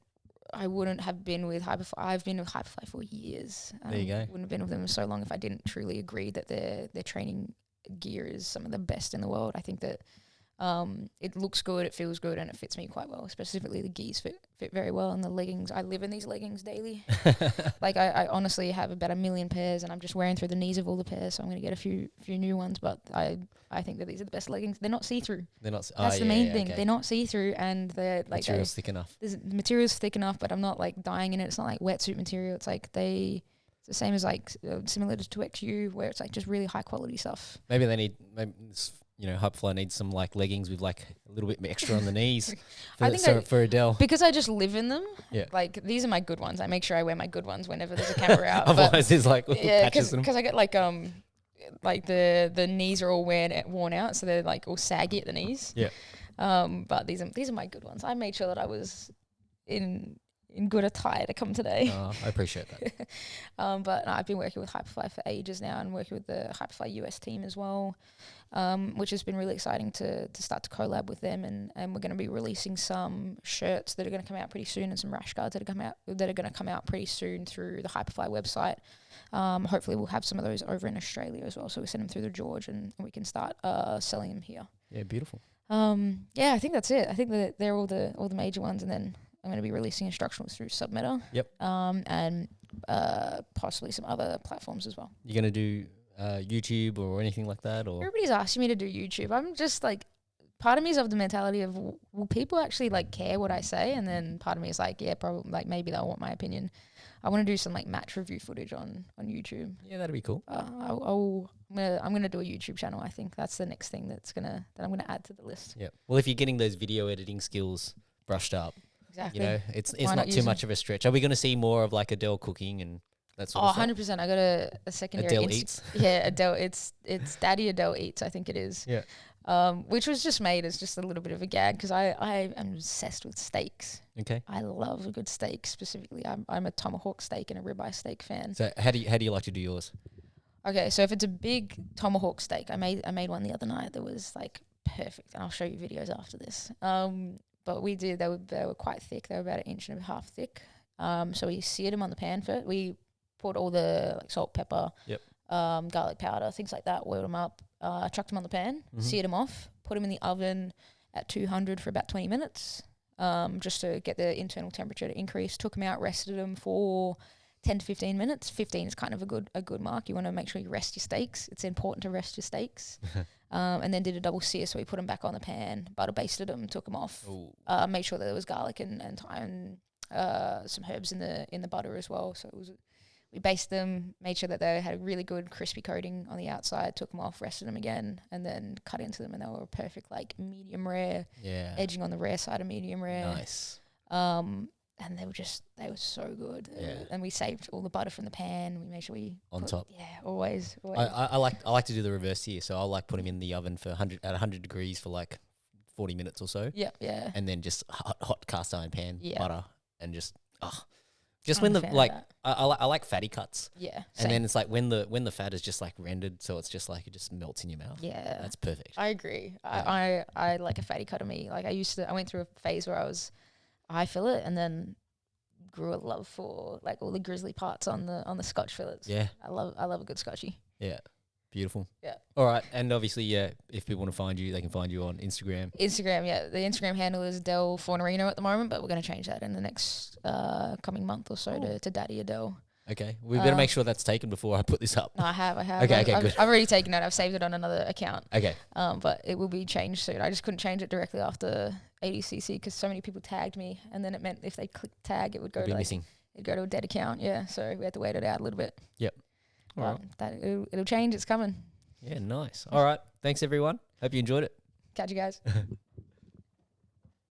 have been with Hyperfly. I've been with Hyperfly for years. There you go. Wouldn't have been with them so long if I didn't truly agree that their training gear is some of the best in the world. I think that it looks good, it feels good, and it fits me quite well. Specifically, the gis fit very well, and the leggings. I live in these leggings daily. Like I honestly have about 1 million pairs, and I'm just wearing through the knees of all the pairs. So I'm going to get a few new ones. But I think that these are the best leggings. They're not see through. They're not. That's the main thing. Okay. They're not see through, and they're like material's thick enough. The material's thick enough, but I'm not like dying in it. It's not like wetsuit material. It's like it's the same as like similar to 2XU, where it's like just really high quality stuff. Maybe they need. Hyperfly needs some like leggings with like a little bit extra on the knees for Adele. Because I just live in them. Yeah. Like these are my good ones. I make sure I wear my good ones whenever there's a camera out. Otherwise there's like patches them. Because I get like the knees are all worn out, so they're like all saggy at the knees. Yeah. But these are my good ones. I made sure that I was in good attire to come today. I appreciate that. But no, I've been working with Hyperfly for ages now, and working with the Hyperfly US team as well, which has been really exciting to start to collab with them. And we're going to be releasing some shirts that are going to come out pretty soon, and some rash guards that are going to come out pretty soon through the Hyperfly website. Hopefully we'll have some of those over in Australia as well, so we send them through the George, and we can start selling them here. Yeah, beautiful. I think that's it. I think that they're all the major ones, and then I'm going to be releasing instructionals through Submeta. Yep. And possibly some other platforms as well. You're going to do YouTube or anything like that? Or everybody's asking me to do YouTube. I'm just like, part of me is of the mentality of, will people actually like care what I say? And then part of me is like, yeah, probably, like maybe they'll want my opinion. I want to do some like match review footage on YouTube. Yeah, that'd be cool. I'm gonna do a YouTube channel. I think that's the next thing that I'm gonna add to the list. Yeah. Well, if you're getting those video editing skills brushed up, exactly. It's not too much of a stretch. Are we going to see more of like Adele cooking and that sort of stuff? 100%. I got a secondary. Adele Eats. Yeah, Adele. It's Daddy Adele Eats. I think it is. Yeah. which was just made as just a little bit of a gag because I am obsessed with steaks. Okay. I love a good steak specifically. I'm a tomahawk steak and a ribeye steak fan. So how do you like to do yours? Okay, so if it's a big tomahawk steak, I made one the other night that was like perfect, and I'll show you videos after this. But they were quite thick. They were about 1.5 inches thick. So we seared them on the pan first. We poured all the like salt, pepper, garlic powder, things like that, oiled them up, chucked them on the pan, seared them off, put them in the oven at 200 for about 20 minutes, just to get the internal temperature to increase. Took them out, rested them for 10 to 15 minutes. 15 is kind of a good mark. You want to make sure you rest your steaks. It's important to rest your steaks. And then did a double sear, so we put them back on the pan, butter basted them, took them off, made sure that there was garlic and thyme, some herbs in the butter as well. So we basted them, made sure that they had a really good crispy coating on the outside, took them off, rested them again, and then cut into them, and they were perfect, like medium rare, edging on the rare side of medium rare. Nice. And they were so good. And we saved all the butter from the pan. We made sure we on top. Yeah, always. I like to do the reverse here. So I'll like put them in the oven for 100 degrees for like 40 minutes or so. Yeah. And then just hot cast iron pan butter and just I'm when a the fan of like that. I like fatty cuts. Yeah. And then it's like when the fat is just like rendered, so it's just like it just melts in your mouth. Yeah. That's perfect. I agree. Yeah. I like a fatty cut of meat. Like I went through a phase where I was eye fillet and then grew a love for like all the grizzly parts on the Scotch fillets. Yeah. I love a good Scotchie. Yeah. Beautiful. Yeah. All right. And obviously, if people want to find you, they can find you on Instagram. Instagram, yeah. The Instagram handle is Adele Fornarino at the moment, but we're going to change that in the next coming month or so to Daddy Adele. Okay. We better make sure that's taken before I put this up. No, I have. Okay, good. I've already taken it. I've saved it on another account. Okay. But it will be changed soon. I just couldn't change it directly after ADCC because so many people tagged me, and then it meant if they clicked tag, it would go to missing. It'd go to a dead account. Yeah. So we had to wait it out a little bit. Yep. All right. It'll change. It's coming. Yeah, nice. All right. Thanks, everyone. Hope you enjoyed it. Catch you guys.